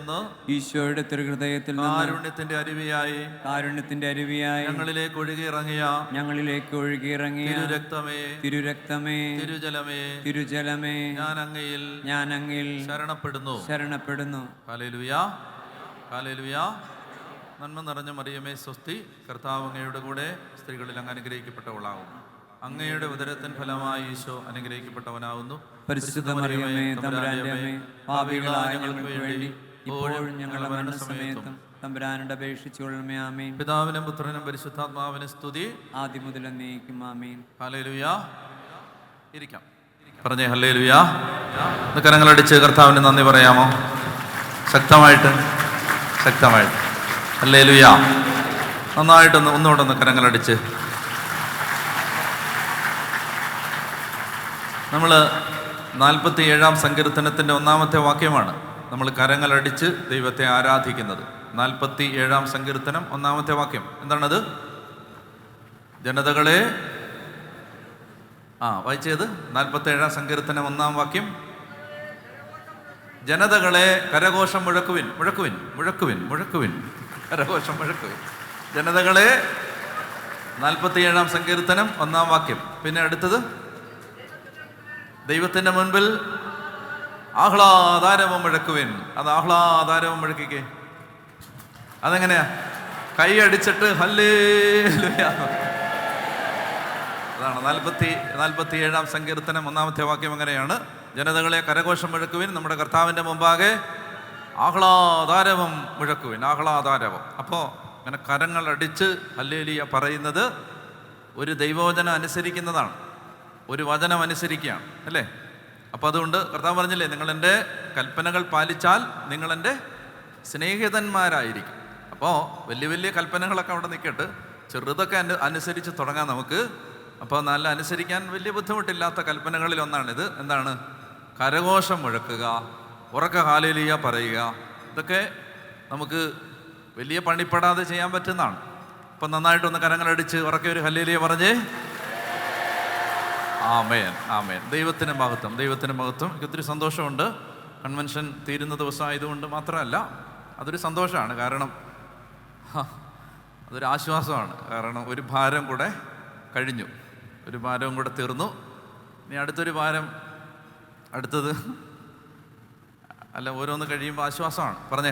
നിന്ന് ഈശോയുടെ തിരുഹൃദയത്തിൽ കാരുണ്യത്തിന്റെ അരുവിയായി ഞങ്ങളിലേക്ക് ഒഴുകിയിറങ്ങിയ തിരുരക്തമേ തിരുജലമേ ഞാൻ അങ്ങിൽ ശരണപ്പെടുന്നു. ഹല്ലേലൂയ, ഹല്ലേലൂയ. നന്മ നിറഞ്ഞ മറിയമേ സ്വസ്തി, കർത്താവ് അങ്ങയുടെ കൂടെ സ്ത്രീകളിൽ അങ്ങ് അനുഗ്രഹിക്കപ്പെട്ടവളാകുന്നു. അങ്ങയുടെ ഉദരത്തിൻ ഫലമായി ഈശോ അനുഗ്രഹിക്കപ്പെട്ടവനാകുന്നു. പരിശുദ്ധ മറിയമേ തമ്പുരാന്റെ അമ്മേ, പാപികളായ ഞങ്ങൾക്ക് വേണ്ടി ഇപ്പോഴും ഞങ്ങളുടെ മരണസമയത്തും തമ്പുരാനോട് അപേക്ഷിച്ചുകൊള്ളണമേ. ആമേൻ. പിതാവിനും പുത്രനും പരിശുദ്ധാത്മാവിനും സ്തുതി, ആദ്യം മുതൽ എന്നേക്കും. ആമേൻ. ഹല്ലേലൂയ. ഇരിക്കാം. പറഞ്ഞേ ഹല്ലേലൂയ. കരങ്ങളടിച്ച് കർത്താവിന് നന്ദി പറയാമോ? ശക്തമായിട്ട് ഹല്ലേലൂയ. നന്നായിട്ടൊന്ന് ഒന്നുകൂടെ കരങ്ങളടിച്ച്. നമ്മൾ 47-ാം സങ്കീർത്തനത്തിൻ്റെ 1-ാമത്തെ വാക്യമാണ് നമ്മൾ കരങ്ങളടിച്ച് ദൈവത്തെ ആരാധിക്കുന്നത്. 47-ാം സങ്കീർത്തനം 1-ാമത്തെ വാക്യം എന്താണത്? ജനതകളെ വായിച്ചത് 47-ാം സങ്കീർത്തനം 1-ാം വാക്യം. ജനതകളെ കരഘോഷം മുഴക്കുവിൻ. കരഘോഷം മുഴക്കുവിൻ. ജനതകളെ 47-ാം സങ്കീർത്തനം 1-ാം വാക്യം. പിന്നെ അടുത്തത് ദൈവത്തിൻ്റെ മുൻപിൽ ആഹ്ലാദാരവം മുഴക്കുവിൻ. അത് ആഹ്ലാദാരവം മുഴക്കിക്കേ. അതെങ്ങനെയാ? കൈ അടിച്ചിട്ട് ഹല്ലേലൂയ. അതാണ് 47-ാം സങ്കീർത്തനം 1-ാമത്തെ വാക്യം. എങ്ങനെയാണ്? ജനതകളെ കരഘോഷം മുഴക്കുവിൻ, നമ്മുടെ കർത്താവിൻ്റെ മുമ്പാകെ ആഹ്ലാദാരവം മുഴക്കുവിൻ. ആഹ്ലാദാരവം. അപ്പോൾ ഇങ്ങനെ കരങ്ങൾ അടിച്ച് ഹല്ലേലൂയ പറയുന്നത് ഒരു ദൈവവചനം അനുസരിക്കുന്നതാണ്, ഒരു വചനം അനുസരിക്കുകയാണ് അല്ലേ? അപ്പോൾ അതുകൊണ്ട് കർത്താവ് പറഞ്ഞില്ലേ, നിങ്ങളെൻ്റെ കൽപ്പനകൾ പാലിച്ചാൽ നിങ്ങളെൻ്റെ സ്നേഹിതന്മാരായിരിക്കും. അപ്പോൾ വലിയ വലിയ കൽപ്പനകളൊക്കെ അവിടെ നിൽക്കട്ടെ, ചെറുതൊക്കെ അനുസരിച്ച് തുടങ്ങാം നമുക്ക്. അപ്പോൾ നല്ല അനുസരിക്കാൻ വലിയ ബുദ്ധിമുട്ടില്ലാത്ത കൽപ്പനകളിൽ ഒന്നാണിത്. എന്താണ്? കരഘോഷം മുഴക്കുക, ഉറക്കെ ഹല്ലേലൂയ പറയുക. ഇതൊക്കെ നമുക്ക് വലിയ പണിപ്പെടാതെ ചെയ്യാൻ പറ്റുന്നതാണ്. അപ്പം നന്നായിട്ടൊന്ന് കരങ്ങളടിച്ച് ഉറക്കെ ഒരു ഹല്ലേലൂയ പറഞ്ഞേ. ആമേൻ, ആമേൻ. ദൈവത്തിന് മഹത്വം. എനിക്ക് ഒത്തിരി സന്തോഷമുണ്ട്. കൺവെൻഷൻ തീരുന്ന ദിവസമായതുകൊണ്ട് മാത്രമല്ല, അതൊരു സന്തോഷമാണ്. കാരണം അതൊരു ആശ്വാസമാണ്. കാരണം ഒരു ഭാരം കൂടെ കഴിഞ്ഞു, ഒരു ഭാരവും കൂടെ തീർന്നു. ഇനി അടുത്തൊരു ഭാരം, അടുത്തത് അല്ല, ഓരോന്ന് കഴിയുമ്പോൾ ആശ്വാസമാണ്. പറഞ്ഞേ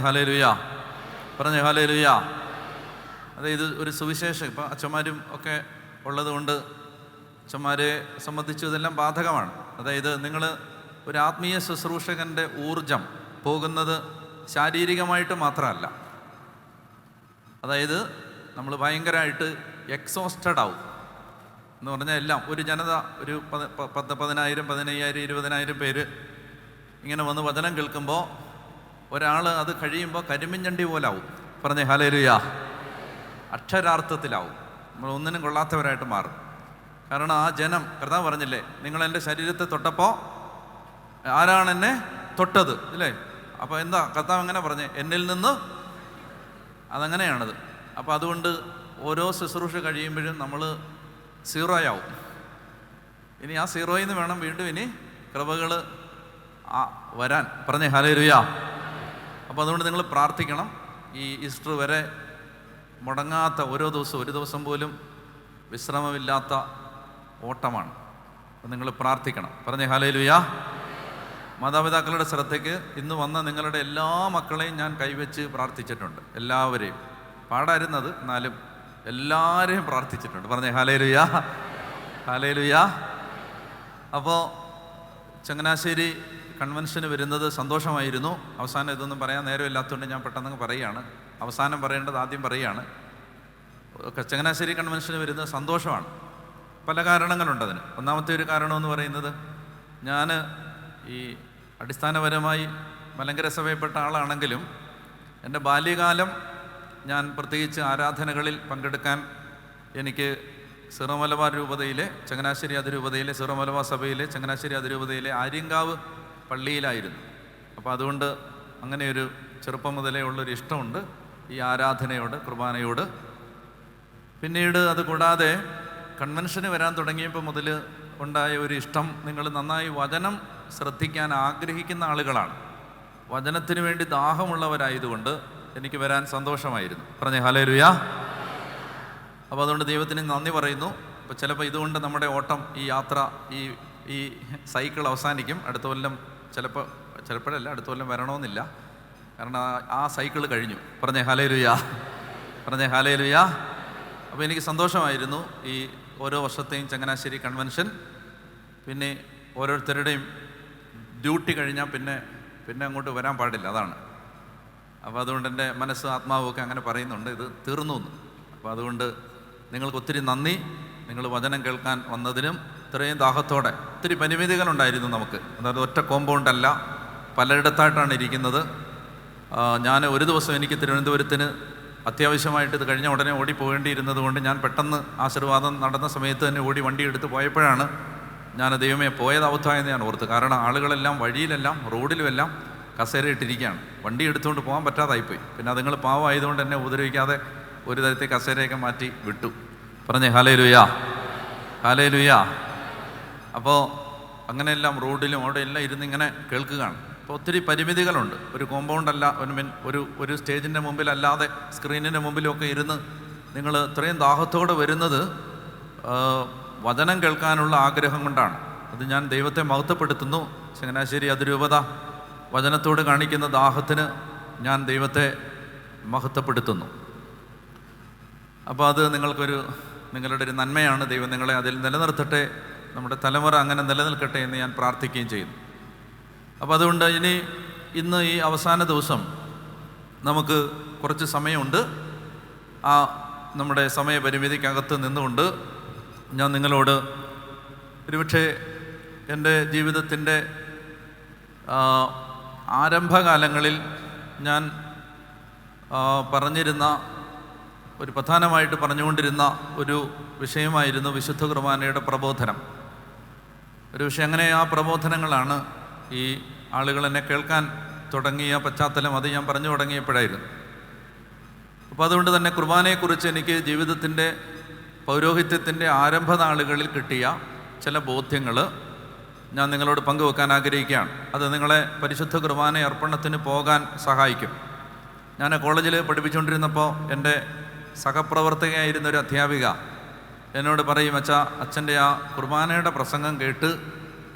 ഹല്ലേലൂയ. അതായത് ഒരു സുവിശേഷം ഇപ്പം അച്ഛന്മാരും ഒക്കെ ഉള്ളത് കൊണ്ട് അച്ഛന്മാരെ സംബന്ധിച്ച് ഇതെല്ലാം ബാധകമാണ്. അതായത് നിങ്ങൾ ഒരു ആത്മീയ ശുശ്രൂഷകൻ്റെ ഊർജം പോകുന്നത് ശാരീരികമായിട്ട് മാത്രമല്ല. അതായത് നമ്മൾ ഭയങ്കരമായിട്ട് എക്സോസ്റ്റഡ് ആവും എന്ന് പറഞ്ഞാൽ എല്ലാം. ഒരു ജനത ഒരു 10,000, 15,000, 20,000 പേര് ഇങ്ങനെ വന്ന് വചനം കേൾക്കുമ്പോൾ ഒരാൾ അത് കഴിയുമ്പോൾ കരിമിഞ്ഞണ്ടി പോലാവും. പറഞ്ഞേ ഹല്ലേലൂയ. അക്ഷരാർത്ഥത്തിലാവും. നമ്മൾ ഒന്നിനും കൊള്ളാത്തവരായിട്ട് മാറും. കാരണം ആ ജനം, കർത്താവ് പറഞ്ഞില്ലേ, നിങ്ങൾ എൻ്റെ ശരീരത്തെ തൊട്ടപ്പോൾ ആരാണ് എന്നെ തൊട്ടത് ഇല്ലേ? അപ്പോൾ എന്താ കർത്താവ് എങ്ങനെ പറഞ്ഞേ? എന്നിൽ നിന്ന്. അതങ്ങനെയാണത്. അപ്പോൾ അതുകൊണ്ട് ഓരോ ശുശ്രൂഷ കഴിയുമ്പോഴും നമ്മൾ സീറോയാവും. ഇനി ആ സീറോയിൽ നിന്ന് വേണം വീണ്ടും ഇനി കൃപകൾ വരാൻ. പറഞ്ഞേ ഹല്ലേലൂയ. അപ്പോൾ അതുകൊണ്ട് നിങ്ങൾ പ്രാർത്ഥിക്കണം. ഈ ഈസ്റ്റർ വരെ മുടങ്ങാത്ത ഓരോ ദിവസവും, ഒരു ദിവസം പോലും വിശ്രമമില്ലാത്ത ഓട്ടമാണ്. അപ്പം നിങ്ങൾ പ്രാർത്ഥിക്കണം. പറഞ്ഞേ ഹല്ലേലൂയ. മാതാപിതാക്കളുടെ ശ്രദ്ധയ്ക്ക് ഇന്ന് വന്ന നിങ്ങളുടെ എല്ലാ മക്കളെയും ഞാൻ കൈവച്ച് പ്രാർത്ഥിച്ചിട്ടുണ്ട്. എല്ലാവരെയും. പാടായിരുന്നത് എന്നാലും എല്ലാവരെയും പ്രാർത്ഥിച്ചിട്ടുണ്ട്. പറഞ്ഞേ ഹല്ലേലൂയ. അപ്പോൾ ചങ്ങനാശ്ശേരി കൺവെൻഷന് വരുന്നത് സന്തോഷമായിരുന്നു. അവസാനം ഇതൊന്നും പറയാൻ നേരമില്ലാത്തതുകൊണ്ട് ഞാൻ പെട്ടെന്ന് പറയുകയാണ്. അവസാനം പറയേണ്ടത് ആദ്യം പറയുകയാണ്. ചങ്ങനാശ്ശേരി കൺവെൻഷന് വരുന്നത് സന്തോഷമാണ്. പല കാരണങ്ങളുണ്ടതിന്. ഒന്നാമത്തെ ഒരു കാരണമെന്ന് പറയുന്നത്, ഞാൻ ഈ അടിസ്ഥാനപരമായി മലങ്കര സഭയിൽപ്പെട്ട ആളാണെങ്കിലും എൻ്റെ ബാല്യകാലം ഞാൻ പ്രത്യേകിച്ച് ആരാധനകളിൽ പങ്കെടുക്കാൻ എനിക്ക് സിറോ മലബാർ രൂപതയിലെ ചങ്ങനാശ്ശേരി അതിരൂപതയിലെ സിറോ മലബാർ സഭയിലെ ചങ്ങനാശ്ശേരി അതിരൂപതയിലെ ആര്യങ്കാവ് പള്ളിയിലായിരുന്നു. അപ്പോൾ അതുകൊണ്ട് അങ്ങനെയൊരു ചെറുപ്പം മുതലേ ഉള്ളൊരു ഇഷ്ടമുണ്ട് ഈ ആരാധനയോട്, കുർബാനയോട്. പിന്നീട് അത് കൂടാതെ കൺവെൻഷന് വരാൻ തുടങ്ങിയപ്പോൾ മുതൽ ഉണ്ടായ ഒരു ഇഷ്ടം, നിങ്ങൾ നന്നായി വചനം ശ്രദ്ധിക്കാൻ ആഗ്രഹിക്കുന്ന ആളുകളാണ്. വചനത്തിന് വേണ്ടി ദാഹമുള്ളവരായതുകൊണ്ട് എനിക്ക് വരാൻ സന്തോഷമായിരുന്നു. പറഞ്ഞേ ഹല്ലേലൂയ. അപ്പോൾ അതുകൊണ്ട് ദൈവത്തിന് നന്ദി പറയുന്നു. അപ്പോൾ ചിലപ്പോൾ ഇതുകൊണ്ട് നമ്മുടെ ഓട്ടം, ഈ യാത്ര, ഈ സൈക്കിൾ അവസാനിക്കും. അടുത്ത കൊല്ലം ചിലപ്പോഴല്ല, അടുത്ത കൊല്ലം വരണമെന്നില്ല. കാരണം ആ സൈക്കിൾ കഴിഞ്ഞു. പറഞ്ഞേ ഹല്ലേലൂയ. പറഞ്ഞേ ഹല്ലേലൂയ. അപ്പോൾ എനിക്ക് സന്തോഷമായിരുന്നു ഈ ഓരോ വർഷത്തെയും ചങ്ങനാശ്ശേരി കൺവെൻഷൻ. പിന്നെ ഓരോരുത്തരുടെയും ഡ്യൂട്ടി കഴിഞ്ഞാൽ പിന്നെ അങ്ങോട്ട് വരാൻ പാടില്ല, അതാണ്. അപ്പോൾ അതുകൊണ്ട് എൻ്റെ മനസ്സ് ആത്മാവൊക്കെ അങ്ങനെ പറയുന്നുണ്ട്, ഇത് തീർന്നു എന്ന്. അപ്പോൾ അതുകൊണ്ട് നിങ്ങൾക്ക് ഒത്തിരി നന്ദി. നിങ്ങൾ വചനം കേൾക്കാൻ വന്നതിനും ഇത്രയും ദാഹത്തോടെ. ഒത്തിരി പരിമിതികളുണ്ടായിരുന്നു നമുക്ക്. അതായത് ഒറ്റ കോമ്പൗണ്ടല്ല, പലയിടത്തായിട്ടാണ് ഇരിക്കുന്നത്. ഞാൻ ഒരു ദിവസം എനിക്ക് തിരുവനന്തപുരത്തിന് അത്യാവശ്യമായിട്ട് ഇത് കഴിഞ്ഞ ഉടനെ ഓടിപ്പോകേണ്ടിയിരുന്നത് കൊണ്ട് ഞാൻ പെട്ടെന്ന് ആശീർവാദം നടന്ന സമയത്ത് തന്നെ വണ്ടി എടുത്ത് പോയപ്പോഴാണ് ഞാൻ ദൈവമേ പോയത് അബദ്ധമായെന്ന് ഞാൻ ഓർത്ത്. കാരണം ആളുകളെല്ലാം വഴിയിലെല്ലാം റോഡിലുമെല്ലാം കസേരയിട്ടിരിക്കുകയാണ്. വണ്ടി എടുത്തുകൊണ്ട് പോകാൻ പറ്റാതായിപ്പോയി. പിന്നെ അതുങ്ങൾ പാവമായതുകൊണ്ട് എന്നെ ഉപദ്രവിക്കാതെ ഒരു തരത്തിൽ കസേരയൊക്കെ മാറ്റി വിട്ടു. പറഞ്ഞേ ഹല്ലേലൂയ. ഹല്ലേലൂയ. അപ്പോൾ അങ്ങനെയെല്ലാം റോഡിലും അവിടെ എല്ലാം ഇരുന്ന് ഇങ്ങനെ കേൾക്കുകയാണ്. അപ്പോൾ ഒത്തിരി പരിമിതികളുണ്ട്. ഒരു കോമ്പൗണ്ടല്ല, ഒരു സ്റ്റേജിൻ്റെ മുമ്പിലല്ലാതെ സ്ക്രീനിൻ്റെ മുമ്പിലൊക്കെ ഇരുന്ന് നിങ്ങൾ ഇത്രയും ദാഹത്തോടെ വരുന്നത് വചനം കേൾക്കാനുള്ള ആഗ്രഹം കൊണ്ടാണ്. അത് ഞാൻ ദൈവത്തെ മഹത്വപ്പെടുത്തുന്നു. ചങ്ങനാശ്ശേരി അതിരൂപത വചനത്തോട് കാണിക്കുന്ന ദാഹത്തിന് ഞാൻ ദൈവത്തെ മഹത്വപ്പെടുത്തുന്നു. അപ്പോൾ അത് നിങ്ങളുടെ ഒരു നന്മയാണ്. ദൈവം നിങ്ങളെ അതിൽ നിലനിർത്തട്ടെ, നമ്മുടെ തലമുറ അങ്ങനെ നിലനിൽക്കട്ടെ എന്ന് ഞാൻ പ്രാർത്ഥിക്കുകയും ചെയ്യുന്നു. അപ്പോൾ അതുകൊണ്ട് ഇന്ന് ഈ അവസാന ദിവസം നമുക്ക് കുറച്ച് സമയമുണ്ട്. ആ നമ്മുടെ സമയപരിമിതിക്കകത്ത് നിന്നുകൊണ്ട് ഞാൻ നിങ്ങളോട് ഒരുപക്ഷെ എൻ്റെ ജീവിതത്തിൻ്റെ ആരംഭകാലങ്ങളിൽ ഞാൻ പറഞ്ഞിരുന്ന പ്രധാനമായിട്ട് പറഞ്ഞുകൊണ്ടിരുന്ന ഒരു വിഷയമായിരുന്നു വിശുദ്ധ കുർബാനയുടെ പ്രബോധനം. ഒരു വിഷയം. അങ്ങനെ ആ പ്രബോധനങ്ങളാണ് ഈ ആളുകൾ എന്നെ കേൾക്കാൻ തുടങ്ങിയ പശ്ചാത്തലം. അത് ഞാൻ പറഞ്ഞു തുടങ്ങിയപ്പോഴായിരുന്നു. അപ്പോൾ അതുകൊണ്ട് തന്നെ കുർബാനയെക്കുറിച്ച് എനിക്ക് ജീവിതത്തിൻ്റെ പൗരോഹിത്യത്തിൻ്റെ ആരംഭ നാളുകളിൽ കിട്ടിയ ചില ബോധ്യങ്ങൾ ഞാൻ നിങ്ങളോട് പങ്കുവെക്കാൻ ആഗ്രഹിക്കുകയാണ്. അത് നിങ്ങളെ പരിശുദ്ധ കുർബാന അർപ്പണത്തിന് പോകാൻ സഹായിക്കും. ഞാൻ കോളേജിൽ പഠിപ്പിച്ചുകൊണ്ടിരുന്നപ്പോൾ എൻ്റെ സഹപ്രവർത്തകയായിരുന്ന ഒരു അധ്യാപിക എന്നോട് പറയും, അച്ഛൻ്റെ ആ കുർബാനയുടെ പ്രസംഗം കേട്ട്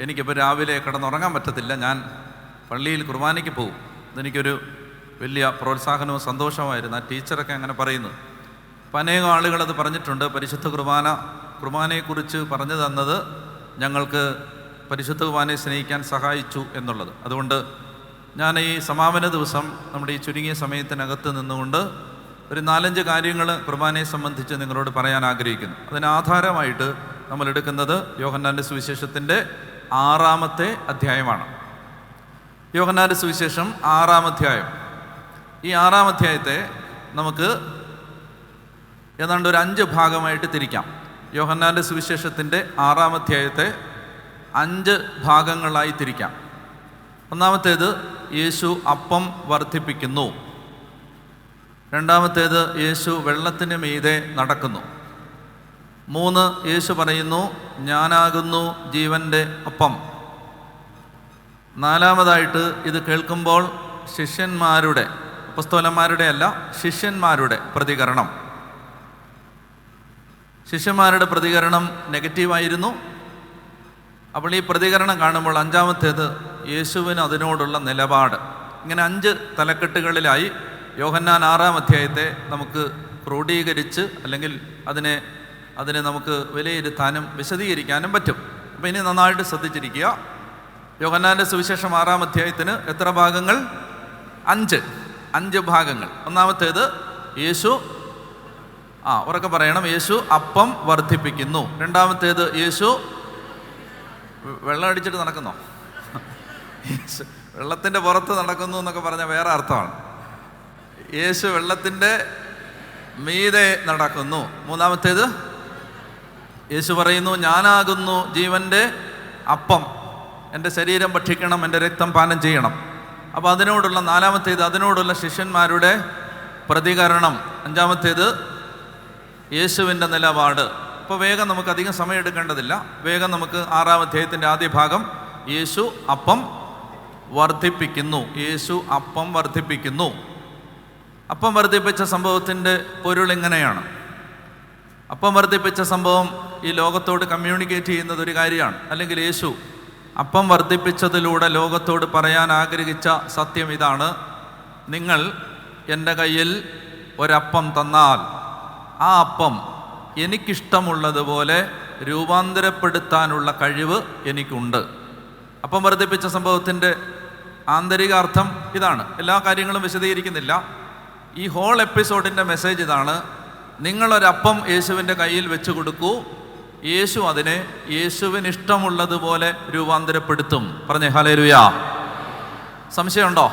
എനിക്കിപ്പോൾ രാവിലെ കിടന്നുറങ്ങാൻ പറ്റത്തില്ല, ഞാൻ പള്ളിയിൽ കുർബാനയ്ക്ക് പോകും. ഇതെനിക്കൊരു വലിയ പ്രോത്സാഹനവും സന്തോഷമായിരുന്നു. ആ ടീച്ചറൊക്കെ അങ്ങനെ പറയുന്നു. അപ്പം അനേകം ആളുകളത് പറഞ്ഞിട്ടുണ്ട്. പരിശുദ്ധ കുർബാനയെക്കുറിച്ച് പറഞ്ഞു തന്നത് ഞങ്ങൾക്ക് പരിശുദ്ധ കുർബാനയെ സ്നേഹിക്കാൻ സഹായിച്ചു എന്നുള്ളത്. അതുകൊണ്ട് ഞാൻ ഈ സമാപന ദിവസം നമ്മുടെ ഈ ചുരുങ്ങിയ സമയത്തിനകത്ത് നിന്നുകൊണ്ട് ഒരു 4-5 കാര്യങ്ങൾ കുർബാനയെ സംബന്ധിച്ച് നിങ്ങളോട് പറയാൻ ആഗ്രഹിക്കുന്നു. അതിനാധാരമായിട്ട് നമ്മൾ എടുക്കുന്നത് യോഹന്നാൻ്റെ സുവിശേഷത്തിൻ്റെ 6-ാമത്തെ അധ്യായമാണ്. യോഹന്നാൻ്റെ സുവിശേഷം 6-ാം അധ്യായം. ഈ 6-ാം അധ്യായത്തെ നമുക്ക് ഏതാണ്ട് ഒരു 5 ഭാഗമായിട്ട് തിരിക്കാം. യോഹന്നാൻ്റെ സുവിശേഷത്തിൻ്റെ 6-ാം അധ്യായത്തെ 5 ഭാഗങ്ങളായി തിരിക്കാം. ഒന്നാമത്തേത് യേശു അപ്പം വർദ്ധിപ്പിക്കുന്നു. രണ്ടാമത്തേത് യേശു വെള്ളത്തിന് മീതെ നടക്കുന്നു. 3 യേശു പറയുന്നു ഞാനാകുന്നു ജീവൻ്റെ അപ്പം. 4-മതായിട്ട് ഇത് കേൾക്കുമ്പോൾ ശിഷ്യന്മാരുടെ, അപ്പസ്തോലന്മാരുടെ അല്ല, ശിഷ്യന്മാരുടെ പ്രതികരണം. ശിഷ്യന്മാരുടെ പ്രതികരണം നെഗറ്റീവായിരുന്നു. അപ്പോൾ ഈ പ്രതികരണം കാണുമ്പോൾ 5-മത്തേത് യേശുവിന് അതിനോടുള്ള നിലപാട്. ഇങ്ങനെ 5 തലക്കെട്ടുകളിലായി യോഹന്നാൻ 6-ാം അധ്യായത്തെ നമുക്ക് ക്രോഡീകരിച്ച് അല്ലെങ്കിൽ അതിനെ നമുക്ക് വിലയിരുത്താനും വിശദീകരിക്കാനും പറ്റും. അപ്പോൾ ഇനി നന്നായിട്ട് ശ്രദ്ധിച്ചിരിക്കുക. യോഹന്നാൻ്റെ സുവിശേഷം 6-ാം അധ്യായത്തിന് എത്ര ഭാഗങ്ങൾ? 5 ഭാഗങ്ങൾ. ഒന്നാമത്തേത് യേശു ഉറക്കെ പറയണം, യേശു അപ്പം വർദ്ധിപ്പിക്കുന്നു. രണ്ടാമത്തേത് യേശു വെള്ളം അടിച്ചിട്ട് നടക്കുന്നോ? യേശു വെള്ളത്തിൻ്റെ പുറത്ത് നടക്കുന്നു എന്നൊക്കെ പറഞ്ഞാൽ വേറെ അർത്ഥമാണ്. യേശു വെള്ളത്തിൻ്റെ മീതെ നടക്കുന്നു. 3-മത്തേത് യേശു പറയുന്നു ഞാനാകുന്നു ജീവൻ്റെ അപ്പം, എൻ്റെ ശരീരം ഭക്ഷിക്കണം, എൻ്റെ രക്തം പാനം ചെയ്യണം. അപ്പോൾ അതിനോടുള്ള 4-മത്തേത് അതിനോടുള്ള ശിഷ്യന്മാരുടെ പ്രതികരണം. 5-മത്തേത് യേശുവിൻ്റെ നിലപാട്. അപ്പോൾ വേഗം നമുക്ക് അധികം സമയം എടുക്കേണ്ടതില്ല. വേഗം നമുക്ക് 6-ാം അധ്യായത്തിൻ്റെ ആദ്യ ഭാഗം യേശു അപ്പം വർദ്ധിപ്പിക്കുന്നു. യേശു അപ്പം വർദ്ധിപ്പിക്കുന്നു. അപ്പം വർദ്ധിപ്പിച്ച സംഭവത്തിൻ്റെ പൊരുൾ ഇങ്ങനെയാണ്. അപ്പം വർദ്ധിപ്പിച്ച സംഭവം ഈ ലോകത്തോട് കമ്മ്യൂണിക്കേറ്റ് ചെയ്യുന്നത് ഒരു കാര്യമാണ്. അല്ലെങ്കിൽ യേശു അപ്പം വർദ്ധിപ്പിച്ചതിലൂടെ ലോകത്തോട് പറയാൻ ആഗ്രഹിച്ച സത്യം ഇതാണ്: നിങ്ങൾ എൻ്റെ കയ്യിൽ ഒരപ്പം തന്നാൽ ആ അപ്പം എനിക്കിഷ്ടമുള്ളതുപോലെ രൂപാന്തരപ്പെടുത്താനുള്ള കഴിവ് എനിക്കുണ്ട്. അപ്പം വർദ്ധിപ്പിച്ച സംഭവത്തിൻ്റെ ആന്തരിക അർത്ഥം ഇതാണ്. എല്ലാ കാര്യങ്ങളും വിശദീകരിക്കുന്നില്ല. ഈ ഹോൾ എപ്പിസോഡിൻ്റെ മെസ്സേജ് ഇതാണ്: നിങ്ങളൊരപ്പം യേശുവിൻ്റെ കയ്യിൽ വെച്ച് കൊടുക്കൂ, യേശു അതിനെ യേശുവിന് ഇഷ്ടമുള്ളതുപോലെ രൂപാന്തരപ്പെടുത്തും. പറഞ്ഞേ ഹല്ലേലൂയാ. സംശയമുണ്ടോ?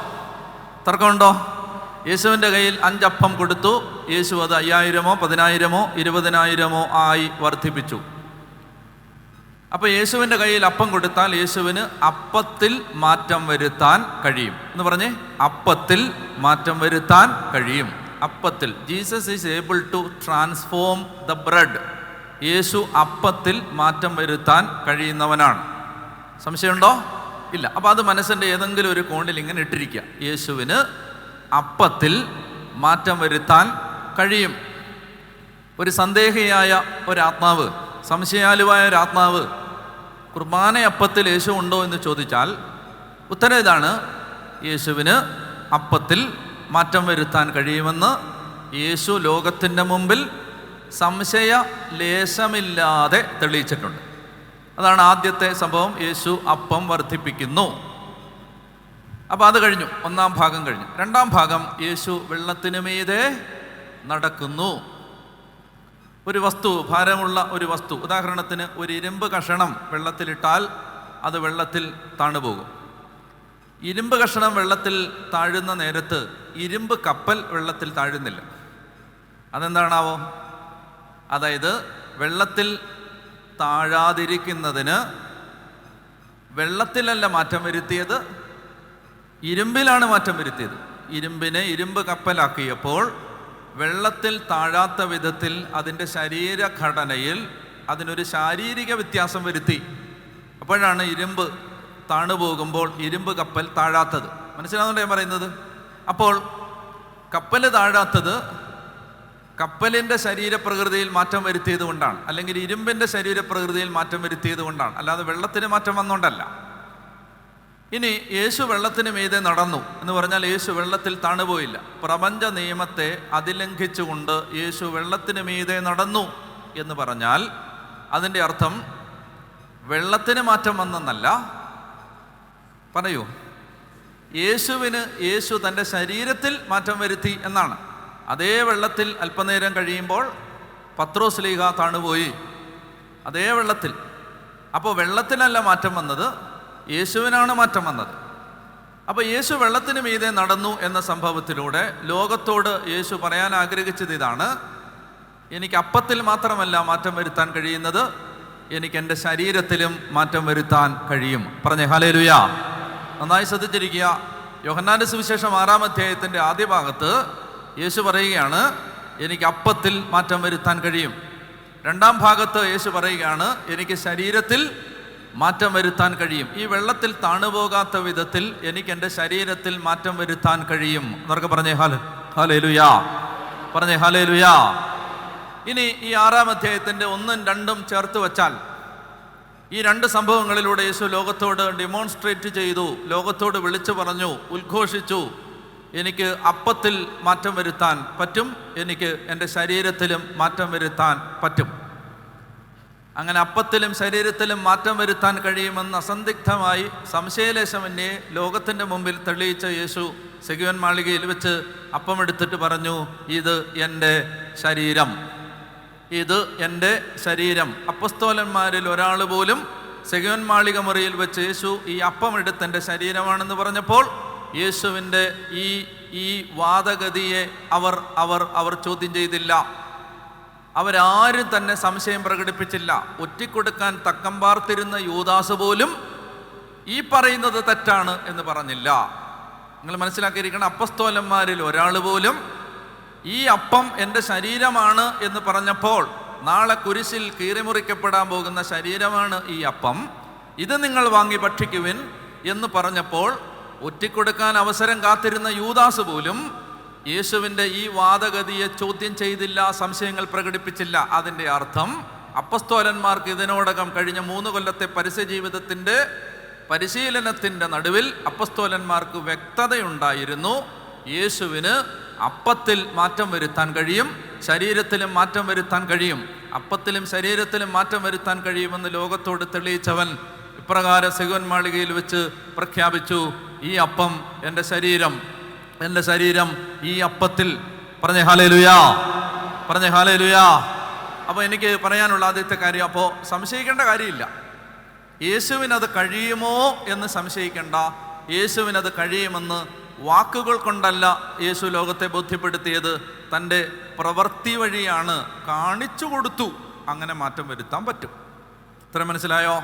തർക്കമുണ്ടോ? യേശുവിൻ്റെ കയ്യിൽ 5 അപ്പം കൊടുത്തു. യേശു അത് 5000-ഓ 10,000-ഓ 20,000-ഓ ആയി വർദ്ധിപ്പിച്ചു. അപ്പോൾ യേശുവിൻ്റെ കയ്യിൽ അപ്പം കൊടുത്താൽ യേശുവിന് അപ്പത്തിൽ മാറ്റം വരുത്താൻ കഴിയും. എന്ന് പറഞ്ഞേ, അപ്പത്തിൽ മാറ്റം വരുത്താൻ കഴിയും. അപ്പത്തിൽ Jesus is able to transform the bread. യേശു അപ്പത്തിൽ മാറ്റം വരുത്താൻ കഴിയുന്നവനാണ്. സംശയമുണ്ടോ? ഇല്ല. അപ്പോൾ അത് മനസ്സിൻ്റെ ഏതെങ്കിലും ഒരു കോണിൽ ഇങ്ങനെ ഇട്ടിരിക്കുക: യേശുവിന് അപ്പത്തിൽ മാറ്റം വരുത്താൻ കഴിയും. ഒരു സന്ദേഹിയായ ഒരാത്മാവ്, സംശയാലുവായ ഒരാത്മാവ് കുർബാന അപ്പത്തിൽ യേശു ഉണ്ടോ എന്ന് ചോദിച്ചാൽ ഉത്തരം ഇതാണ്: യേശുവിന് അപ്പത്തിൽ മാറ്റം വരുത്താൻ കഴിയുമെന്ന് യേശു ലോകത്തിൻ്റെ മുമ്പിൽ സംശയ ലേശമില്ലാതെ തെളിയിച്ചിട്ടുണ്ട്. അതാണ് ആദ്യത്തെ സംഭവം. യേശു അപ്പം വർദ്ധിപ്പിക്കുന്നു. അപ്പോൾ അത് കഴിഞ്ഞു, 1-ാം ഭാഗം കഴിഞ്ഞു. 2-ാം ഭാഗം, യേശു വെള്ളത്തിനു മീതെ നടക്കുന്നു. ഒരു വസ്തു, ഭാരമുള്ള ഒരു വസ്തു, ഉദാഹരണത്തിന് ഒരു ഇരുമ്പ് കഷണം വെള്ളത്തിലിട്ടാൽ അത് വെള്ളത്തിൽ താണുപോകും. ഇരുമ്പ് കഷണം വെള്ളത്തിൽ താഴുന്ന നേരത്ത് ഇരുമ്പ് കപ്പൽ വെള്ളത്തിൽ താഴുന്നില്ല. അതെന്താണാവോ? അതായത് വെള്ളത്തിൽ താഴാതിരിക്കുന്നതിന് വെള്ളത്തിലല്ല മാറ്റം വരുത്തിയത്, ഇരുമ്പിലാണ് മാറ്റം വരുത്തിയത്. ഇരുമ്പിനെ ഇരുമ്പ് കപ്പലാക്കിയപ്പോൾ വെള്ളത്തിൽ താഴാത്ത വിധത്തിൽ അതിൻ്റെ ശരീരഘടനയിൽ അതിനൊരു ശാരീരിക വ്യത്യാസം വരുത്തി. അപ്പോഴാണ് ഇരുമ്പ് താണുപോകുമ്പോൾ ഇരുമ്പ് കപ്പൽ താഴാത്തത്. മനസ്സിലാവുന്നുണ്ടോ ഞാൻ പറയുന്നത്? അപ്പോൾ കപ്പൽ താഴാത്തത് കപ്പലിൻ്റെ ശരീരപ്രകൃതിയിൽ മാറ്റം വരുത്തിയത് കൊണ്ടാണ്, അല്ലെങ്കിൽ ഇരുമ്പിൻ്റെ ശരീരപ്രകൃതിയിൽ മാറ്റം വരുത്തിയത് കൊണ്ടാണ്, അല്ലാതെ വെള്ളത്തിന് മാറ്റം വന്നുകൊണ്ടല്ല. ഇനി യേശു വെള്ളത്തിന് മീതെ നടന്നു എന്ന് പറഞ്ഞാൽ യേശു വെള്ളത്തിൽ താണുപോയില്ല. പ്രപഞ്ച നിയമത്തെ അതിലംഘിച്ചുകൊണ്ട് യേശു വെള്ളത്തിന് മീതെ നടന്നു എന്ന് പറഞ്ഞാൽ അതിൻ്റെ അർത്ഥം വെള്ളത്തിന് മാറ്റം വന്നെന്നല്ല. പറയൂ, യേശു തൻ്റെ ശരീരത്തിൽ മാറ്റം വരുത്തി എന്നാണ്. അതേ വെള്ളത്തിൽ അല്പനേരം കഴിയുമ്പോൾ പത്രോസ് ശ്ലീഹ താണുപോയി, അതേ വെള്ളത്തിൽ. അപ്പോൾ വെള്ളത്തിനല്ല മാറ്റം വന്നത്, യേശുവിനാണ് മാറ്റം വന്നത്. അപ്പോൾ യേശു വെള്ളത്തിന് മീതെ നടന്നു എന്ന സംഭവത്തിലൂടെ ലോകത്തോട് യേശു പറയാൻ ആഗ്രഹിച്ചത് ഇതാണ്: എനിക്ക് അപ്പത്തിൽ മാത്രമല്ല മാറ്റം വരുത്താൻ കഴിയുന്നത്, എനിക്ക് എൻ്റെ ശരീരത്തിലും മാറ്റം വരുത്താൻ കഴിയും. പറഞ്ഞേ ഹല്ലേലൂയാ. നന്നായി ശ്രദ്ധിച്ചിരിക്കുക. യോഹന്നാന്റെ സുവിശേഷം 6-ാം അധ്യായത്തിൻ്റെ ആദ്യ ഭാഗത്ത് യേശു പറയുകയാണ്, എനിക്ക് അപ്പത്തിൽ മാറ്റം വരുത്താൻ കഴിയും. 2-ാം ഭാഗത്ത് യേശു പറയുകയാണ്, എനിക്ക് ശരീരത്തിൽ മാറ്റം വരുത്താൻ കഴിയും. ഈ വെള്ളത്തിൽ താണുപോകാത്ത വിധത്തിൽ എനിക്ക് എൻ്റെ ശരീരത്തിൽ മാറ്റം വരുത്താൻ കഴിയും എന്നൊക്കെ പറഞ്ഞേ ഹല്ലേലൂയാ. പറഞ്ഞേ ഹല്ലേലൂയാ. ഇനി ഈ 6-ാം അധ്യായത്തിൻ്റെ 1ഉം 2ഉം ചേർത്ത് വച്ചാൽ ഈ 2 സംഭവങ്ങളിലൂടെ യേശു ലോകത്തോട് ഡെമോൺസ്ട്രേറ്റ് ചെയ്തു, ലോകത്തോട് വിളിച്ചു പറഞ്ഞു, ഉദ്ഘോഷിച്ചു: എനിക്ക് അപ്പത്തിൽ മാറ്റം വരുത്താൻ പറ്റും, എനിക്ക് എൻ്റെ ശരീരത്തിലും മാറ്റം വരുത്താൻ പറ്റും. അങ്ങനെ അപ്പത്തിലും ശരീരത്തിലും മാറ്റം വരുത്താൻ കഴിയുമെന്ന് അസന്ദിഗ്ധമായി സംശയലേശമന്യേ ലോകത്തിൻ്റെ മുമ്പിൽ തെളിയിച്ച യേശു സെഗിയോൻ മാളികയിൽ വെച്ച് അപ്പം എടുത്തിട്ട് പറഞ്ഞു: ഇത് എൻ്റെ ശരീരം, ഇത് എൻ്റെ ശരീരം. അപ്പസ്തോലന്മാരിൽ ഒരാൾ പോലും സെഗിയോൻ മാളിക മുറിയിൽ വെച്ച് യേശു ഈ അപ്പം എടുത്ത് എൻ്റെ ശരീരമാണെന്ന് പറഞ്ഞപ്പോൾ യേശുവിൻ്റെ ഈ വാദഗതിയെ അവർ ചോദ്യം ചെയ്തില്ല. അവരാരും തന്നെ സംശയം പ്രകടിപ്പിച്ചില്ല. ഒറ്റിക്കൊടുക്കാൻ തക്കം പാർത്തിരുന്ന യൂദാസ് പോലും ഈ പറയുന്നത് തെറ്റാണ് എന്ന് പറഞ്ഞില്ല. നിങ്ങൾ മനസ്സിലാക്കിയിരിക്കണം, അപ്പസ്തോലന്മാരിൽ ഒരാൾ പോലും ഈ അപ്പം എൻ്റെ ശരീരമാണ് എന്ന് പറഞ്ഞപ്പോൾ, നാളെ കുരിശിൽ കീറിമുറിക്കപ്പെടാൻ പോകുന്ന ശരീരമാണ് ഈ അപ്പം, ഇത് നിങ്ങൾ വാങ്ങി ഭക്ഷിക്കുവിൻ എന്ന് പറഞ്ഞപ്പോൾ ഒറ്റിക്കൊടുക്കാൻ അവസരം കാത്തിരുന്ന യൂദാസ് പോലും യേശുവിൻ്റെ ഈ വാദഗതിയെ ചോദ്യം ചെയ്തില്ല, സംശയങ്ങൾ പ്രകടിപ്പിച്ചില്ല. അതിൻ്റെ അർത്ഥം അപ്പസ്തോലന്മാർക്ക് ഇതിനോടകം കഴിഞ്ഞ 3 കൊല്ലത്തെ പരസ്യജീവിതത്തിൻ്റെ പരിശീലനത്തിൻ്റെ നടുവിൽ അപ്പസ്തോലന്മാർക്ക് വ്യക്തതയുണ്ടായിരുന്നു. യേശുവിന് അപ്പത്തിൽ മാറ്റം വരുത്താൻ കഴിയും, ശരീരത്തിലും മാറ്റം വരുത്താൻ കഴിയും. അപ്പത്തിലും ശരീരത്തിലും മാറ്റം വരുത്താൻ കഴിയുമെന്ന് ലോകത്തോട് തെളിയിച്ചവൻ ഇപ്രകാരം സിയോൻ മാളികയിൽ വെച്ച് പ്രഖ്യാപിച്ചു, ഈ അപ്പം എൻ്റെ ശരീരം, എൻ്റെ ശരീരം ഈ അപ്പത്തിൽ. പറഞ്ഞേ ഹല്ലേലൂയാ, പറഞ്ഞേ ഹല്ലേലൂയാ. അപ്പോൾ എനിക്ക് പറയാനുള്ള ആദ്യത്തെ കാര്യം, അപ്പോൾ സംശയിക്കേണ്ട കാര്യമില്ല. യേശുവിനത് കഴിയുമോ എന്ന് സംശയിക്കേണ്ട. യേശുവിനത് കഴിയുമെന്ന് വാക്കുകൾ കൊണ്ടല്ല യേശു ലോകത്തെ ബോധ്യപ്പെടുത്തിയത്, തൻ്റെ പ്രവൃത്തി വഴിയാണ് കാണിച്ചു കൊടുത്തു. അങ്ങനെ മാറ്റം വരുത്താൻ പറ്റും. ഇത്ര മനസ്സിലായോ?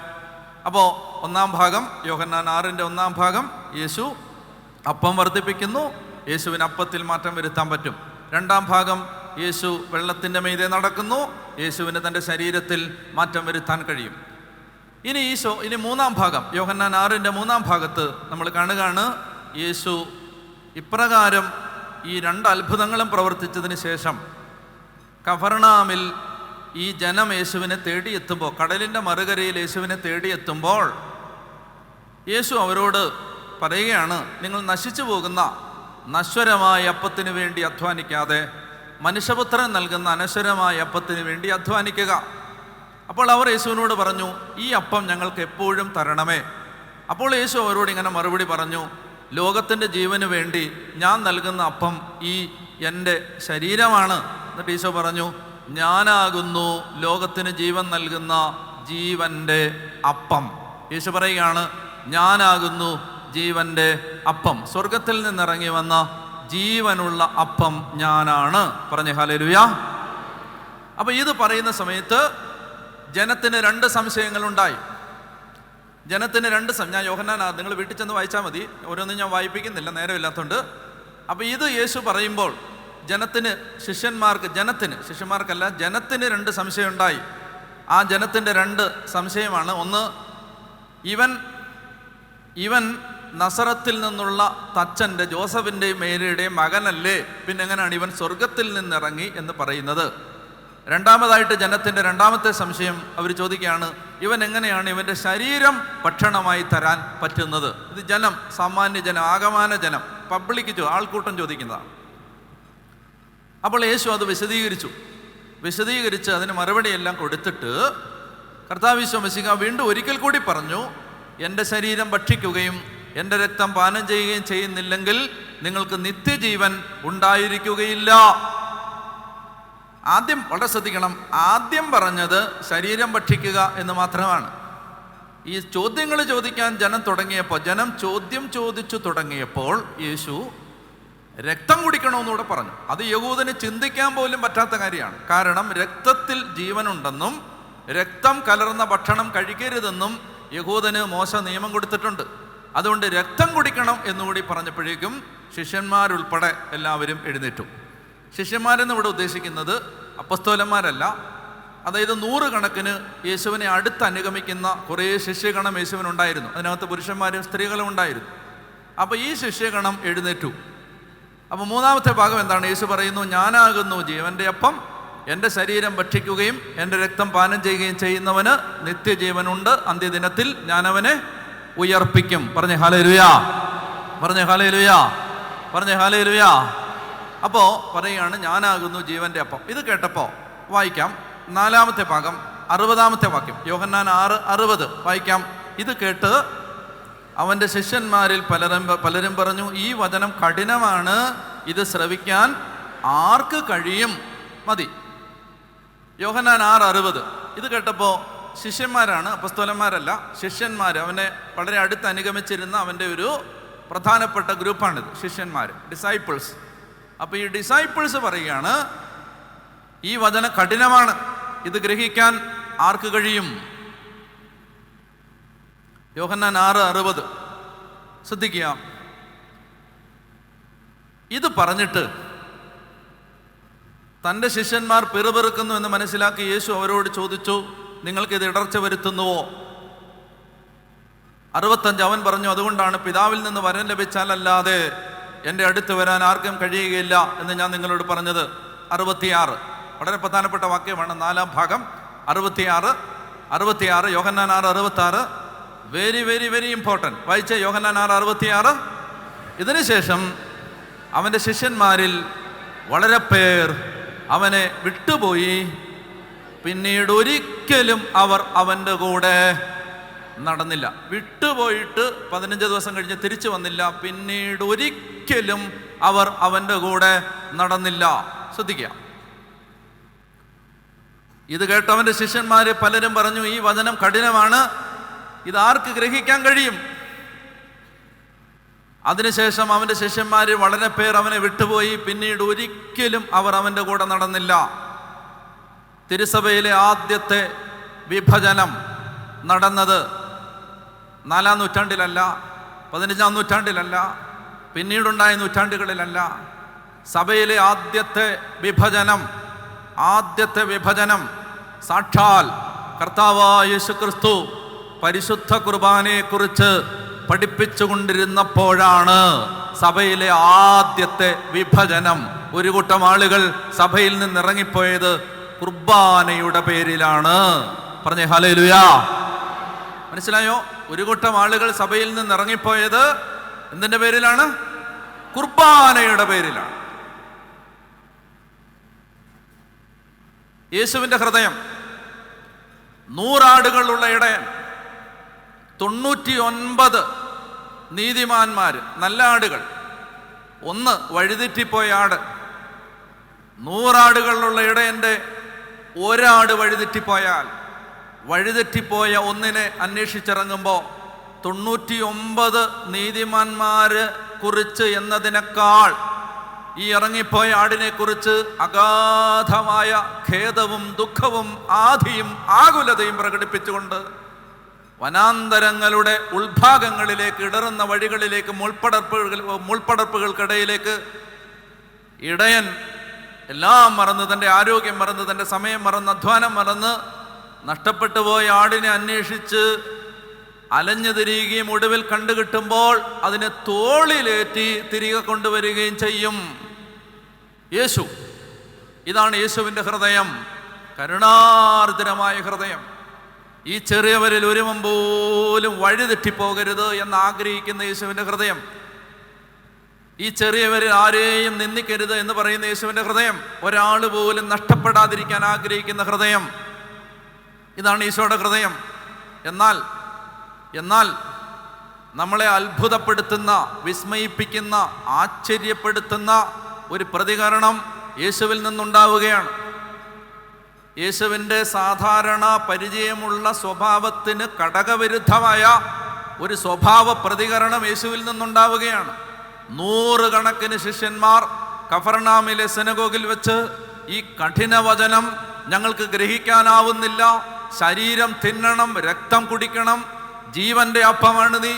അപ്പോൾ 1-ാം ഭാഗം, യോഹന്നാൻ 6-ന്റെ 1-ാം ഭാഗം, യേശു അപ്പം വർദ്ധിപ്പിക്കുന്നു, യേശുവിന് അപ്പത്തിൽ മാറ്റം വരുത്താൻ പറ്റും. 2-ാം ഭാഗം, യേശു വെള്ളത്തിൻ്റെ മീതെ നടക്കുന്നു, യേശുവിന് തൻ്റെ ശരീരത്തിൽ മാറ്റം വരുത്താൻ കഴിയും. ഇനി 3-ാം ഭാഗം, യോഹന്നാൻ 6-ന്റെ 3-ാം ഭാഗത്ത് നമ്മൾ കാണുകയാണ്, യേശു ഇപ്രകാരം ഈ 2 അത്ഭുതങ്ങളും പ്രവർത്തിച്ചതിന് ശേഷം കഫർനാമിൽ ഈ ജനം യേശുവിനെ തേടിയെത്തുമ്പോൾ, കടലിൻ്റെ മറുകരയിൽ യേശുവിനെ തേടിയെത്തുമ്പോൾ യേശു അവരോട് പറയുകയാണ്, നിങ്ങൾ നശിച്ചു പോകുന്ന നശ്വരമായ അപ്പത്തിന് വേണ്ടി അധ്വാനിക്കാതെ മനുഷ്യപുത്രൻ നൽകുന്ന അനശ്വരമായ അപ്പത്തിന് വേണ്ടി അധ്വാനിക്കുക. അപ്പോൾ അവർ യേശുവിനോട് പറഞ്ഞു, ഈ അപ്പം ഞങ്ങൾക്ക് എപ്പോഴും തരണമേ. അപ്പോൾ യേശു അവരോട് ഇങ്ങനെ മറുപടി പറഞ്ഞു, ലോകത്തിൻ്റെ ജീവന് വേണ്ടി ഞാൻ നൽകുന്ന അപ്പം ഈ എൻ്റെ ശരീരമാണ്. എന്നിട്ട് ഈശോ പറഞ്ഞു, ഞാനാകുന്നു ലോകത്തിന് ജീവൻ നൽകുന്ന ജീവൻ്റെ അപ്പം. യേശു പറയുകയാണ്, ഞാനാകുന്നു ജീവൻ്റെ അപ്പം, സ്വർഗത്തിൽ നിന്നിറങ്ങി വന്ന ജീവനുള്ള അപ്പം ഞാനാണ്. പറഞ്ഞേ ഹല്ലേലൂയാ. അപ്പോൾ ഇത് പറയുന്ന സമയത്ത് ജനത്തിന് 2 സംശയങ്ങളുണ്ടായി. ജനത്തിന് 2 ഞാൻ യോഹന്നാൻ, നിങ്ങൾ വീട്ടിൽ ചെന്ന് വായിച്ചാൽ മതി, ഓരോന്നും ഞാൻ വായിപ്പിക്കുന്നില്ല, നേരമില്ലാത്തതുകൊണ്ട്. അപ്പോൾ ഇത് യേശു പറയുമ്പോൾ ശിഷ്യന്മാർക്കല്ല ജനത്തിന് 2 സംശയമുണ്ടായി. ആ ജനത്തിൻ്റെ 2 സംശയമാണ്. ഒന്ന്, ഇവൻ നസറത്തിൽ നിന്നുള്ള തച്ചൻ്റെ ജോസഫിൻ്റെയും മേരിയുടെയും മകനല്ലേ, പിന്നെ എങ്ങനെയാണ് ഇവൻ സ്വർഗത്തിൽ നിന്നിറങ്ങി എന്ന് പറയുന്നത്? രണ്ടാമതായിട്ട് ജനത്തിൻ്റെ 2ാമത്തെ സംശയം അവർ ചോദിക്കുകയാണ്, ഇവൻ എങ്ങനെയാണ് ഇവൻ്റെ ശരീരം ഭക്ഷണമായി തരാൻ പറ്റുന്നത്? ഇത് ജനം, സാമാന്യ ജനം, ആകമാന ജനം, പബ്ലിക് ആൾക്കൂട്ടം ചോദിക്കുന്നതാണ്. അപ്പോൾ യേശു അത് വിശദീകരിച്ച് അതിന് മറുപടിയെല്ലാം കൊടുത്തിട്ട് കർത്താവ് ഈശോ മിശിഹാ വീണ്ടും ഒരിക്കൽ കൂടി പറഞ്ഞു, എൻ്റെ ശരീരം ഭക്ഷിക്കുകയും എൻ്റെ രക്തം പാനം ചെയ്യുകയും ചെയ്യുന്നില്ലെങ്കിൽ നിങ്ങൾക്ക് നിത്യജീവൻ ഉണ്ടായിരിക്കുകയില്ല. ആദ്യം വളരെ ശ്രദ്ധിക്കണം, ആദ്യം പറഞ്ഞത് ശരീരം ഭക്ഷിക്കുക എന്ന് മാത്രമാണ്. ഈ ചോദ്യങ്ങൾ ചോദിക്കാൻ ജനം ചോദ്യം ചോദിച്ചു തുടങ്ങിയപ്പോൾ യേശു രക്തം കുടിക്കണമെന്നുകൂടെ പറഞ്ഞു. അത് യഹൂദന് ചിന്തിക്കാൻ പോലും പറ്റാത്ത കാര്യമാണ്. കാരണം രക്തത്തിൽ ജീവനുണ്ടെന്നും രക്തം കലർന്ന ഭക്ഷണം കഴിക്കരുതെന്നും യഹൂദന് മോശ നിയമം കൊടുത്തിട്ടുണ്ട്. അതുകൊണ്ട് രക്തം കുടിക്കണം എന്നുകൂടി പറഞ്ഞപ്പോഴേക്കും ശിഷ്യന്മാരുൾപ്പെടെ എല്ലാവരും എഴുന്നേറ്റു. ശിഷ്യന്മാരെന്ന് ഇവിടെ ഉദ്ദേശിക്കുന്നത് അപ്പസ്തോലന്മാരല്ല, അതായത് 100 കണക്കിന് യേശുവിനെ അടുത്ത് അനുഗമിക്കുന്ന കുറേ ശിഷ്യഗണം യേശുവിനുണ്ടായിരുന്നു. അതിനകത്ത് പുരുഷന്മാരും സ്ത്രീകളും ഉണ്ടായിരുന്നു. അപ്പോൾ ഈ ശിഷ്യഗണം എഴുന്നേറ്റു. അപ്പോൾ 3ാമത്തെ ഭാഗം എന്താണ്? യേശു പറയുന്നു, ഞാനാകുന്നു ജീവൻ്റെ അപ്പം, എൻ്റെ ശരീരം ഭക്ഷിക്കുകയും എൻ്റെ രക്തം പാനം ചെയ്യുകയും ചെയ്യുന്നവന് നിത്യജീവനുണ്ട്, അന്ത്യദിനത്തിൽ ഞാനവനെ ഉയർപ്പിക്കും. പറഞ്ഞേ ഹല്ലേലൂയാ, പറഞ്ഞേ ഹല്ലേലൂയാ, പറഞ്ഞേ ഹല്ലേലൂയാ. അപ്പോൾ പറയുകയാണ്, ഞാനാകുന്നു ജീവൻ്റെ അപ്പം. ഇത് കേട്ടപ്പോൾ വായിക്കാം 4ാമത്തെ ഭാഗം 60ാമത്തെ വാക്യം, യോഹന്നാൻ 6:60 വായിക്കാം. ഇത് കേട്ട് അവൻ്റെ ശിഷ്യന്മാരിൽ പലരും പറഞ്ഞു, ഈ വചനം കഠിനമാണ്, ഇത് ശ്രവിക്കാൻ ആർക്ക് കഴിയും? മതി. യോഹന്നാൻ 6:60 ഇത് കേട്ടപ്പോൾ ശിഷ്യന്മാരാണ്, അപ്പസ്തോലന്മാരല്ല, ശിഷ്യന്മാർ, അവനെ വളരെ അടുത്ത് അനുഗമിച്ചിരുന്ന അവൻ്റെ ഒരു പ്രധാനപ്പെട്ട ഗ്രൂപ്പാണിത്, ശിഷ്യന്മാർ, ഡിസൈപ്പിൾസ്. അപ്പോൾ ഈ ഡിസൈപ്പിൾസ് പറയുകയാണ്, ഈ വചനം കഠിനമാണ്, ഇത് ഗ്രഹിക്കാൻ ആർക്ക് കഴിയും? യോഹന്നാൻ 6:60 ശ്രദ്ധിക്കുക. ഇത് പറഞ്ഞിട്ട് തൻ്റെ ശിഷ്യന്മാർ പിറുപിറുക്കുന്നു എന്ന് മനസ്സിലാക്കി യേശു അവരോട് ചോദിച്ചു, നിങ്ങൾക്കിത് ഇടർച്ച വരുത്തുന്നുവോ? 65 അവൻ പറഞ്ഞു, അതുകൊണ്ടാണ് പിതാവിൽ നിന്ന് വരം ലഭിച്ചാലല്ലാതെ എൻ്റെ അടുത്ത് വരാൻ ആർക്കും കഴിയുകയില്ല എന്ന് ഞാൻ നിങ്ങളോട് പറഞ്ഞത്. 66 വളരെ പ്രധാനപ്പെട്ട വാക്യമാണ്, 4-ാം ഭാഗം 66 യോഹന്നാൻ 6:66 വെരി വെരി വെരി ഇമ്പോർട്ടൻറ്റ്. വായിച്ച യോഹന്നാൻ 6:66. ഇതിനുശേഷം അവൻ്റെ ശിഷ്യന്മാരിൽ വളരെ പേർ അവനെ വിട്ടുപോയി, പിന്നീട് ഒരിക്കലും അവർ അവൻ്റെ കൂടെ നടന്നില്ല. വിട്ടുപോയിട്ട് 15 ദിവസം കഴിഞ്ഞ് തിരിച്ചു വന്നില്ല, പിന്നീട് ഒരിക്കലും അവർ അവൻ്റെ കൂടെ നടന്നില്ല. ശ്രദ്ധിക്കുക, ഇത് കേട്ടവൻ്റെ ശിഷ്യന്മാര് പലരും പറഞ്ഞു, ഈ വചനം കഠിനമാണ്, ഇത് ആർക്ക് ഗ്രഹിക്കാൻ കഴിയും? അതിനുശേഷം അവൻ്റെ ശിഷ്യന്മാര് വളരെ പേർ അവനെ വിട്ടുപോയി, പിന്നീട് ഒരിക്കലും അവർ അവൻ്റെ കൂടെ നടന്നില്ല. തിരുസഭയിലെ ആദ്യത്തെ വിഭജനം നടന്നത് 4-ാം നൂറ്റാണ്ടിലല്ല, 15-ാം നൂറ്റാണ്ടിലല്ല, പിന്നീടുണ്ടായ നൂറ്റാണ്ടുകളിലല്ല. സഭയിലെ ആദ്യത്തെ വിഭജനം സാക്ഷാൽ കർത്താവായ യേശുക്രിസ്തു പരിശുദ്ധ കുർബാനയെക്കുറിച്ച് പഠിപ്പിച്ചുകൊണ്ടിരുന്നപ്പോഴാണ് സഭയിലെ ആദ്യത്തെ വിഭജനം. ഒരു കൂട്ടം ആളുകൾ സഭയിൽ നിന്ന് ഇറങ്ങിപ്പോയത് കുർബാനയുടെ പേരിലാണ്. പറഞ്ഞേ ഹല്ലേലൂയാ. മനസ്സിലായോ? ഒരു കൂട്ടം ആളുകൾ സഭയിൽ നിന്ന് ഇറങ്ങിപ്പോയത് എന്തിന്റെ പേരിലാണ്? കുർബാനയുടെ പേരിലാണ്. യേശുവിൻ്റെ ഹൃദയം 100 ആടുകളുള്ള ഇടയൻ, 99 നീതിമാന്മാർ, നല്ല ആടുകൾ, 1 വഴിതെറ്റിപ്പോയ ആട്. 100 ആടുകളുള്ള ഇടയൻ്റെ ഒരാട് വഴിതെറ്റിപ്പോയാൽ, വഴിതെറ്റിപ്പോയ ഒന്നിനെ അന്വേഷിച്ചിറങ്ങുമ്പോൾ 99 നീതിമാന്മാരെ കുറിച്ച് എന്നതിനേക്കാൾ ഈ ഇറങ്ങിപ്പോയ ആടിനെ കുറിച്ച് അഗാധമായ ഖേദവും ദുഃഖവും ആധിയും ആകുലതയും പ്രകടിപ്പിച്ചുകൊണ്ട് വനാന്തരങ്ങളുടെ ഉൾഭാഗങ്ങളിലേക്ക്, ഇടറുന്ന വഴികളിലേക്ക്, മുൾപ്പടർപ്പുകൾക്കിടയിലേക്ക് ഇടയൻ എല്ലാം മറന്ന്, തൻ്റെ ആരോഗ്യം മറന്ന്, തൻ്റെ സമയം മറന്ന്, അധ്വാനം മറന്ന്, നഷ്ടപ്പെട്ടു പോയ ആടിനെ അന്വേഷിച്ച് അലഞ്ഞു തിരിയുകയും ഒടുവിൽ കണ്ടുകിട്ടുമ്പോൾ അതിനെ തോളിലേറ്റി തിരികെ കൊണ്ടുവരികയും ചെയ്യും യേശു. ഇതാണ് യേശുവിൻ്റെ ഹൃദയം, കരുണാർദ്രമായ ഹൃദയം. ഈ ചെറിയവരിൽ ഒരുവൻ പോലും വഴിതെറ്റിപ്പോകരുത് എന്ന് ആഗ്രഹിക്കുന്ന യേശുവിൻ്റെ ഹൃദയം, ഈ ചെറിയവരിൽ ആരെയും നിന്ദിക്കരുത് എന്ന് പറയുന്ന യേശുവിൻ്റെ ഹൃദയം, ഒരാൾ പോലും നഷ്ടപ്പെടാതിരിക്കാൻ ആഗ്രഹിക്കുന്ന ഹൃദയം, ഇതാണ് ഈശോയുടെ ഹൃദയം. എന്നാൽ നമ്മളെ അത്ഭുതപ്പെടുത്തുന്ന, വിസ്മയിപ്പിക്കുന്ന, ആശ്ചര്യപ്പെടുത്തുന്ന ഒരു പ്രതികരണം യേശുവിൽ നിന്നുണ്ടാവുകയാണ്. യേശുവിൻ്റെ സാധാരണ പരിചയമുള്ള സ്വഭാവത്തിന് കടകവിരുദ്ധമായ ഒരു സ്വഭാവ പ്രതികരണം യേശുവിൽ നിന്നുണ്ടാവുകയാണ്. 100 കണക്കിന് ശിഷ്യന്മാർ കഫർനാമിലെ സിനഗോഗിൽ വെച്ച് ഈ കഠിന വചനം ഞങ്ങൾക്ക് ഗ്രഹിക്കാനാവുന്നില്ല, ശരീരം തിന്നണം, രക്തം കുടിക്കണം, ജീവന്റെ അപ്പമാണ് നീ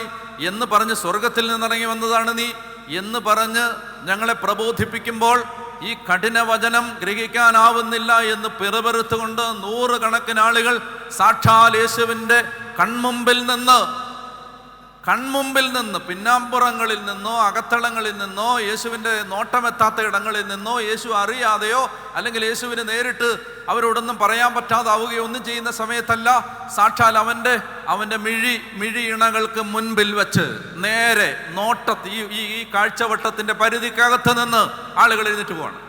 എന്ന് പറഞ്ഞ്, സ്വർഗത്തിൽ നിന്നിറങ്ങി വന്നതാണ് നീ എന്ന് പറഞ്ഞ് ഞങ്ങളെ പ്രബോധിപ്പിക്കുമ്പോൾ ഈ കഠിന വചനം ഗ്രഹിക്കാനാവുന്നില്ല എന്ന് പിറുപിറുത്തുകൊണ്ട് 100 കണക്കിന് ആളുകൾ സാക്ഷാൽ യേശുവിൻ്റെ കൺമുമ്പിൽ നിന്ന്, പിന്നാമ്പുറങ്ങളിൽ നിന്നോ അകത്തളങ്ങളിൽ നിന്നോ, യേശുവിൻ്റെ നോട്ടമെത്താത്ത ഇടങ്ങളിൽ നിന്നോ, യേശു അറിയാതെയോ അല്ലെങ്കിൽ യേശുവിന് നേരിട്ട് അവരോടൊന്നും പറയാൻ പറ്റാതാവുകയോ ഒന്നും ചെയ്യുന്ന സമയത്തല്ല, സാക്ഷാൽ അവൻ്റെ മിഴി ഇണകൾക്ക് മുൻപിൽ വെച്ച് നേരെ ഈ കാഴ്ചവട്ടത്തിൻ്റെ പരിധിക്കകത്ത് നിന്ന് ആളുകൾ എഴുന്നേറ്റ് പോവാണ്.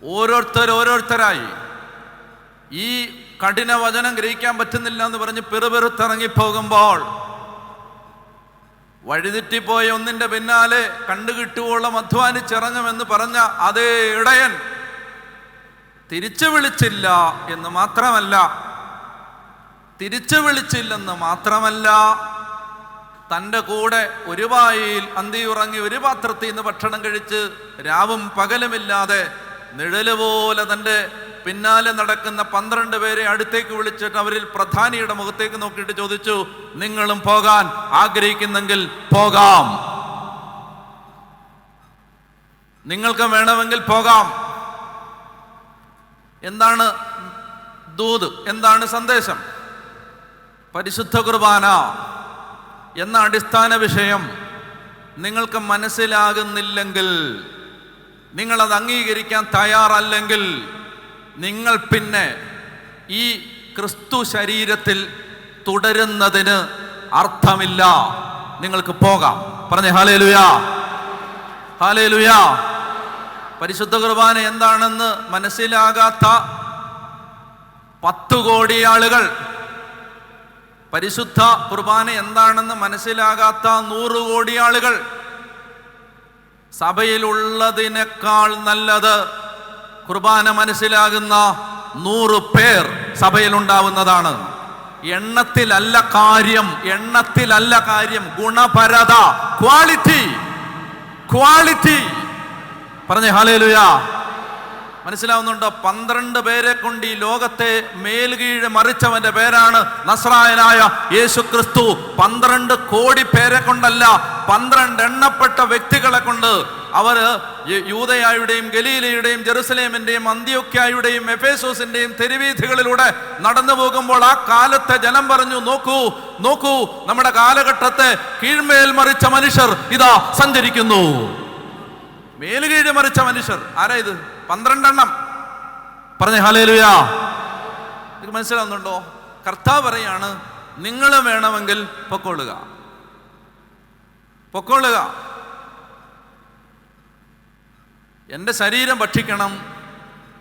ഓരോരുത്തരായി ഈ കഠിന വചനം ഗ്രഹിക്കാൻ പറ്റുന്നില്ല എന്ന് പറഞ്ഞ് പിറുപിറുത്തിറങ്ങിപ്പോകുമ്പോൾ, വഴിതെറ്റിപ്പോയ ഒന്നിൻ്റെ പിന്നാലെ കണ്ടുകിട്ടുവോളം അധ്വാനിച്ചിറങ്ങുമെന്ന് പറഞ്ഞ അതേ ഇടയൻ തിരിച്ചു വിളിച്ചില്ല എന്ന് മാത്രമല്ല, തൻ്റെ കൂടെ ഒരു വായിൽ അന്തിയുറങ്ങി ഒരു പാത്രത്തിൽ നിന്ന് ഭക്ഷണം കഴിച്ച് രാവും പകലുമില്ലാതെ നിഴല് പോലെ തൻ്റെ പിന്നാലെ നടക്കുന്ന 12 പേരെ അടുത്തേക്ക് വിളിച്ചിട്ട് അവരിൽ പ്രധാനിയുടെ മുഖത്തേക്ക് നോക്കിയിട്ട് ചോദിച്ചു, നിങ്ങളും പോകാൻ ആഗ്രഹിക്കുന്നെങ്കിൽ പോകാം, നിങ്ങൾക്ക് വേണമെങ്കിൽ പോകാം. എന്താണ് ദൂത്? എന്താണ് സന്ദേശം? പരിശുദ്ധ കുർബാന എന്ന അടിസ്ഥാന വിഷയം നിങ്ങൾക്ക് മനസ്സിലാകുന്നില്ലെങ്കിൽ, നിങ്ങളത് അംഗീകരിക്കാൻ തയ്യാറല്ലെങ്കിൽ, നിങ്ങൾ പിന്നെ ഈ ക്രിസ്തു ശരീരത്തിൽ തുടരുന്നതിന് അർത്ഥമില്ല. നിങ്ങൾക്ക് പോകാം. പറഞ്ഞേ ഹല്ലേലൂയ, ഹല്ലേലൂയ. പരിശുദ്ധ കുർബാന എന്താണെന്ന് മനസ്സിലാകാത്ത 10 കോടി ആളുകൾ, പരിശുദ്ധ കുർബാന എന്താണെന്ന് മനസ്സിലാകാത്ത 100 കോടി ആളുകൾ, സഭയിലുള്ളതിനേക്കാൾ നല്ലത് കുർബാന മനസ്സിലാകുന്ന 100 പേർ സഭയിലുണ്ടാവുന്നതാണ്. എണ്ണത്തിലല്ല കാര്യം, എണ്ണത്തിലല്ല കാര്യം, ഗുണപരത, ക്വാളിറ്റി, ക്വാളിറ്റി. പറഞ്ഞേ ഹല്ലേലൂയ. മനസ്സിലാവുന്നുണ്ടോ? 12 പേരെ കൊണ്ട് ഈ ലോകത്തെ മേൽകീഴ് മറിച്ചവന്റെ പേരാണ് നസ്രായനായ യേശു ക്രിസ്തു. 12 കോടി പേരെ കൊണ്ടല്ല, 12 എണ്ണപ്പെട്ട വ്യക്തികളെ കൊണ്ട്. അവര് യൂദയായുടെയും ഗലീലയുടെയും ജെറുസലേമിന്റെയും അന്ത്യോക്യായുടെയും എഫേസോസിന്റെയും തെരുവീഥികളിലൂടെ നടന്നു പോകുമ്പോൾ ആ കാലത്തെ ജനം പറഞ്ഞു, നോക്കൂ നോക്കൂ, നമ്മുടെ കാലഘട്ടത്തെ കീഴ്മേൽ മറിച്ച മനുഷ്യർ ഇതാ സഞ്ചരിക്കുന്നു. മേലുകീഴ് മറിച്ച മനുഷ്യർ ആരാ ഇത്? 12 എണ്ണം. പറഞ്ഞേ ഹല്ലേലൂയ. ഇത് മനസ്സിലാവുന്നുണ്ടോ? കർത്താവ് പറയാണ്, നിങ്ങൾ വേണമെങ്കിൽ പൊക്കോളുക, പൊക്കോളുക. എൻ്റെ ശരീരം ഭക്ഷിക്കണം,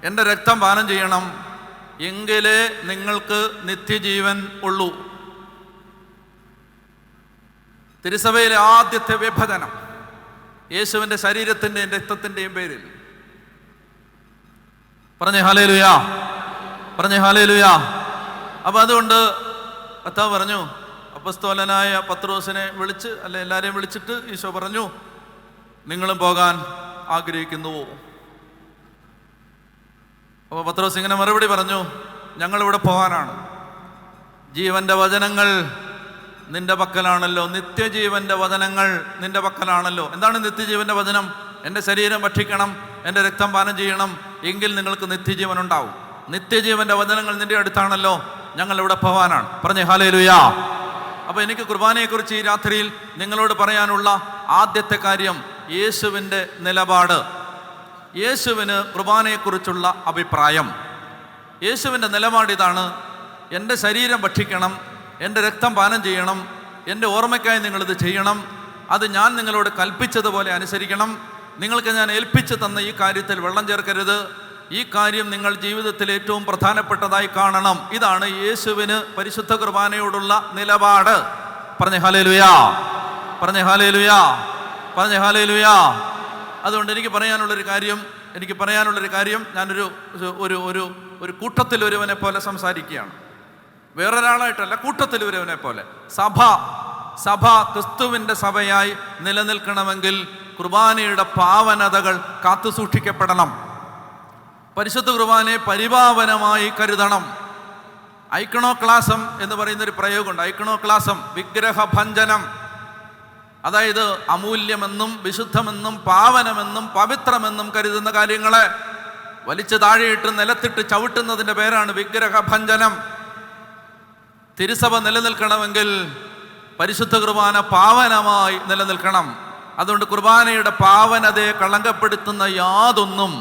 എൻ്റെ രക്തം പാനം ചെയ്യണം, എങ്കിലേ നിങ്ങൾക്ക് നിത്യജീവൻ ഉള്ളൂ. തിരുസഭയിലെ ആദ്യത്തെ വിഭജനം യേശുവിൻ്റെ ശരീരത്തിൻ്റെയും രക്തത്തിൻ്റെയും പേരിൽ. പറഞ്ഞേ ഹല്ലേലൂയ, പറഞ്ഞേ ഹല്ലേലൂയ. അപ്പം അതുകൊണ്ട് കർത്താവ് പറഞ്ഞു, അപ്പസ്തോലനായ പത്രോസിനെ വിളിച്ച്, അല്ലെ എല്ലാവരെയും വിളിച്ചിട്ട് ഈശോ പറഞ്ഞു, നിങ്ങളും പോകാൻ ആഗ്രഹിക്കുന്നുവോ? അപ്പോൾ പത്രോസ് ഇങ്ങനെ മറുപടി പറഞ്ഞു, ഞങ്ങളിവിടെ പോകാനാണ്. ജീവന്റെ വചനങ്ങൾ നിന്റെ പക്കലാണല്ലോ, നിത്യജീവന്റെ വചനങ്ങൾ നിന്റെ പക്കലാണല്ലോ. എന്താണ് നിത്യജീവന്റെ വചനം? എൻ്റെ ശരീരം ഭക്ഷിക്കണം, എൻ്റെ രക്തം പാനം ചെയ്യണം, എങ്കിൽ നിങ്ങൾക്ക് നിത്യജീവൻ ഉണ്ടാവും. നിത്യജീവന്റെ വചനങ്ങൾ നിന്റെ അടുത്താണല്ലോ, ഞങ്ങൾ ഇവിടെ പോകാനാണ്. പറഞ്ഞേ ഹല്ലേലൂയ. അപ്പോൾ എനിക്ക് കുർബാനയെക്കുറിച്ച് ഈ രാത്രിയിൽ നിങ്ങളോട് പറയാനുള്ള ആദ്യത്തെ കാര്യം യേശുവിൻ്റെ നിലപാട്, യേശുവിന് കുർബാനയെക്കുറിച്ചുള്ള അഭിപ്രായം. യേശുവിൻ്റെ നിലപാട് ഇതാണ്: എൻ്റെ ശരീരം ഭക്ഷിക്കണം, എൻ്റെ രക്തം പാനം ചെയ്യണം, എൻ്റെ ഓർമ്മയ്ക്കായി നിങ്ങളിത് ചെയ്യണം, അത് ഞാൻ നിങ്ങളോട് കൽപ്പിച്ചതുപോലെ അനുസരിക്കണം. നിങ്ങൾക്ക് ഞാൻ ഏൽപ്പിച്ചു തന്ന ഈ കാര്യത്തിൽ വെള്ളം ചേർക്കരുത്. ഈ കാര്യം നിങ്ങൾ ജീവിതത്തിൽ ഏറ്റവും പ്രധാനപ്പെട്ടതായി കാണണം. ഇതാണ് യേശുവിന് പരിശുദ്ധ കുർബാനയോടുള്ള നിലപാട്. പറഞ്ഞേ ഹല്ലേലൂയ, പറഞ്ഞേ ഹല്ലേലൂയ, പറഞ്ഞേ ഹല്ലേലൂയ. അതുകൊണ്ട് എനിക്ക് പറയാനുള്ളൊരു കാര്യം ഞാനൊരു ഒരു കൂട്ടത്തിൽ ഒരുവനെ പോലെ സംസാരിക്കുകയാണ്. വേറൊരാളായിട്ടല്ല, കൂട്ടത്തിൽ ഒരുവനെ പോലെ. സഭ ക്രിസ്തുവിൻ്റെ സഭയായി നിലനിൽക്കണമെങ്കിൽ കുർബാനയുടെ പാവനതകൾ കാത്തു സൂക്ഷിക്കപ്പെടണം. പരിശുദ്ധ കുർബാനയെ പരിപാവനമായി കരുതണം. ഐക്കണോക്ലാസം എന്ന് പറയുന്നൊരു പ്രയോഗമുണ്ട്. ഐക്കണോക്ലാസം, വിഗ്രഹഭഞ്ജനം. അതായത് അമൂല്യമെന്നും വിശുദ്ധമെന്നും പാവനമെന്നും പവിത്രമെന്നും കരുതുന്ന കാര്യങ്ങളെ വലിച്ചു താഴെയിട്ട് നിലത്തിട്ട് ചവിട്ടുന്നതിൻ്റെ പേരാണ് വിഗ്രഹഭഞ്ജനം. തിരുസഭ നിലനിൽക്കണമെങ്കിൽ പരിശുദ്ധ കുർബാന പാവനമായി നിലനിൽക്കണം. അതുകൊണ്ട് കുർബാനയുടെ പാവനതയെ കളങ്കപ്പെടുത്തുന്ന യാതൊന്നും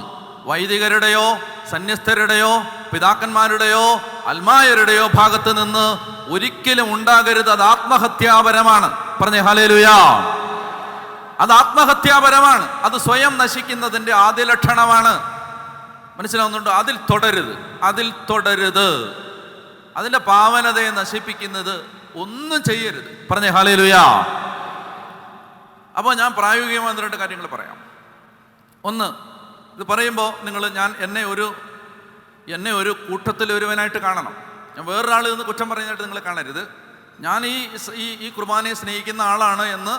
വൈദികരുടെയോ സന്യസ്തരുടെയോ പിതാക്കന്മാരുടെയോ അൽമായരുടെയോ ഭാഗത്ത് നിന്ന് ഒരിക്കലും ഉണ്ടാകരുത്. അത് ആത്മഹത്യാപരമാണ്. പറഞ്ഞേ ഹല്ലേലൂയ. അത് ആത്മഹത്യാപരമാണ്. അത് സ്വയം നശിക്കുന്നതിൻ്റെ ആദ്യ ലക്ഷണമാണ്. മനസ്സിലാവുന്നുണ്ടോ? അതിൽ തുടരുത്. അതിൻ്റെ പാവനതയെ നശിപ്പിക്കുന്നത് ഒന്നും ചെയ്യരുത്. പറഞ്ഞേ ഹല്ലേലൂയ. അപ്പോൾ ഞാൻ പ്രായോഗികമായ 2 കാര്യങ്ങൾ പറയാം. ഒന്ന്, ഇത് പറയുമ്പോൾ എന്നെ ഒരു കൂട്ടത്തിൽ ഒരുവനായിട്ട് കാണണം. ഞാൻ വേറൊരാൾ നിന്ന് കുറ്റം പറയുന്നതായിട്ട് നിങ്ങൾ കാണരുത്. ഞാൻ ഈ കുർബാനയെ സ്നേഹിക്കുന്ന ആളാണ് എന്ന്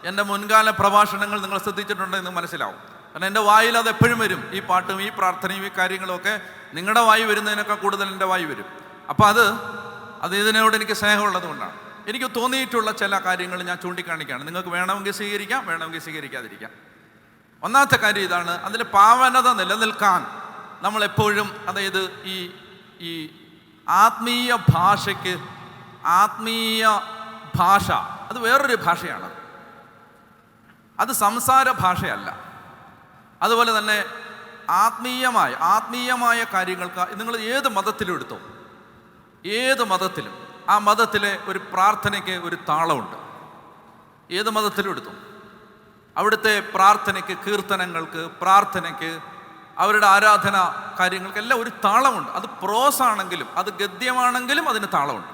എൻ്റെ മുൻകാല പ്രഭാഷണങ്ങൾ നിങ്ങൾ ശ്രദ്ധിച്ചിട്ടുണ്ടെന്ന് മനസ്സിലാവും. കാരണം എൻ്റെ വായിൽ അത് എപ്പോഴും വരും. ഈ പാട്ടും ഈ പ്രാർത്ഥനയും ഈ കാര്യങ്ങളൊക്കെ നിങ്ങളുടെ വായി വരുന്നതിനൊക്കെ കൂടുതൽ എൻ്റെ വായി വരും. അപ്പോൾ അത് ഇതിനോട് എനിക്ക് സ്നേഹമുള്ളത് കൊണ്ടാണ്. എനിക്ക് തോന്നിയിട്ടുള്ള ചില കാര്യങ്ങൾ ഞാൻ ചൂണ്ടിക്കാണിക്കുകയാണ്. നിങ്ങൾക്ക് വേണമെങ്കിൽ സ്വീകരിക്കാം, വേണമെങ്കിൽ സ്വീകരിക്കാതിരിക്കാം. ഒന്നാമത്തെ കാര്യം ഇതാണ്: അതിൽ പാവനത നിലനിൽക്കാൻ നമ്മളെപ്പോഴും, അതായത് ഈ ആത്മീയ ഭാഷയ്ക്ക് ആത്മീയ ഭാഷ അത് വേറൊരു ഭാഷയാണ്, അത് സംസാര ഭാഷയല്ല. അതുപോലെ തന്നെ ആത്മീയമായ കാര്യങ്ങൾക്ക് നിങ്ങൾ ഏത് മതത്തിലും എടുത്തോ, ഏത് മതത്തിലും ആ മതത്തിലെ ഒരു പ്രാർത്ഥനയ്ക്ക് ഒരു താളമുണ്ട്. ഏത് മതത്തിലും എടുത്തു അവിടുത്തെ പ്രാർത്ഥനയ്ക്ക്, കീർത്തനങ്ങൾക്ക്, പ്രാർത്ഥനയ്ക്ക്, അവരുടെ ആരാധന കാര്യങ്ങൾക്കെല്ലാം ഒരു താളമുണ്ട്. അത് പ്രോസ് ആണെങ്കിലും അത് ഗദ്യമാണെങ്കിലും അതിന് താളമുണ്ട്.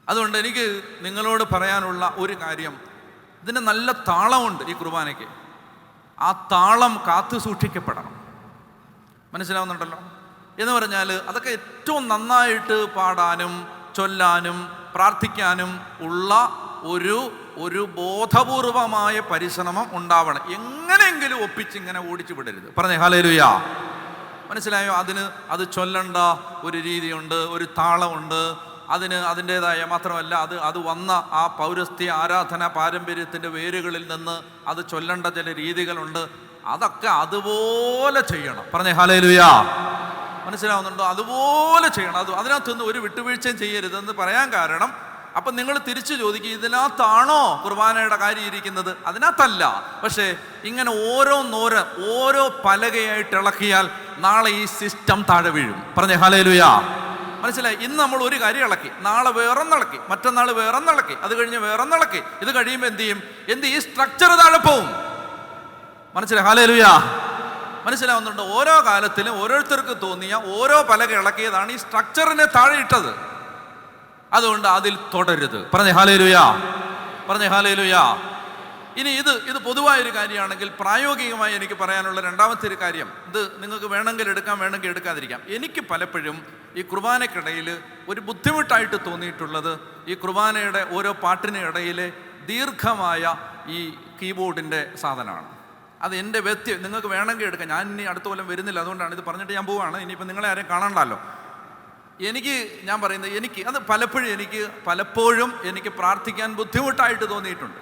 അതുകൊണ്ട് എനിക്ക് നിങ്ങളോട് പറയാനുള്ള ഒരു കാര്യം, ഇതിന് നല്ല താളമുണ്ട് ഈ കുർബാനയ്ക്ക്. ആ താളം കാത്തു സൂക്ഷിക്കപ്പെടണം. മനസ്സിലാവുന്നുണ്ടല്ലോ? എന്ന് പറഞ്ഞാൽ അതൊക്കെ ഏറ്റവും നന്നായിട്ട് പാടാനും ചൊല്ലാനും പ്രാർത്ഥിക്കാനും ഉള്ള ഒരു ബോധപൂർവമായ പരിശ്രമം ഉണ്ടാവണം. എങ്ങനെയെങ്കിലും ഒപ്പിച്ചിങ്ങനെ ഓടിച്ചു വിടരുത്. പറഞ്ഞേ ഹല്ലേലൂയാ. മനസ്സിലായോ? അത് ചൊല്ലണ്ട ഒരു രീതിയുണ്ട്, ഒരു താളമുണ്ട്. അതിൻ്റെതായ മാത്രമല്ല അത് വന്ന ആ പൗരസ്ത്യ ആരാധന പാരമ്പര്യത്തിൻ്റെ വേരുകളിൽ നിന്ന് അത് ചൊല്ലേണ്ട ചില രീതികളുണ്ട്. അതൊക്കെ അതുപോലെ ചെയ്യണം. പറഞ്ഞേ ഹല്ലേലൂയാ. മനസ്സിലാവുന്നുണ്ടോ? അതുപോലെ ചെയ്യണം. അതിനകത്തൊന്നും ഒരു വിട്ടുവീഴ്ചയും ചെയ്യരുതെന്ന് പറയാൻ കാരണം, അപ്പം നിങ്ങൾ തിരിച്ചു ചോദിക്കും, ഇതിനകത്താണോ കുർബാനയുടെ കാര്യം ഇരിക്കുന്നത്? അതിനകത്തല്ല. പക്ഷേ ഇങ്ങനെ ഓരോ പലകയായിട്ട് ഇളക്കിയാൽ നാളെ ഈ സിസ്റ്റം താഴെ വീഴും. പറഞ്ഞേ ഹല്ലേലൂയാ. മനസ്സിലായി? ഇന്ന് നമ്മൾ ഒരു കാര്യം ഇളക്കി, നാളെ വേറൊന്നിളക്കി, മറ്റന്നാൾ വേറൊന്നിളക്കി, അത് കഴിഞ്ഞ് വേറൊന്നിളക്കി. ഇത് കഴിയുമ്പോൾ എന്ത് ചെയ്യും? ഈ സ്ട്രക്ചർ താഴെ പോവും. മനസ്സിലായി? ഹല്ലേലൂയാ. മനസ്സിലാവുന്നുണ്ടോ? ഓരോ കാലത്തിലും ഓരോരുത്തർക്ക് തോന്നിയ ഓരോ പലക ഇളക്കിയതാണ് ഈ സ്ട്രക്ചറിനെ താഴെ ഇട്ടത്. അതുകൊണ്ട് അതിൽ തുടരുത്. പറഞ്ഞേ ഹല്ലേലൂയാ. പറഞ്ഞേ ഹല്ലേലൂയാ. ഇനി ഇത് പൊതുവായൊരു കാര്യമാണെങ്കിൽ, പ്രായോഗികമായി എനിക്ക് പറയാനുള്ള രണ്ടാമത്തെ ഒരു കാര്യം, ഇത് നിങ്ങൾക്ക് വേണമെങ്കിൽ എടുക്കാം, വേണമെങ്കിൽ എടുക്കാതിരിക്കാം. എനിക്ക് പലപ്പോഴും ഈ കുർബാനയ്ക്കിടയിൽ ഒരു ബുദ്ധിമുട്ടായിട്ട് തോന്നിയിട്ടുള്ളത് ഈ കുർബാനയുടെ ഓരോ പാട്ടിന് ഇടയിലെ ദീർഘമായ ഈ കീബോർഡിൻ്റെ സാധനമാണ്. അത് എൻ്റെ നിങ്ങൾക്ക് വേണമെങ്കിൽ എടുക്കാം. ഞാൻ ഇനി അടുത്ത കൊല്ലം വരുന്നില്ല, അതുകൊണ്ടാണ് ഇത് പറഞ്ഞിട്ട് ഞാൻ പോവുകയാണ്. ഇനിയിപ്പോൾ നിങ്ങളെ ആരെയും കാണണ്ടല്ലോ. ഞാൻ പറയുന്നത് അത് പലപ്പോഴും എനിക്ക് പ്രാർത്ഥിക്കാൻ ബുദ്ധിമുട്ടായിട്ട് തോന്നിയിട്ടുണ്ട്.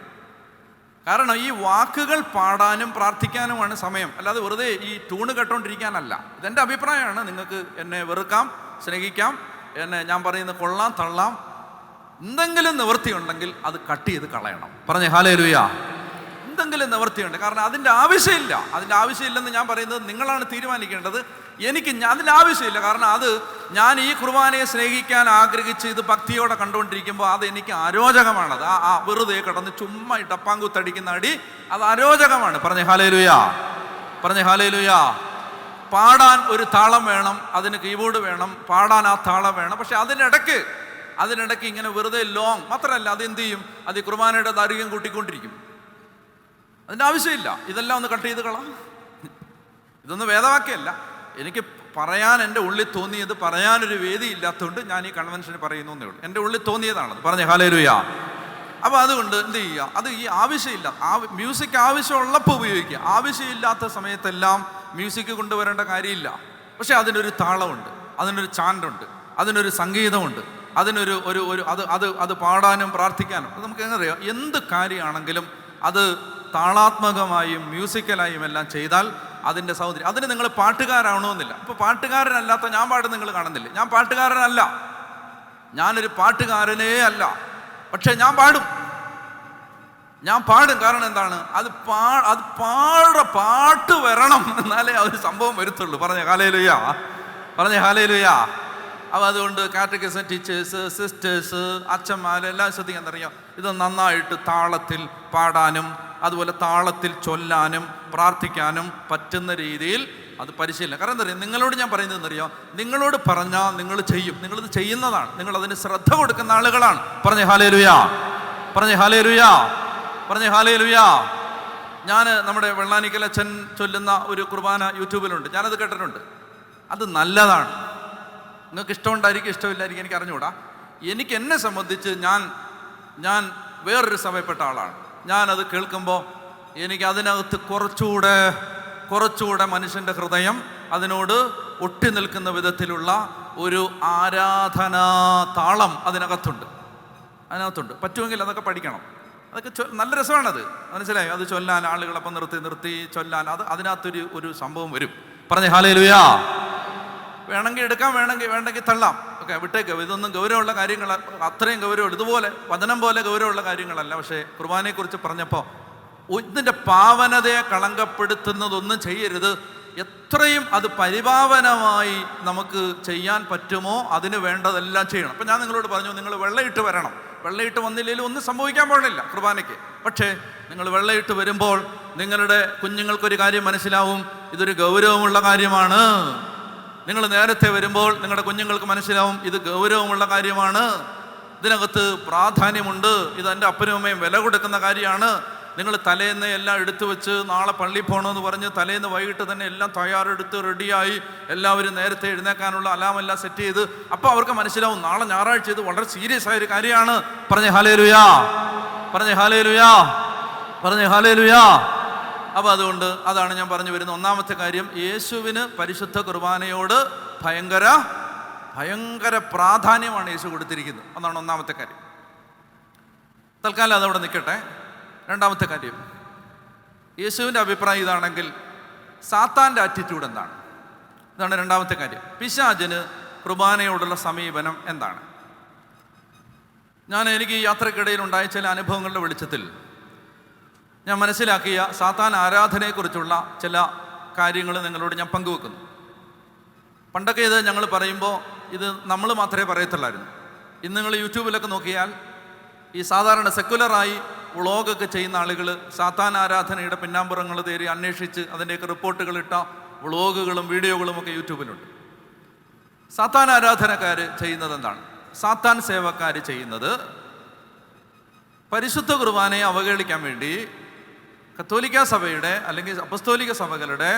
കാരണം ഈ വാക്കുകൾ പാടാനും പ്രാർത്ഥിക്കാനുമാണ് സമയം, അല്ലാതെ വെറുതെ ഈ ട്യൂണ് കേട്ടോണ്ടിരിക്കാനല്ല. ഇതെൻ്റെ അഭിപ്രായമാണ്. നിങ്ങൾക്ക് എന്നെ വെറുക്കാം, സ്നേഹിക്കാം, ഞാൻ പറയുന്നത് കൊള്ളാം, തള്ളാം. എന്തെങ്കിലും നിവൃത്തിയുണ്ടെങ്കിൽ അത് കട്ട് ചെയ്ത് കളയണം. പറഞ്ഞേ ഹല്ലേലൂയാ. എന്തെങ്കിലും നിവൃത്തിയുണ്ട്. കാരണം അതിൻ്റെ ആവശ്യമില്ലെന്ന് ഞാൻ പറയുന്നത് നിങ്ങളാണ് തീരുമാനിക്കേണ്ടത്. അതിൻ്റെ ആവശ്യമില്ല. കാരണം ഞാൻ ഈ കുർബാനയെ സ്നേഹിക്കാൻ ആഗ്രഹിച്ച് ഇത് ഭക്തിയോടെ കണ്ടുകൊണ്ടിരിക്കുമ്പോൾ അതെനിക്ക് അരോചകമാണത്. വെറുതെ കിടന്ന് ചുമ്മാ ടപ്പാങ്കുത്തടിക്കുന്ന അടി അത് അരോചകമാണ്. പറഞ്ഞേ ഹല്ലേലൂയാ. പറഞ്ഞേ ഹല്ലേലൂയാ. പാടാൻ ഒരു താളം വേണം, അതിന് കീബോർഡ് വേണം, പാടാൻ ആ താളം വേണം. പക്ഷെ അതിനിടയ്ക്ക് ഇങ്ങനെ വെറുതെ മാത്രമല്ല അതെന്ത് ചെയ്യും? അത് ഈ കുർബാനയുടെ ദൈർഘ്യം കൂട്ടിക്കൊണ്ടിരിക്കും. അതിൻ്റെ ആവശ്യമില്ല. ഇതെല്ലാം ഒന്ന് കട്ട് ചെയ്ത് കളാം. ഇതൊന്നും വേദവാക്യമല്ല. എനിക്ക് പറയാൻ എൻ്റെ ഉള്ളിൽ തോന്നിയത്, പറയാനൊരു വേദി ഇല്ലാത്തതുകൊണ്ട് ഞാൻ ഈ കൺവെൻഷന് പറയുന്നു എന്നേ ഉള്ളൂ. എൻ്റെ ഉള്ളിൽ തോന്നിയതാണത്. പറഞ്ഞേ ഹല്ലേലൂയാ. അപ്പോൾ അതുകൊണ്ട് എന്ത് ചെയ്യുക? അത് ഈ ആവശ്യമില്ല. മ്യൂസിക് ആവശ്യമുള്ളപ്പോൾ ഉപയോഗിക്കുക. ആവശ്യമില്ലാത്ത സമയത്തെല്ലാം മ്യൂസിക് കൊണ്ടുവരേണ്ട കാര്യമില്ല. പക്ഷെ അതിനൊരു താളമുണ്ട്, അതിനൊരു ചാൻറ്റുണ്ട്, അതിനൊരു സംഗീതമുണ്ട്, അതിനൊരു അത് പാടാനും പ്രാർത്ഥിക്കാനും. അത് നമുക്ക് എങ്ങനെ അറിയാം? എന്ത് കാര്യമാണെങ്കിലും അത് താളാത്മകമായും മ്യൂസിക്കലായും എല്ലാം ചെയ്താൽ അതിൻ്റെ സൗന്ദര്യം. അതിന് നിങ്ങൾ പാട്ടുകാരാവണമെന്നില്ല. ഇപ്പോൾ പാട്ടുകാരനല്ലാത്ത ഞാൻ പാടും നിങ്ങൾ കാണുന്നില്ലേ? ഞാൻ പാട്ടുകാരനല്ല, ഞാനൊരു പാട്ടുകാരനേ അല്ല. പക്ഷെ ഞാൻ പാടും. കാരണം എന്താണ്? പാട്ട് വരണം, എന്നാലേ ആ ഒരു സംഭവം വരുത്തുള്ളൂ. പറഞ്ഞേ ഹല്ലേലൂയാ. പറഞ്ഞേ ഹല്ലേലൂയാ. അപ്പോൾ അതുകൊണ്ട് കാറ്റഗിസം ടീച്ചേഴ്സ്, സിസ്റ്റേഴ്സ്, അച്ഛന്മാർ എല്ലാം ശ്രദ്ധിക്കാൻ അറിയാം. ഇത് നന്നായിട്ട് താളത്തിൽ പാടാനും അതുപോലെ താളത്തിൽ ചൊല്ലാനും പ്രാർത്ഥിക്കാനും പറ്റുന്ന രീതിയിൽ അത് പരിശീലനം. കാരണം എന്താ പറയുക? നിങ്ങളോട് ഞാൻ പറയുന്നതെന്നറിയാം, നിങ്ങളോട് പറഞ്ഞാൽ നിങ്ങൾ ചെയ്യും. നിങ്ങളിത് ചെയ്യുന്നതാണ്. നിങ്ങൾ അതിന് ശ്രദ്ധ കൊടുക്കുന്ന ആളുകളാണ്. പറഞ്ഞേ ഹല്ലേലൂയാ. പറഞ്ഞേ ഹല്ലേലൂയാ. പറഞ്ഞേ ഹല്ലേലൂയാ. ഞാൻ നമ്മുടെ വെള്ളാനിക്കൽ അച്ഛൻ ചൊല്ലുന്ന ഒരു കുർബാന യൂട്യൂബിലുണ്ട്. ഞാനത് കേട്ടിട്ടുണ്ട്. അത് നല്ലതാണ്. നിങ്ങൾക്ക് ഇഷ്ടമുണ്ടായിരിക്കും, ഇഷ്ടമില്ലായിരിക്കും, എനിക്ക് അറിഞ്ഞുകൂടാ. എന്നെ സംബന്ധിച്ച് ഞാൻ വേറൊരു സഭയപ്പെട്ട ആളാണ്. ഞാനത് കേൾക്കുമ്പോൾ എനിക്ക് അതിനകത്ത് കുറച്ചുകൂടെ മനുഷ്യൻ്റെ ഹൃദയം അതിനോട് ഒട്ടി നിൽക്കുന്ന വിധത്തിലുള്ള ഒരു ആരാധനാ താളം അതിനകത്തുണ്ട്. പറ്റുമെങ്കിൽ അതൊക്കെ പഠിക്കണം. അതൊക്കെ നല്ല രസമാണത്. മനസ്സിലായോ? അത് ചൊല്ലാൻ ആളുകളപ്പം നിർത്തി ചൊല്ലാൻ അതിനകത്തൊരു സംഭവം വരും. പറഞ്ഞേ ഹല്ലേലൂയാ. വേണമെങ്കിൽ എടുക്കാം, വേണ്ടെങ്കിൽ തള്ളാം, ഓക്കെ, വിട്ടേക്ക്. ഇതൊന്നും ഗൗരവമുള്ള കാര്യങ്ങൾ, അത്രയും ഗൗരവമുള്ള, ഇതുപോലെ വചനം പോലെ ഗൗരവമുള്ള കാര്യങ്ങളല്ല. പക്ഷേ കുർബാനയെക്കുറിച്ച് പറഞ്ഞപ്പോൾ ഇതിൻ്റെ പാവനതയെ കളങ്കപ്പെടുത്തുന്നതൊന്നും ചെയ്യരുത്. എത്രയും അത് പരിപാവനമായി നമുക്ക് ചെയ്യാൻ പറ്റുമോ അതിന് വേണ്ടതെല്ലാം ചെയ്യണം. അപ്പം ഞാൻ നിങ്ങളോട് പറഞ്ഞു, നിങ്ങൾ വെള്ളയിട്ട് വരണം. വെള്ളയിട്ട് വന്നില്ലെങ്കിലും ഒന്നും സംഭവിക്കാൻ പാടില്ല കുർബാനയ്ക്ക്. പക്ഷേ നിങ്ങൾ വെള്ളയിട്ട് വരുമ്പോൾ നിങ്ങളുടെ കുഞ്ഞുങ്ങൾക്കൊരു കാര്യം മനസ്സിലാവും, ഇതൊരു ഗൗരവമുള്ള കാര്യമാണ്. നിങ്ങൾ നേരത്തെ വരുമ്പോൾ നിങ്ങളുടെ കുഞ്ഞുങ്ങൾക്ക് മനസ്സിലാവും, ഇത് ഗൗരവമുള്ള കാര്യമാണ്, ഇതിനകത്ത് പ്രാധാന്യമുണ്ട്, ഇത് എൻ്റെ അപ്പനും അമ്മയും വില കൊടുക്കുന്ന കാര്യമാണ്. നിങ്ങൾ തലേന്ന് എല്ലാം എടുത്തു വെച്ച് നാളെ പള്ളിയിൽ പോകണമെന്ന് പറഞ്ഞ് തലേന്ന് വൈകിട്ട് തന്നെ എല്ലാം തയ്യാറെടുത്ത് റെഡിയായി എല്ലാവരും നേരത്തെ എഴുന്നേക്കാനുള്ള അലാമെല്ലാം സെറ്റ് ചെയ്ത്, അപ്പോൾ അവർക്ക് മനസ്സിലാവും നാളെ ഞായറാഴ്ച ഇത് വളരെ സീരിയസ് ആയൊരു കാര്യമാണ്. പറഞ്ഞേ ഹല്ലേലൂയാ, പറഞ്ഞേ ഹല്ലേലൂയാ, പറഞ്ഞേ ഹല്ലേലൂയാ. അപ്പോൾ അതുകൊണ്ട് അതാണ് ഞാൻ പറഞ്ഞു വരുന്ന ഒന്നാമത്തെ കാര്യം. യേശുവിന് പരിശുദ്ധ കുർബാനയോട് ഭയങ്കര പ്രാധാന്യമാണ് യേശു കൊടുത്തിരിക്കുന്നത്. അതാണ് ഒന്നാമത്തെ കാര്യം. തൽക്കാലം അതവിടെ നിൽക്കട്ടെ. രണ്ടാമത്തെ കാര്യം, യേശുവിൻ്റെ അഭിപ്രായം ഇതാണെങ്കിൽ സാത്താൻ്റെ ആറ്റിറ്റ്യൂഡ് എന്താണ്? ഇതാണ് രണ്ടാമത്തെ കാര്യം. പിശാചിന് കുർബാനയോടുള്ള സമീപനം എന്താണ്? എനിക്ക് ഈ യാത്രക്കിടയിൽ ഉണ്ടായ ചില അനുഭവങ്ങളുടെ വെളിച്ചത്തിൽ ഞാൻ മനസ്സിലാക്കിയ സാത്താൻ ആരാധനയെക്കുറിച്ചുള്ള ചില കാര്യങ്ങൾ നിങ്ങളോട് ഞാൻ പങ്കുവെക്കുന്നു. പണ്ടൊക്കെ ഇത് ഞങ്ങൾ പറയുമ്പോൾ ഇത് നമ്മൾ മാത്രമേ പറയത്തുള്ളായിരുന്നു. ഇന്ന് നിങ്ങൾ യൂട്യൂബിലൊക്കെ നോക്കിയാൽ ഈ സാധാരണ സെക്കുലറായി വ്ളോഗൊക്കെ ചെയ്യുന്ന ആളുകൾ സാത്താൻ ആരാധനയുടെ പിന്നാമ്പുറങ്ങൾ തേടി അന്വേഷിച്ച് അതിൻ്റെയൊക്കെ റിപ്പോർട്ടുകൾ ഇട്ട വ്ളോഗുകളും വീഡിയോകളും ഒക്കെ യൂട്യൂബിലുണ്ട്. സാത്താൻ ആരാധനക്കാർ ചെയ്യുന്നത് എന്താണ്? സാത്താൻ സേവക്കാർ ചെയ്യുന്നത് പരിശുദ്ധ കുർബാനയെ അവഹേളിക്കാൻ വേണ്ടി കത്തോലിക്ക സഭയുടെ അല്ലെങ്കിൽ അപ്പസ്തോലിക സഭകളുടെ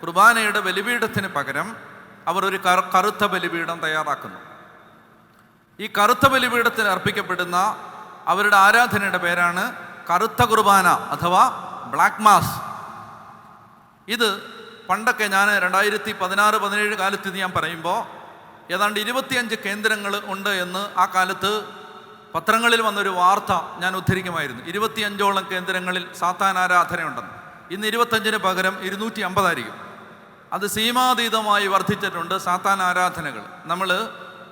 കുർബാനയുടെ ബലിപീഠത്തിന് പകരം അവർ ഒരു കറുത്ത ബലിപീഠം തയ്യാറാക്കുന്നു. ഈ കറുത്ത ബലിപീഠത്തിന് അർപ്പിക്കപ്പെടുന്ന അവരുടെ ആരാധനയുടെ പേരാണ് കറുത്ത കുർബാന അഥവാ ബ്ലാക്ക് മാസ്. ഇത് പണ്ടൊക്കെ ഞാൻ 2016-17 കാലത്ത് ഇത് ഞാൻ പറയുമ്പോൾ ഏതാണ്ട് 25 കേന്ദ്രങ്ങൾ ഉണ്ട് എന്ന് ആ കാലത്ത് പത്രങ്ങളിൽ വന്നൊരു വാർത്ത ഞാൻ ഉദ്ധരിക്കുമായിരുന്നു. 25ഓളം കേന്ദ്രങ്ങളിൽ സാത്താൻ ആരാധനയുണ്ടെന്ന്. ഇന്ന് 25-ന് പകരം 250 ആയിരിക്കും. അത് സീമാതീതമായി വർദ്ധിച്ചിട്ടുണ്ട് സാത്താൻ ആരാധനകൾ.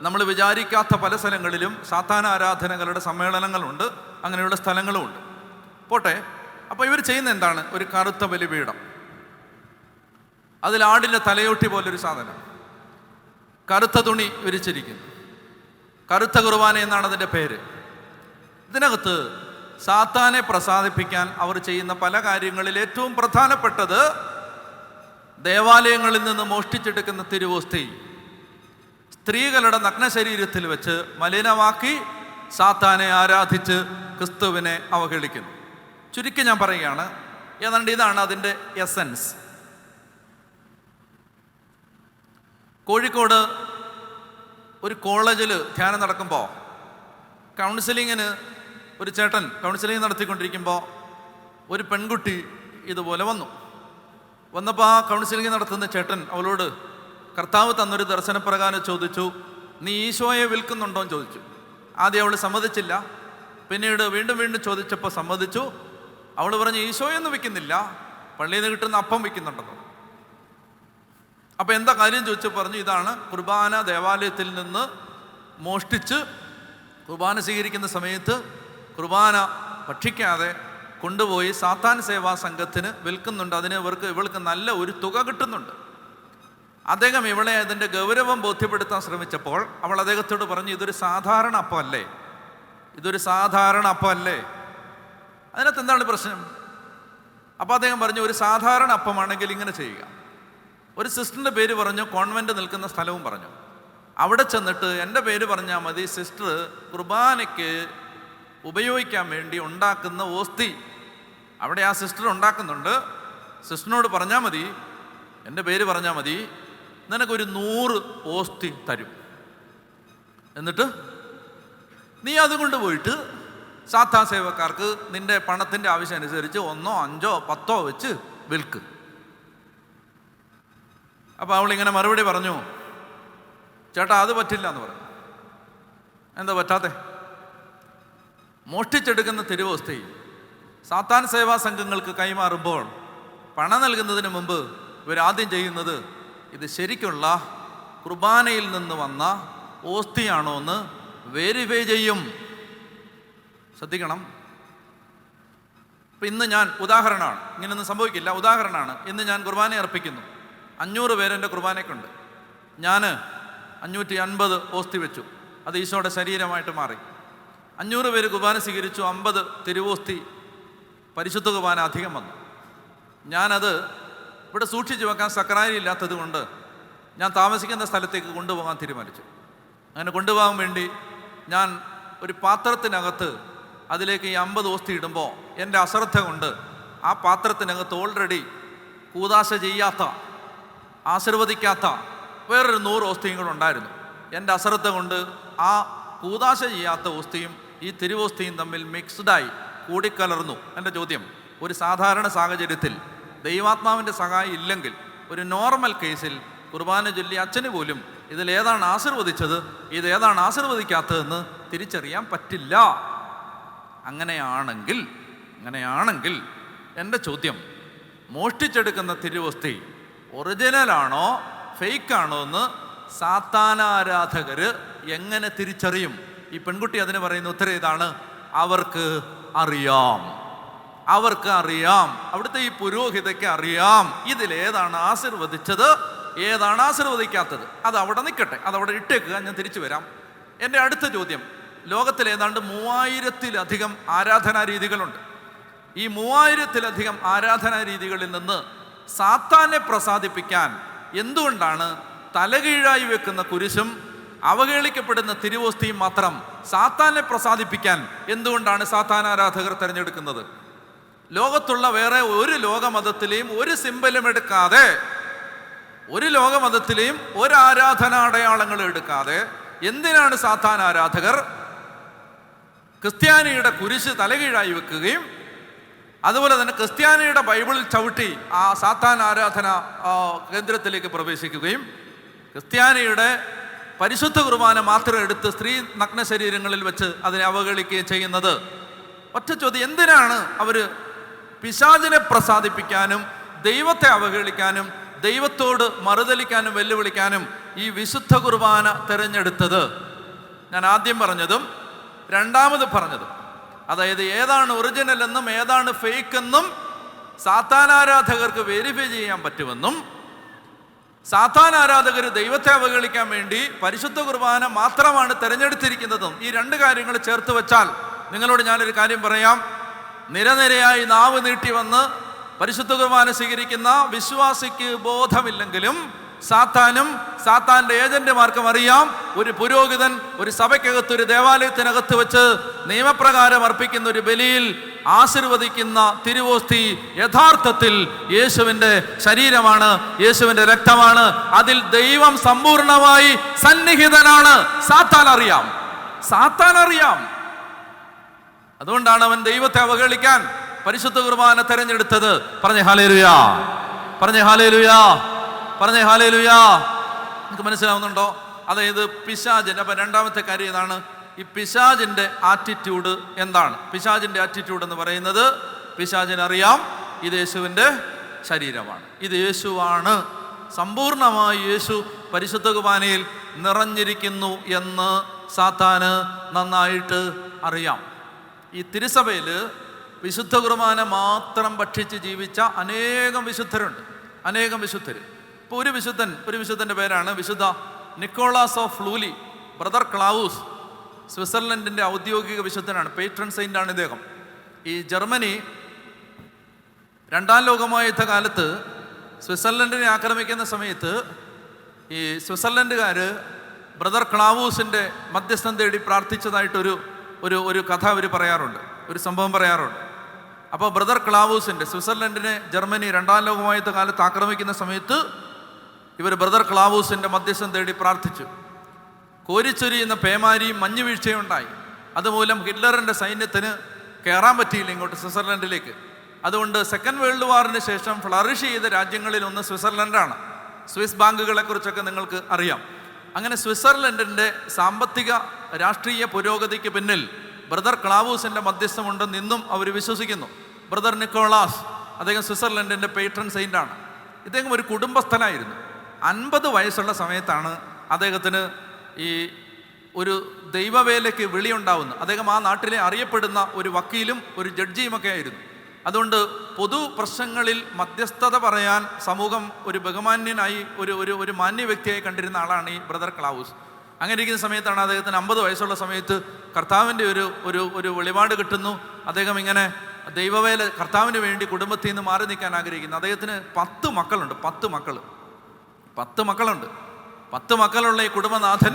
നമ്മൾ വിചാരിക്കാത്ത പല സ്ഥലങ്ങളിലും സാത്താൻ ആരാധനകളുടെ സമ്മേളനങ്ങളുണ്ട്, അങ്ങനെയുള്ള സ്ഥലങ്ങളുമുണ്ട്. പോട്ടെ, അപ്പോൾ ഇവർ ചെയ്യുന്ന എന്താണ്? ഒരു കറുത്ത ബലിപീഠം, അതിൽ ആടിൻ്റെ തലയോട്ടി പോലൊരു സാധനം, കറുത്ത തുണി വിരിച്ചിരിക്കുന്നു. കറുത്ത കുർബാന എന്നാണ് അതിൻ്റെ പേര്. ഇതിനകത്ത് സാത്താനെ പ്രസാദിപ്പിക്കാൻ അവർ ചെയ്യുന്ന പല കാര്യങ്ങളിൽ ഏറ്റവും പ്രധാനപ്പെട്ടത് ദേവാലയങ്ങളിൽ നിന്ന് മോഷ്ടിച്ചെടുക്കുന്ന തിരുവോസ്തി സ്ത്രീകളുടെ നഗ്നശരീരത്തിൽ വെച്ച് മലിനമാക്കി സാത്താനെ ആരാധിച്ച് ക്രിസ്തുവിനെ അവഹേളിക്കുന്നു. ചുരുക്കി ഞാൻ പറയുകയാണ്, ഏതാണ്ട് ഇതാണ് അതിൻ്റെ എസൻസ്. കോഴിക്കോട് ഒരു കോളേജിൽ ധ്യാനം നടക്കുമ്പോൾ കൗൺസിലിങ്ങിന് ഒരു ചേട്ടൻ കൗൺസിലിംഗ് നടത്തിക്കൊണ്ടിരിക്കുമ്പോൾ ഒരു പെൺകുട്ടി ഇതുപോലെ വന്നപ്പോൾ ആ കൗൺസിലിംഗ് നടത്തുന്ന ചേട്ടൻ അവളോട് കർത്താവ് തന്നൊരു ദർശനപ്രകാരം ചോദിച്ചു, നീ ഈശോയെ വിൽക്കുന്നുണ്ടോ എന്ന് ചോദിച്ചു. ആദ്യം അവൾ സമ്മതിച്ചില്ല, പിന്നീട് വീണ്ടും ചോദിച്ചപ്പോൾ സമ്മതിച്ചു. അവൾ പറഞ്ഞു, ഈശോയൊന്നും വിൽക്കുന്നില്ല, പള്ളിയിൽ നിന്ന് കിട്ടുന്ന അപ്പം വിൽക്കുന്നുണ്ടെന്നോ. അപ്പോൾ എന്താ കാര്യം ചോദിച്ചു പറഞ്ഞു, ഇതാണ് കുർബാന ദേവാലയത്തിൽ നിന്ന് മോഷ്ടിച്ച് കുർബാന സ്വീകരിക്കുന്ന സമയത്ത് കുർബാന ഭക്ഷിക്കാതെ കൊണ്ടുപോയി സാത്താൻ സേവാ സംഘത്തിന് വിൽക്കുന്നുണ്ട്. അതിന് ഇവൾക്ക് നല്ല ഒരു തുക കിട്ടുന്നുണ്ട്. അദ്ദേഹം ഇവളെ അതിൻ്റെ ഗൗരവം ബോധ്യപ്പെടുത്താൻ ശ്രമിച്ചപ്പോൾ അവൾ അദ്ദേഹത്തോട് പറഞ്ഞു, ഇതൊരു സാധാരണ അപ്പമല്ലേ, അതിനകത്ത് എന്താണ് പ്രശ്നം? അപ്പോൾ അദ്ദേഹം പറഞ്ഞു, ഒരു സാധാരണ അപ്പമാണെങ്കിൽ ഇങ്ങനെ ചെയ്യുക. ഒരു സിസ്റ്ററിൻ്റെ പേര് പറഞ്ഞു, കോൺവെൻറ്റ് നിൽക്കുന്ന സ്ഥലവും പറഞ്ഞു. അവിടെ ചെന്നിട്ട് എൻ്റെ പേര് പറഞ്ഞാൽ മതി, സിസ്റ്റർ കുർബാനയ്ക്ക് ഉപയോഗിക്കാൻ വേണ്ടി ഉണ്ടാക്കുന്ന ഓസ്തി അവിടെ ആ സിസ്റ്റർ ഉണ്ടാക്കുന്നുണ്ട്, സിസ്റ്ററിനോട് പറഞ്ഞാൽ മതി, എൻ്റെ പേര് പറഞ്ഞാൽ മതി, നിനക്കൊരു 100 ഓസ്തി തരും. എന്നിട്ട് നീ അതുകൊണ്ട് പോയിട്ട് സാത്താൻ സേവക്കാർക്ക് നിൻ്റെ പണത്തിൻ്റെ ആവശ്യം അനുസരിച്ച് 1, 5, 10 വെച്ച് വിൽക്ക്. അപ്പോൾ അവളിങ്ങനെ മറുപടി പറഞ്ഞു, ചേട്ടാ അത് പറ്റില്ല എന്ന് പറഞ്ഞു. എന്താ പറ്റാത്തെ? മോഷ്ടിച്ചെടുക്കുന്ന തിരുവോസ്തി സാത്താൻ സേവാ സംഘങ്ങൾക്ക് കൈമാറുമ്പോൾ പണം നൽകുന്നതിന് മുമ്പ് ഇവരാദ്യം ചെയ്യുന്നത് ഇത് ശരിക്കുള്ള കുർബാനയിൽ നിന്ന് വന്ന ഓസ്തിയാണോ എന്ന് വെരിഫൈ ചെയ്യും. ശ്രദ്ധിക്കണം. ഇപ്പം ഇന്ന് ഞാൻ ഉദാഹരണമാണ്, ഇങ്ങനെയൊന്നും സംഭവിക്കില്ല, ഉദാഹരണമാണ്. ഇന്ന് ഞാൻ കുർബാന അർപ്പിക്കുന്നു. 500 പേരെൻ്റെ കുർബാനയ്ക്കുണ്ട്. ഞാൻ 550 ഓസ്തി വെച്ചു. അത് ഈശോയുടെ ശരീരമായിട്ട് മാറി. 500 പേര് കുർബാന സ്വീകരിച്ചു. 50 തിരുവോസ്തി പരിശുദ്ധ കുർബാന അധികം വന്നു. ഞാനത് ഇവിടെ സൂക്ഷിച്ചു വെക്കാൻ സക്രാരി ഇല്ലാത്തത് കൊണ്ട് ഞാൻ താമസിക്കുന്ന സ്ഥലത്തേക്ക് കൊണ്ടുപോകാൻ തീരുമാനിച്ചു. അങ്ങനെ കൊണ്ടുപോകാൻ വേണ്ടി ഞാൻ ഒരു പാത്രത്തിനകത്ത് അതിലേക്ക് ഈ 50 ഓസ്തി ഇടുമ്പോൾ എൻ്റെ അശ്രദ്ധ കൊണ്ട് ആ പാത്രത്തിനകത്ത് ഓൾറെഡി കൂദാശ ചെയ്യാത്ത, ആശീർവദിക്കാത്ത വേറൊരു 100 ഓസ്തിയും കൂടെ ഉണ്ടായിരുന്നു. എൻ്റെ അശ്രദ്ധ കൊണ്ട് ആ കൂദാശ ചെയ്യാത്ത ഓസ്തിയും ഈ തിരുവോസ്തിയും തമ്മിൽ മിക്സ്ഡായി കൂടിക്കലർന്നു. എൻ്റെ ചോദ്യം, ഒരു സാധാരണ സാഹചര്യത്തിൽ ദൈവാത്മാവിൻ്റെ സഹായം ഇല്ലെങ്കിൽ, ഒരു നോർമൽ കേസിൽ കുർബാന ചൊല്ലി അച്ഛന് പോലും ഇതിലേതാണ് ആശീർവദിച്ചത്, ഇതേതാണ് ആശീർവദിക്കാത്തതെന്ന് തിരിച്ചറിയാൻ പറ്റില്ല. അങ്ങനെയാണെങ്കിൽ എൻ്റെ ചോദ്യം, മോഷ്ടിച്ചെടുക്കുന്ന തിരുവോസ്തി ഒറിജിനലാണോ ഫേക്കാണോ എന്ന് സാത്താനാരാധകർ എങ്ങനെ തിരിച്ചറിയും? ഈ പെൺകുട്ടി അതിന് പറയുന്ന ഉത്തരം ഇതാണ്: അവർക്ക് അറിയാം. അവിടുത്തെ ഈ പുരോഹിതയ്ക്ക് അറിയാം ഇതിലേതാണ് ആശീർവദിച്ചത്, ഏതാണ് ആശീർവദിക്കാത്തത്. അത് അവിടെ നിൽക്കട്ടെ, അതവിടെ ഇട്ടേക്കുക, ഞാൻ തിരിച്ചു വരാം. എൻ്റെ അടുത്ത ചോദ്യം, ലോകത്തിൽ ഏതാണ്ട് 3000-ലധികം ആരാധനാ രീതികളുണ്ട്. ഈ 3000-ലധികം ആരാധനാ രീതികളിൽ നിന്ന് സാത്താനെ പ്രസാദിപ്പിക്കാൻ എന്തുകൊണ്ടാണ് തലകീഴായി വെക്കുന്ന കുരിശും അവഹേളിക്കപ്പെടുന്ന തിരുവോസ്തിയും മാത്രം സാത്താനെ പ്രസാദിപ്പിക്കാൻ എന്തുകൊണ്ടാണ് സാത്താനാരാധകർ തിരഞ്ഞെടുക്കുന്നത്? ലോകത്തുള്ള വേറെ ഒരു ലോകമതത്തിലെയും ഒരു സിംബലും എടുക്കാതെ, ഒരു ലോകമതത്തിലെയും ഒരു ആരാധനാടയാളങ്ങളും എടുക്കാതെ എന്തിനാണ് സാത്താനാരാധകർ ക്രിസ്ത്യാനിയുടെ കുരിശ് തലകീഴായി വെക്കുകയും അതുപോലെ തന്നെ ക്രിസ്ത്യാനിയുടെ ബൈബിളിൽ ചവിട്ടി ആ സാത്താൻ ആരാധന കേന്ദ്രത്തിലേക്ക് പ്രവേശിക്കുകയും ക്രിസ്ത്യാനിയുടെ പരിശുദ്ധ കുർബാന മാത്രം എടുത്ത് സ്ത്രീ നഗ്ന ശരീരങ്ങളിൽ വെച്ച് അതിനെ അവഹേളിക്കുകയും ചെയ്യുന്നത്? ഒറ്റ ചോദ്യം, എന്തിനാണ് അവർ പിശാചിനെ പ്രസാദിപ്പിക്കാനും ദൈവത്തെ അവഹേളിക്കാനും ദൈവത്തോട് മറുതലിക്കാനും വെല്ലുവിളിക്കാനും ഈ വിശുദ്ധ കുർബാന തിരഞ്ഞെടുത്തത്? ഞാൻ ആദ്യം പറഞ്ഞതും രണ്ടാമത് പറഞ്ഞതും, അതായത് ഏതാണ് ഒറിജിനൽ എന്നും ഏതാണ് ഫേക്ക് എന്നും സാത്താനാരാധകർക്ക് വെരിഫൈ ചെയ്യാൻ പറ്റുമെന്നും സാത്താൻ ആരാധകർ ദൈവത്തെ അവഹേളിക്കാൻ വേണ്ടി പരിശുദ്ധ കുർബാന മാത്രമാണ് തിരഞ്ഞെടുത്തിരിക്കുന്നതും, ഈ രണ്ട് കാര്യങ്ങൾ ചേർത്ത് വെച്ചാൽ നിങ്ങളോട് ഞാനൊരു കാര്യം പറയാം. നിരനിരയായി നാവ് നീട്ടി വന്ന് പരിശുദ്ധ കുർബാന സ്വീകരിക്കുന്ന വിശ്വാസിക്ക് ബോധമില്ലെങ്കിലും സാത്താനും സാത്താൻ്റെ ഏജന്റുമാർക്കും അറിയാം, ഒരു പുരോഹിതൻ ഒരു സഭയ്ക്കകത്ത്, ഒരു ദേവാലയത്തിനകത്ത് വെച്ച് നിയമപ്രകാരം അർപ്പിക്കുന്ന ഒരു ബലിയിൽ ആശീർവദിക്കുന്ന തിരുവോസ്തി യഥാർത്ഥത്തിൽ യേശുവിൻ്റെ ശരീരമാണ്, യേശുവിൻ്റെ രക്തമാണ്. അതിൽ ദൈവം സമ്പൂർണമായി സന്നിഹിതനാണ്. സാത്താൻ അറിയാം. അതുകൊണ്ടാണ് അവൻ ദൈവത്തെ അവഹേളിക്കാൻ പരിശുദ്ധ കുർബാന തെരഞ്ഞെടുത്തത്. പറഞ്ഞേ ഹല്ലേലൂയാ, പറഞ്ഞേ ഹല്ലേലൂയാ, പറഞ്ഞേ ഹല്ലേലൂയാ. നിങ്ങൾക്ക് മനസ്സിലാവുന്നുണ്ടോ? അതായത് പിശാചിൻ്റെ, അപ്പം രണ്ടാമത്തെ കാര്യം ഇതാണ്, ഈ പിശാചിൻ്റെ ആറ്റിറ്റ്യൂഡ് എന്താണ്? പിശാചിൻ്റെ ആറ്റിറ്റ്യൂഡ് എന്ന് പറയുന്നത്, പിശാചിനറിയാം ഇത് യേശുവിൻ്റെ ശരീരമാണ്, ഇത് യേശുവാണ്, സമ്പൂർണമായി യേശു പരിശുദ്ധ കുർബാനയിൽ നിറഞ്ഞിരിക്കുന്നു എന്ന് സാത്താന് നന്നായിട്ട് അറിയാം. ഈ തിരുസഭയിൽ വിശുദ്ധ കുർബാന മാത്രം ഭക്ഷിച്ച് ജീവിച്ച അനേകം വിശുദ്ധരുണ്ട്, അനേകം വിശുദ്ധർ. ഇപ്പോൾ ഒരു വിശുദ്ധൻ്റെ പേരാണ് വിശുദ്ധ നിക്കോളാസ് ഓഫ് ലൂലി, ബ്രദർ ക്ലാവൂസ്. സ്വിറ്റ്സർലൻഡിൻ്റെ ഔദ്യോഗിക വിശുദ്ധനാണ്, പേട്രൺ സെയിൻ്റാണ് ഇദ്ദേഹം. ഈ ജർമ്മനി രണ്ടാം ലോകമഹായുദ്ധ കാലത്ത് സ്വിറ്റ്സർലൻഡിനെ ആക്രമിക്കുന്ന സമയത്ത് ഈ സ്വിറ്റ്സർലൻഡുകാർ ബ്രദർ ക്ലാവൂസിൻ്റെ മധ്യസ്ഥം തേടി പ്രാർത്ഥിച്ചതായിട്ടൊരു ഒരു കഥ അവർ പറയാറുണ്ട്, ഒരു സംഭവം പറയാറുണ്ട്. അപ്പോൾ ബ്രദർ ക്ലാവൂസിൻ്റെ, സ്വിറ്റ്സർലൻഡിനെ ജർമ്മനി രണ്ടാം ലോകമഹായുദ്ധ കാലത്ത് ആക്രമിക്കുന്ന സമയത്ത് ഇവർ ബ്രദർ ക്ലാവൂസിൻ്റെ മധ്യസ്ഥം തേടി പ്രാർത്ഥിച്ചു. കോരിച്ചൊരിയുന്ന പേമാരിയും മഞ്ഞുവീഴ്ചയും ഉണ്ടായി. അതുമൂലം ഹിറ്റ്ലറിൻ്റെ സൈന്യത്തിന് കയറാൻ പറ്റിയില്ല ഇങ്ങോട്ട് സ്വിറ്റ്സർലൻഡിലേക്ക്. അതുകൊണ്ട് സെക്കൻഡ് വേൾഡ് വാറിന് ശേഷം ഫ്ലറിഷ് ചെയ്ത രാജ്യങ്ങളിൽ ഒന്ന് സ്വിറ്റ്സർലൻഡാണ്. സ്വിസ് ബാങ്കുകളെ കുറിച്ചൊക്കെ നിങ്ങൾക്ക് അറിയാം. അങ്ങനെ സ്വിറ്റ്സർലൻഡിൻ്റെ സാമ്പത്തിക രാഷ്ട്രീയ പുരോഗതിക്ക് പിന്നിൽ ബ്രദർ ക്ലാവൂസിൻ്റെ മധ്യസ്ഥമുണ്ടെന്ന് ഇന്നും അവർ വിശ്വസിക്കുന്നു. ബ്രദർ നിക്കോളാസ്, അദ്ദേഹം സ്വിറ്റ്സർലൻഡിൻ്റെ പേട്രൺ സെയിൻ്റാണ്. ഇദ്ദേഹം ഒരു കുടുംബസ്ഥനായിരുന്നു. 50 വയസ്സുള്ള സമയത്താണ് അദ്ദേഹത്തിന് ഈ ഒരു ദൈവവേലയ്ക്ക് വിളിയുണ്ടാവുന്നു. അദ്ദേഹം ആ നാട്ടിലെ അറിയപ്പെടുന്ന ഒരു വക്കീലും ഒരു ജഡ്ജിയുമൊക്കെ ആയിരുന്നു. അതുകൊണ്ട് പൊതു പ്രശ്നങ്ങളിൽ മധ്യസ്ഥത പറയാൻ സമൂഹം ഒരു ബഹുമാന്യനായി ഒരു മാന്യ വ്യക്തിയായി കണ്ടിരുന്ന ആളാണ് ഈ ബ്രദർ ക്ലാവൂസ്. അങ്ങനെ ഇരിക്കുന്ന സമയത്താണ് അദ്ദേഹത്തിന് 50 വയസ്സുള്ള സമയത്ത് കർത്താവിൻ്റെ ഒരു വെളിപാട് കിട്ടുന്നു. അദ്ദേഹം ഇങ്ങനെ ദൈവവേല കർത്താവിന് വേണ്ടി കുടുംബത്തിൽ നിന്ന് മാറി നിൽക്കാൻ ആഗ്രഹിക്കുന്നു. അദ്ദേഹത്തിന് 10 മക്കളുണ്ട്. 10 മക്കളുണ്ട്. 10 മക്കളുള്ള ഈ കുടുംബനാഥൻ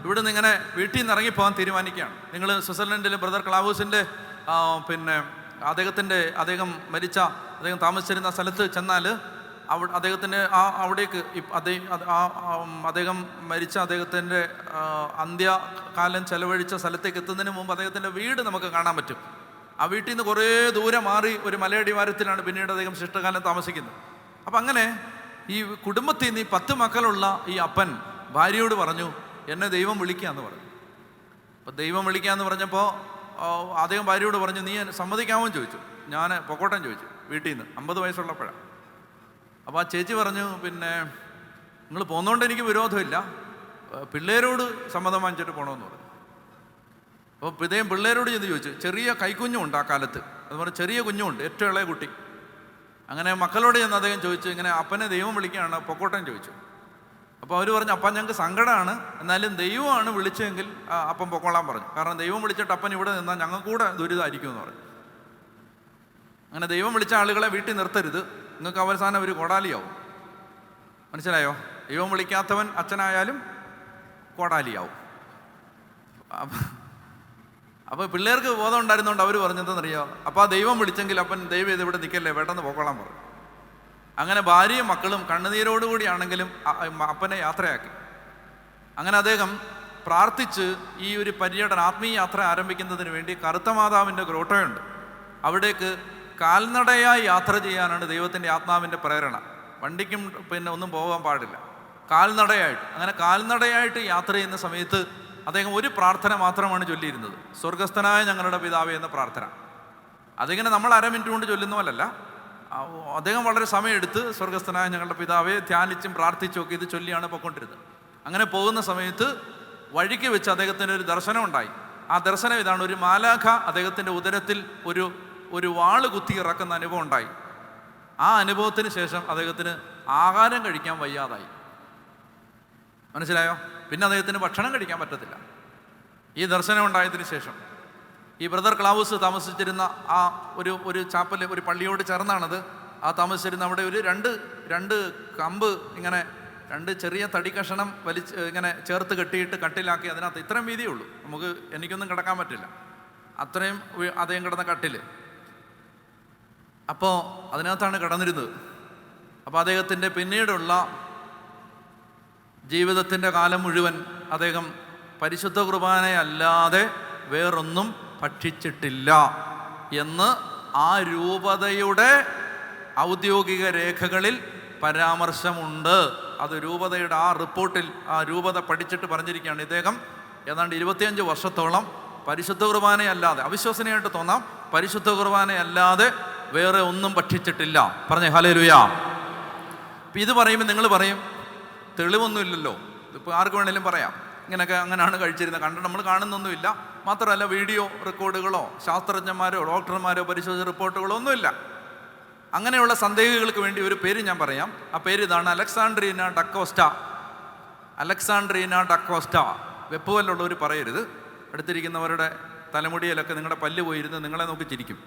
ഇവിടുന്ന് ഇങ്ങനെ വീട്ടിൽ നിന്ന് ഇറങ്ങിപ്പോകാൻ തീരുമാനിക്കുകയാണ്. നിങ്ങൾ സ്വിറ്റ്സർലൻഡിലെ ബ്രദർ ക്ലാവൂസിൻ്റെ അദ്ദേഹം താമസിച്ചിരുന്ന സ്ഥലത്ത് ചെന്നാൽ അദ്ദേഹത്തിൻ്റെ അവിടേക്ക് അദ്ദേഹം മരിച്ച അദ്ദേഹത്തിൻ്റെ അന്ത്യകാലം ചെലവഴിച്ച സ്ഥലത്തേക്ക് എത്തുന്നതിന് മുമ്പ് അദ്ദേഹത്തിൻ്റെ വീട് നമുക്ക് കാണാൻ പറ്റും. ആ വീട്ടിൽ നിന്ന് കുറേ ദൂരെ മാറി ഒരു മലയടിവാരത്തിലാണ് പിന്നീട് അദ്ദേഹം ശിഷ്ടകാലം താമസിക്കുന്നത്. അപ്പം അങ്ങനെ ഈ കുടുംബത്തിൽ നിന്ന് 10 മക്കളുള്ള ഈ അപ്പൻ ഭാര്യയോട് പറഞ്ഞു, എന്നെ ദൈവം വിളിക്കാമെന്ന് പറഞ്ഞു. അപ്പം ദൈവം വിളിക്കാമെന്ന് പറഞ്ഞപ്പോൾ അദ്ദേഹം ഭാര്യയോട് പറഞ്ഞു, നീ സമ്മതിക്കാമോ എന്ന് ചോദിച്ചു. ഞാൻ പൊക്കോട്ടം ചോദിച്ചു വീട്ടിൽ നിന്ന്, 50 വയസ്സുള്ളപ്പോഴാണ്. അപ്പോൾ ആ ചേച്ചി പറഞ്ഞു, പിന്നെ നിങ്ങൾ പോകുന്നതുകൊണ്ട് എനിക്ക് വിരോധമില്ല, പിള്ളേരോട് സമ്മതം വാങ്ങിച്ചിട്ട് പോകണമെന്ന് പറഞ്ഞു. അപ്പോൾ ഇദ്ദേഹം പിള്ളേരോട് ചെന്ന് ചോദിച്ചു. ചെറിയ കൈക്കുഞ്ഞുണ്ട് ആ കാലത്ത്, അതുപോലെ ചെറിയ കുഞ്ഞുണ്ട്, ഏറ്റവും ഇളയ കുട്ടി. അങ്ങനെ മക്കളോട് ചെന്ന് അദ്ദേഹം ചോദിച്ചു, ഇങ്ങനെ അപ്പനെ ദൈവം വിളിക്കുകയാണ്, പൊക്കോട്ടം ചോദിച്ചു. അപ്പോൾ അവർ പറഞ്ഞു, അപ്പം ഞങ്ങൾക്ക് സങ്കടമാണ്, എന്നാലും ദൈവമാണ് വിളിച്ചതെങ്കിൽ അപ്പം പൊക്കോളാൻ പറഞ്ഞു. കാരണം ദൈവം വിളിച്ചിട്ട് അപ്പൻ ഇവിടെ നിന്നാൽ ഞങ്ങൾക്ക് കൂടെ ദുരിതമായിരിക്കും എന്ന് പറഞ്ഞു. അങ്ങനെ ദൈവം വിളിച്ച ആളുകളെ വീട്ടിൽ നിർത്തരുത്, നിങ്ങൾക്ക് അവസാനം ഒരു കോടാലിയാവും. മനസ്സിലായോ? ദൈവം വിളിക്കാത്തവൻ അച്ഛനായാലും കോടാലിയാവും. അപ്പോൾ പിള്ളേർക്ക് ബോധം ഉണ്ടായിരുന്നുകൊണ്ട് അവർ പറഞ്ഞതെന്നറിയോ, അപ്പോൾ ആ ദൈവം വിളിച്ചെങ്കിൽ അപ്പൻ ദൈവം ഇത് ഇവിടെ നിൽക്കല്ലേ, പെട്ടെന്ന് പൊക്കോളാൻ പറഞ്ഞു. അങ്ങനെ ഭാര്യയും മക്കളും കണ്ണുനീരോടുകൂടിയാണെങ്കിലും അപ്പനെ യാത്രയാക്കി. അങ്ങനെ അദ്ദേഹം പ്രാർത്ഥിച്ച് ഈ ഒരു പര്യടനം, ആത്മീയ യാത്ര ആരംഭിക്കുന്നതിന് വേണ്ടി കറുത്ത മാതാവിൻ്റെ ഗ്രോട്ടോയുണ്ട്, അവിടേക്ക് കാൽനടയായി യാത്ര ചെയ്യാനാണ് ദൈവത്തിൻ്റെ ആത്മാവിൻ്റെ പ്രേരണ. വണ്ടിക്കും പിന്നെ ഒന്നും പോകാൻ പാടില്ല, കാൽനടയായിട്ട്. അങ്ങനെ കാൽനടയായിട്ട് യാത്ര ചെയ്യുന്ന സമയത്ത് അദ്ദേഹം ഒരു പ്രാർത്ഥന മാത്രമാണ് ചൊല്ലിയിരുന്നത്, സ്വർഗസ്ഥനായ ഞങ്ങളുടെ പിതാവേ എന്ന പ്രാർത്ഥന. അതിങ്ങനെ നമ്മൾ 1/2 മിനിറ്റ് കൊണ്ട് ചൊല്ലുന്ന പോലല്ല, അദ്ദേഹം വളരെ സമയമെടുത്ത് സ്വർഗസ്ഥനായ ഞങ്ങളുടെ പിതാവെ ധ്യാനിച്ചും പ്രാർത്ഥിച്ചും ഒക്കെ ഇത് ചൊല്ലിയാണ് പോയിക്കൊണ്ടിരുന്നത്. അങ്ങനെ പോകുന്ന സമയത്ത് വഴിക്ക് വെച്ച് അദ്ദേഹത്തിന് ഒരു ദർശനം ഉണ്ടായി. ആ ദർശനം ഇതാണ്: ഒരു മാലാഖ അദ്ദേഹത്തിൻ്റെ ഉദരത്തിൽ ഒരു വാള് കുത്തി ഇറക്കുന്ന അനുഭവം ഉണ്ടായി. ആ അനുഭവത്തിന് ശേഷം അദ്ദേഹത്തിന് ആഹാരം കഴിക്കാൻ വയ്യാതായി. മനസ്സിലായോ? പിന്നെ അദ്ദേഹത്തിന് ഭക്ഷണം കഴിക്കാൻ പറ്റത്തില്ല. ഈ ദർശനം ഉണ്ടായതിന് ശേഷം ഈ ബ്രദർ ക്ലാവൂസ് താമസിച്ചിരുന്ന ആ ഒരു ചാപ്പൽ, ഒരു പള്ളിയോട് ചേർന്നാണത്. ആ താമസിച്ചിരുന്ന അവിടെ ഒരു രണ്ട് കമ്പ്, ഇങ്ങനെ 2 ചെറിയ തടി കഷണം ഇങ്ങനെ ചേർത്ത് കെട്ടിയിട്ട് കട്ടിലാക്കി. അതിനകത്ത് ഇത്രയും വീതിയേ ഉള്ളൂ, എനിക്കൊന്നും കിടക്കാൻ പറ്റില്ല, അത്രയും അദ്ദേഹം കിടന്ന കട്ടിൽ. അപ്പോൾ അതിനകത്താണ് കിടന്നിരുന്നത്. അപ്പോൾ അദ്ദേഹത്തിൻ്റെ പിന്നീടുള്ള ജീവിതത്തിൻ്റെ കാലം മുഴുവൻ അദ്ദേഹം പരിശുദ്ധ കുർബാനയല്ലാതെ വേറൊന്നും ഭക്ഷിച്ചിട്ടില്ല എന്ന് ആ രൂപതയുടെ ഔദ്യോഗിക രേഖകളിൽ പരാമർശമുണ്ട്. അത് രൂപതയുടെ ആ റിപ്പോർട്ടിൽ ആ രൂപത പഠിച്ചിട്ട് പറഞ്ഞിരിക്കുകയാണ്, ഇദ്ദേഹം ഏതാണ്ട് 25 വർഷത്തോളം പരിശുദ്ധ കുർബാനയല്ലാതെ, അവിശ്വസനീയമായിട്ട് തോന്നാം, പരിശുദ്ധ കുർബാനയല്ലാതെ വേറെ ഒന്നും ഭക്ഷിച്ചിട്ടില്ല. പറഞ്ഞേ ഹല്ലേലൂയ. ഇപ്പം ഇത് പറയുമ്പോൾ നിങ്ങൾ പറയും, തെളിവൊന്നുമില്ലല്ലോ, ഇതിപ്പോൾ ആർക്ക് വേണേലും പറയാം, ഇങ്ങനെയൊക്കെ അങ്ങനെയാണ് കഴിച്ചിരുന്നത്, നമ്മൾ കാണുന്നൊന്നുമില്ല. മാത്രമല്ല വീഡിയോ റെക്കോർഡുകളോ ശാസ്ത്രജ്ഞന്മാരോ ഡോക്ടർമാരോ പരിശോധിച്ച റിപ്പോർട്ടുകളോ ഒന്നുമില്ല. അങ്ങനെയുള്ള സന്ദേഹികൾക്ക് വേണ്ടി ഒരു പേര് ഞാൻ പറയാം. ആ പേര് ഇതാണ്: അലക്സാണ്ട്രീന ഡക്കോസ്റ്റ. വെപ്പുവല്ലുള്ളവർ പറയരുത്. അടുത്തിരിക്കുന്നവരുടെ തലമുടിയിലൊക്കെ നിങ്ങളുടെ പല്ല് പോയിരുന്ന് നിങ്ങളെ നോക്കി ചിരിക്കും.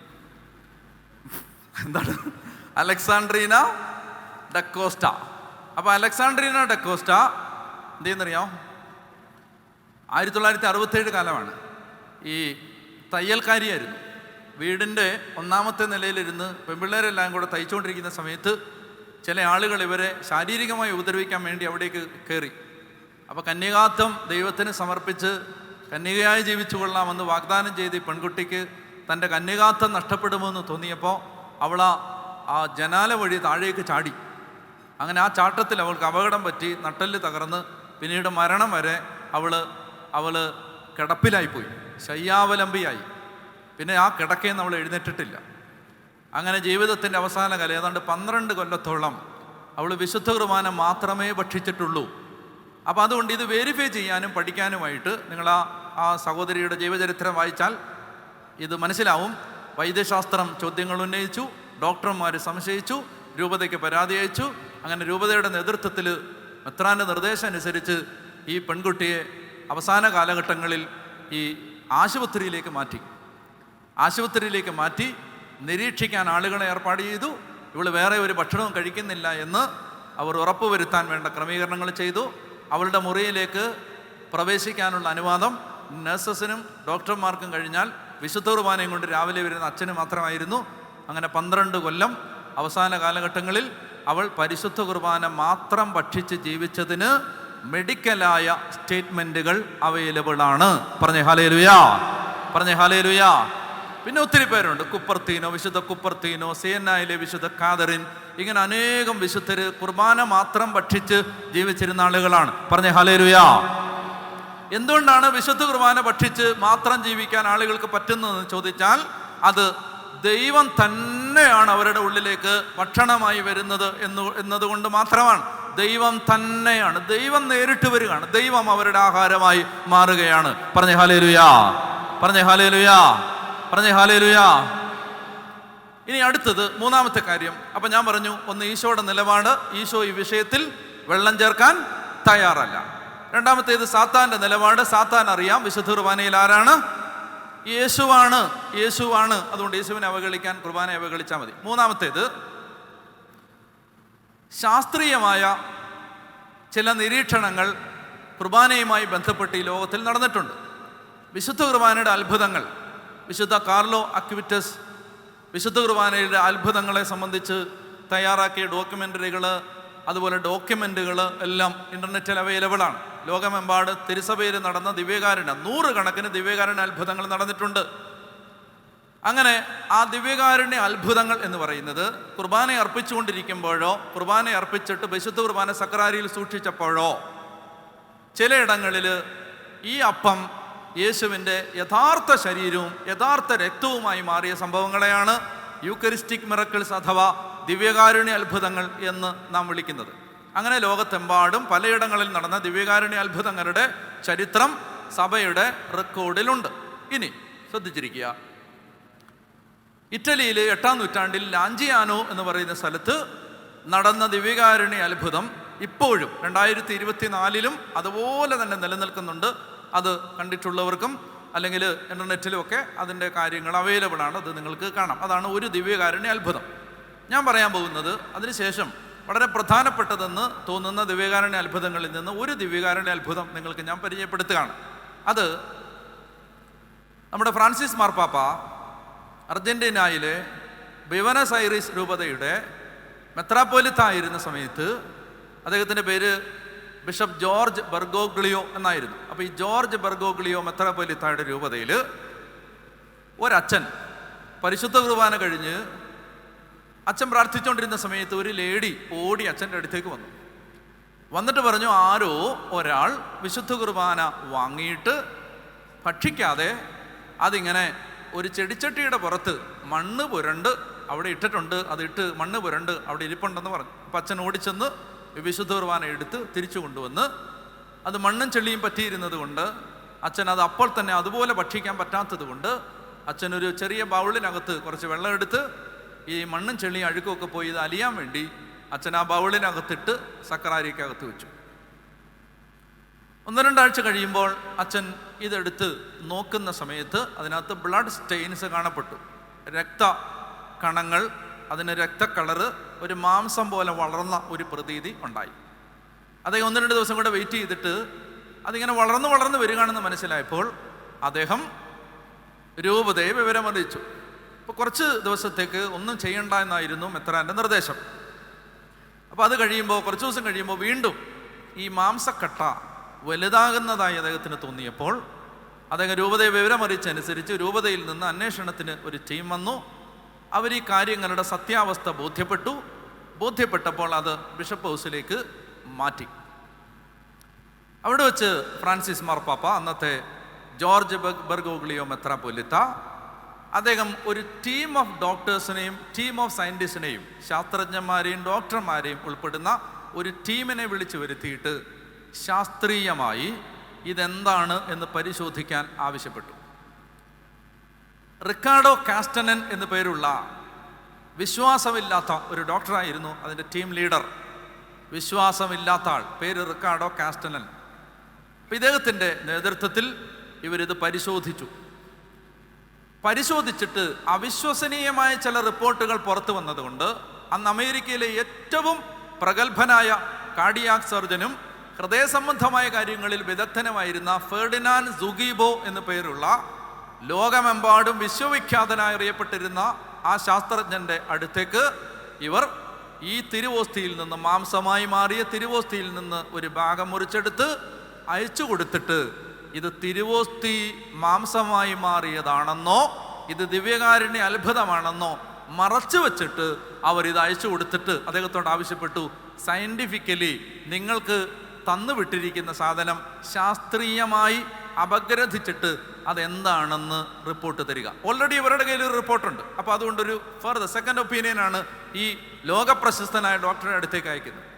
എന്താണ് അലക്സാണ്ട്രീന ഡക്കോസ്റ്റ? അപ്പോൾ അലക്സാണ്ട്രീന ഡക്കോസ്റ്റ എന്ത് ചെയ്യുന്നറിയാം? 1967 കാലമാണ്. ഈ തയ്യൽക്കാരിയായിരുന്നു. വീടിൻ്റെ 1ാമത്തെ നിലയിലിരുന്ന് പെൺപിള്ളേരെല്ലാം കൂടെ തയ്ച്ചുകൊണ്ടിരിക്കുന്ന സമയത്ത് ചില ആളുകൾ ഇവരെ ശാരീരികമായി ഉപദ്രവിക്കാൻ വേണ്ടി അവിടേക്ക് കയറി. അപ്പോൾ കന്യകാത്വം ദൈവത്തിന് സമർപ്പിച്ച് കന്യകയായി ജീവിച്ചു കൊള്ളാമെന്ന് വാഗ്ദാനം ചെയ്ത് ഈ പെൺകുട്ടിക്ക് തൻ്റെ കന്യകാത്വം നഷ്ടപ്പെടുമെന്ന് തോന്നിയപ്പോൾ അവൾ ആ ജനാല വഴി താഴേക്ക് ചാടി. അങ്ങനെ ആ ചാട്ടത്തിൽ അവൾക്ക് അപകടം പറ്റി, നട്ടെല്ല് തകർന്ന് പിന്നീട് മരണം വരെ അവൾ കിടപ്പിലായിപ്പോയി, ശയ്യാവലംബിയായി. പിന്നെ ആ കിടക്കയിൽ നിന്ന് അവൾ എഴുന്നേറ്റിട്ടില്ല. അങ്ങനെ ജീവിതത്തിൻ്റെ അവസാന കാലം ഏതാണ്ട് 12 കൊല്ലത്തോളം അവൾ വിശുദ്ധ കുർബാന മാത്രമേ ഭക്ഷിച്ചിട്ടുള്ളൂ. അപ്പോൾ അതുകൊണ്ട് ഇത് വെരിഫൈ ചെയ്യാനും പഠിക്കാനുമായിട്ട് നിങ്ങൾ ആ സഹോദരിയുടെ ജീവചരിത്രം വായിച്ചാൽ ഇത് മനസ്സിലാവും. വൈദ്യശാസ്ത്രം ചോദ്യങ്ങൾ ഉന്നയിച്ചു, ഡോക്ടർമാർ സംശയിച്ചു, രൂപതയ്ക്ക് പരാതി അയച്ചു. അങ്ങനെ രൂപതയുടെ നേതൃത്വത്തിൽ മെത്രാൻ്റെ നിർദ്ദേശം അനുസരിച്ച് ഈ പെൺകുട്ടിയെ അവസാന കാലഘട്ടങ്ങളിൽ ഈ ആശുപത്രിയിലേക്ക് മാറ്റി നിരീക്ഷിക്കാൻ ആളുകളെ ഏർപ്പാട് ചെയ്തു. ഇവൾ വേറെ ഒരു ഭക്ഷണവും കഴിക്കുന്നില്ല എന്ന് അവർ ഉറപ്പുവരുത്താൻ വേണ്ട ക്രമീകരണങ്ങൾ ചെയ്തു. അവളുടെ മുറിയിലേക്ക് പ്രവേശിക്കാനുള്ള അനുവാദം നഴ്സസിനും ഡോക്ടർമാർക്കും കഴിഞ്ഞാൽ വിശുദ്ധ കുർബാനയും കൊണ്ട് രാവിലെ വരുന്ന അച്ഛന് മാത്രമായിരുന്നു. അങ്ങനെ 12 കൊല്ലം അവസാന കാലഘട്ടങ്ങളിൽ അവൾ പരിശുദ്ധ കുർബാന മാത്രം ഭക്ഷിച്ച് ജീവിച്ചതിന് മെഡിക്കലായ സ്റ്റേറ്റ്മെൻറ്റുകൾ അവൈലബിൾ ആണ്. പറഞ്ഞേ ഹല്ലേലൂയ. പിന്നെ ഒത്തിരി പേരുണ്ട്. കുപ്പർത്തീനോ, വിശുദ്ധ കുപ്പർത്തീനോ, സിയന്നായിലെ വിശുദ്ധ കാതറിൻ, ഇങ്ങനെ അനേകം വിശുദ്ധര് കുർബാന മാത്രം ഭക്ഷിച്ച് ജീവിച്ചിരുന്ന ആളുകളാണ്. പറഞ്ഞേ ഹല്ലേലൂയ. എന്തുകൊണ്ടാണ് വിശുദ്ധ കുർബാന ഭക്ഷിച്ച് മാത്രം ജീവിക്കാൻ ആളുകൾക്ക് പറ്റുന്നതെന്ന് ചോദിച്ചാൽ അത് ദൈവം തന്നെയാണ് അവരുടെ ഉള്ളിലേക്ക് ഭക്ഷണമായി വരുന്നത് എന്നതുകൊണ്ട് മാത്രമാണ്. ദൈവം തന്നെയാണ്, ദൈവം നേരിട്ട് വരികയാണ്, ദൈവം അവരുടെ ആഹാരമായി മാറുകയാണ്. പറഞ്ഞേ ഹല്ലേലൂയ. ഇനി അടുത്തത് മൂന്നാമത്തെ കാര്യം. അപ്പം ഞാൻ പറഞ്ഞു, ഒന്ന് ഈശോയുടെ നിലപാട്. ഈശോ ഈ വിഷയത്തിൽ വെള്ളം ചേർക്കാൻ തയ്യാറല്ല. രണ്ടാമത്തേത് സാത്താൻ്റെ നിലപാട്. സാത്താൻ അറിയാം വിശുദ്ധ കുർബാനയിൽ ആരാണ്? യേശുവാണ്. അതുകൊണ്ട് യേശുവിനെ അവഗണിക്കാൻ കുർബാനയെ അവഗണിച്ചാൽ മതി. മൂന്നാമത്തേത് ശാസ്ത്രീയമായ ചില നിരീക്ഷണങ്ങൾ കുർബാനയുമായി ബന്ധപ്പെട്ട് ഈ ലോകത്തിൽ നടന്നിട്ടുണ്ട്. വിശുദ്ധ കുർബാനയുടെ അത്ഭുതങ്ങൾ, വിശുദ്ധ കാർലോ അക്വിറ്റസ് വിശുദ്ധ കുർബാനയുടെ അത്ഭുതങ്ങളെ സംബന്ധിച്ച് തയ്യാറാക്കിയ ഡോക്യുമെൻ്ററികൾ, അതുപോലെ ഡോക്യുമെൻറ്റുകൾ എല്ലാം ഇൻ്റർനെറ്റിൽ അവൈലബിൾ ആണ്. ലോകമെമ്പാട് തിരുസഭയിൽ നടന്ന ദിവ്യകാരുണ്യ 100 കണക്കിന് ദിവ്യകാരുണ്യ അത്ഭുതങ്ങൾ നടന്നിട്ടുണ്ട്. അങ്ങനെ ആ ദിവ്യകാരുണ്യ അത്ഭുതങ്ങൾ എന്ന് പറയുന്നത് കുർബാന അർപ്പിച്ചുകൊണ്ടിരിക്കുമ്പോഴോ, കുർബാന അർപ്പിച്ചിട്ട് വിശുദ്ധ കുർബാന സക്രാരിയിൽ സൂക്ഷിച്ചപ്പോഴോ, ചിലയിടങ്ങളിൽ ഈ അപ്പം യേശുവിൻ്റെ യഥാർത്ഥ ശരീരവും യഥാർത്ഥ രക്തവുമായി മാറിയ സംഭവങ്ങളെയാണ് യൂക്കറിസ്റ്റിക് മിറക്കിൾസ് അഥവാ ദിവ്യകാരുണ്യ അത്ഭുതങ്ങൾ എന്ന് നാം വിളിക്കുന്നത്. അങ്ങനെ ലോകത്തെമ്പാടും പലയിടങ്ങളിൽ നടന്ന ദിവ്യകാരുണ്യ അത്ഭുതങ്ങളുടെ ചരിത്രം സഭയുടെ റെക്കോർഡിലുണ്ട്. ഇനി ശ്രദ്ധിച്ചിരിക്കുക, ഇറ്റലിയിൽ 8-ാം നൂറ്റാണ്ടിൽ ലാഞ്ചിയാനോ എന്ന് പറയുന്ന സ്ഥലത്ത് നടന്ന ദിവ്യകാരുണ്യ അത്ഭുതം ഇപ്പോഴും 2024 അതുപോലെ തന്നെ നിലനിൽക്കുന്നുണ്ട്. അത് കണ്ടിട്ടുള്ളവർക്കും അല്ലെങ്കിൽ ഇൻ്റർനെറ്റിലും ഒക്കെ അതിൻ്റെ കാര്യങ്ങൾ അവൈലബിൾ ആണ്, അത് നിങ്ങൾക്ക് കാണാം. അതാണ് ഒരു ദിവ്യകാരുണ്യ അത്ഭുതം. ഞാൻ പറയാൻ പോകുന്നത് അതിനുശേഷം വളരെ പ്രധാനപ്പെട്ടതെന്ന് തോന്നുന്ന ദിവ്യകാരുണ്യ അത്ഭുതങ്ങളിൽ നിന്ന് ഒരു ദിവ്യകാരുണ്യ അത്ഭുതം നിങ്ങൾക്ക് ഞാൻ പരിചയപ്പെടുത്തുകയാണ്. അത് നമ്മുടെ ഫ്രാൻസിസ് മാർപ്പാപ്പ അർജൻറ്റീനയിലെ ബ്യൂണസ് ഐറിസ് രൂപതയുടെ മെത്രാപ്പോലിത്ത ആയിരുന്ന സമയത്ത്, അദ്ദേഹത്തിൻ്റെ പേര് ബിഷപ്പ് ജോർജ് ബെർഗോഗ്ലിയോ എന്നായിരുന്നു. അപ്പോൾ ഈ ജോർജ് ബെർഗോഗ്ലിയോ മെത്രാപ്പോലിത്തയുടെ രൂപതയിൽ ഒരച്ഛൻ പരിശുദ്ധ കുർബാന കഴിഞ്ഞ് അച്ഛൻ പ്രാർത്ഥിച്ചുകൊണ്ടിരുന്ന സമയത്ത് ഒരു ലേഡി ഓടി അച്ഛൻ്റെ അടുത്തേക്ക് വന്നിട്ട് പറഞ്ഞു, ആരോ ഒരാൾ വിശുദ്ധ കുർബാന വാങ്ങിയിട്ട് ഭക്ഷിക്കാതെ അതിങ്ങനെ ഒരു ചെടിച്ചട്ടിയുടെ പുറത്ത് മണ്ണ് പുരണ്ട് അവിടെ ഇട്ടിട്ടുണ്ട്, അതിട്ട് മണ്ണ് പുരണ്ട് അവിടെ ഇരിപ്പുണ്ടെന്ന് പറഞ്ഞു. അപ്പം അച്ഛൻ ഓടിച്ചെന്ന് വിശുദ്ധ കുർബാന എടുത്ത് തിരിച്ചു കൊണ്ടുവന്ന്, അത് മണ്ണും ചെളിയും പറ്റിയിരുന്നത് കൊണ്ട് അച്ഛൻ അത് അപ്പോൾ തന്നെ അതുപോലെ ഭക്ഷിക്കാൻ പറ്റാത്തത് കൊണ്ട് അച്ഛനൊരു ചെറിയ ബൗളിനകത്ത് കുറച്ച് വെള്ളം എടുത്ത് ഈ മണ്ണും ചെളിയും അഴുക്കൊക്കെ പോയി ഇത് അലിയാൻ വേണ്ടി അച്ഛൻ ആ ബൗളിനകത്തിട്ട് സക്രാരിക്കകത്ത് വെച്ചു. 1-2 ആഴ്ച കഴിയുമ്പോൾ അച്ഛൻ ഇതെടുത്ത് നോക്കുന്ന സമയത്ത് അതിനകത്ത് ബ്ലഡ് സ്റ്റെയിൻസ് കാണപ്പെട്ടു. രക്ത കണങ്ങൾ, അതിന് രക്ത കളറ്, ഒരു മാംസം പോലെ വളർന്ന ഒരു പ്രതീതി ഉണ്ടായി. അദ്ദേഹം 1-2 ദിവസം കൂടെ വെയിറ്റ് ചെയ്തിട്ട് അതിങ്ങനെ വളർന്ന് വരികയാണെന്ന് മനസ്സിലായപ്പോൾ അദ്ദേഹം രൂപതയെ വിവരമറിയിച്ചു. അപ്പോൾ കുറച്ച് ദിവസത്തേക്ക് ഒന്നും ചെയ്യണ്ട എന്നായിരുന്നു മെത്രാൻ്റെ നിർദ്ദേശം. അപ്പോൾ അത് കഴിയുമ്പോൾ കുറച്ച് ദിവസം കഴിയുമ്പോൾ വീണ്ടും ഈ മാംസക്കട്ട വലുതാകുന്നതായി അദ്ദേഹത്തിന് തോന്നിയപ്പോൾ അദ്ദേഹം രൂപതയെ വിവരമറിയിച്ചനുസരിച്ച് രൂപതയിൽ നിന്ന് അന്വേഷണത്തിന് ഒരു ടീം വന്നു. അവർ ഈ കാര്യങ്ങളുടെ സത്യാവസ്ഥ ബോധ്യപ്പെട്ടപ്പോൾ അത് ബിഷപ്പ് ഹൗസിലേക്ക് മാറ്റി. അവിടെ വെച്ച് ഫ്രാൻസിസ് മാർപ്പാപ്പ, അന്നത്തെ ജോർജ് ബെർഗോഗ്ലിയോ മെത്രാപ്പൊലിത്ത, അദ്ദേഹം ഒരു ടീം ഓഫ് ഡോക്ടേഴ്സിനെയും ടീം ഓഫ് സയൻറ്റിസ്റ്റിനെയും ശാസ്ത്രജ്ഞന്മാരെയും ഡോക്ടർമാരെയും ഉൾപ്പെടുന്ന ഒരു ടീമിനെ വിളിച്ചു വരുത്തിയിട്ട് ശാസ്ത്രീയമായി ഇതെന്താണ് എന്ന് പരിശോധിക്കാൻ ആവശ്യപ്പെട്ടു. റിക്കാർഡോ കാസ്റ്റനൻ എന്നു പേരുള്ള വിശ്വാസമില്ലാത്ത ഒരു ഡോക്ടറായിരുന്നു അതിൻ്റെ ടീം ലീഡർ. വിശ്വാസമില്ലാത്ത ആൾ, പേര് റിക്കാർഡോ കാസ്റ്റനൻ. അപ്പം ഇദ്ദേഹത്തിൻ്റെ നേതൃത്വത്തിൽ ഇവരിത് പരിശോധിച്ചിട്ട് അവിശ്വസനീയമായ ചില റിപ്പോർട്ടുകൾ പുറത്തു വന്നതുകൊണ്ട് അന്ന് അമേരിക്കയിലെ ഏറ്റവും പ്രഗത്ഭനായ കാർഡിയാക് സർജനും ഹൃദയ സംബന്ധമായ കാര്യങ്ങളിൽ വിദഗ്ധനുമായിരുന്ന ഫെർഡിനാൻഡ് സുഗീബോ എന്നു പേരുള്ള ലോകമെമ്പാടും വിശ്വവിഖ്യാതനായി അറിയപ്പെട്ടിരുന്ന ആ ശാസ്ത്രജ്ഞൻ്റെ അടുത്തേക്ക് ഇവർ ഈ തിരുവോസ്തിയിൽ നിന്ന്, മാംസമായി മാറിയ തിരുവോസ്തിയിൽ നിന്ന് ഒരു ഭാഗം മുറിച്ചെടുത്ത് അയച്ചു കൊടുത്തിട്ട് ഇത് തിരുവോസ്തി മാംസമായി മാറിയതാണെന്നോ ഇത് ദിവ്യകാരുണ്യ അത്ഭുതമാണെന്നോ മറച്ചു വെച്ചിട്ട് അവർ ഇത് അയച്ചു കൊടുത്തിട്ട് അദ്ദേഹത്തോട് ആവശ്യപ്പെട്ടു, സയൻറ്റിഫിക്കലി നിങ്ങൾക്ക് തന്നുവിട്ടിരിക്കുന്ന സാധനം ശാസ്ത്രീയമായി അപഗ്രഥിച്ചിട്ട് അതെന്താണെന്ന് റിപ്പോർട്ട് തരിക. ഓൾറെഡി ഇവരുടെ കയ്യിൽ ഒരു റിപ്പോർട്ടുണ്ട്. അപ്പോൾ അതുകൊണ്ടൊരു ഫർദർ സെക്കൻഡ് ഒപ്പീനിയനാണ് ഈ ലോകപ്രശസ്തനായ ഡോക്ടറെ അടുത്തേക്ക് അയക്കുന്നത്.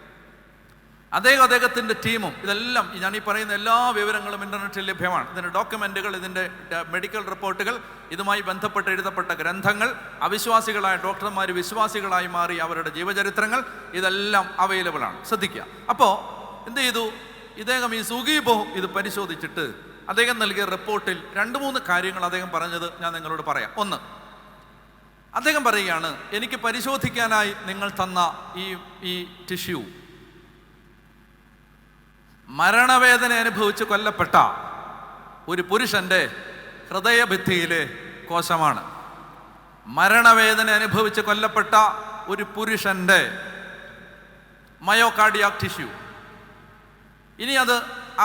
അദ്ദേഹത്തിൻ്റെ ടീമും ഇതെല്ലാം, ഞാൻ ഈ പറയുന്ന എല്ലാ വിവരങ്ങളും ഇൻ്റർനെറ്റിൽ ലഭ്യമാണ്. ഇതിൻ്റെ ഡോക്യുമെൻറ്റുകൾ, ഇതിൻ്റെ മെഡിക്കൽ റിപ്പോർട്ടുകൾ, ഇതുമായി ബന്ധപ്പെട്ട് എഴുതപ്പെട്ട ഗ്രന്ഥങ്ങൾ, അവിശ്വാസികളായ ഡോക്ടർമാർ വിശ്വാസികളായി മാറി അവരുടെ ജീവചരിത്രങ്ങൾ, ഇതെല്ലാം അവൈലബിൾ ആണ്. ശ്രദ്ധിക്കുക. അപ്പോൾ എന്ത് ചെയ്തു? ഇദ്ദേഹം ഈ സുഗീബോ ഇത് പരിശോധിച്ചിട്ട് അദ്ദേഹം നൽകിയ റിപ്പോർട്ടിൽ 2-3 കാര്യങ്ങൾ അദ്ദേഹം പറഞ്ഞത് ഞാൻ നിങ്ങളോട് പറയാം. ഒന്ന്, അദ്ദേഹം പറയുകയാണ്, എനിക്ക് പരിശോധിക്കാനായി നിങ്ങൾ തന്ന ഈ ടിഷ്യൂ മരണവേദന അനുഭവിച്ച് കൊല്ലപ്പെട്ട ഒരു പുരുഷൻ്റെ ഹൃദയഭിത്തിയിലെ കോശമാണ്. മരണവേദന അനുഭവിച്ച് കൊല്ലപ്പെട്ട ഒരു പുരുഷൻ്റെ മയോകാർഡിയാക് ടിഷ്യൂ. ഇനി അത്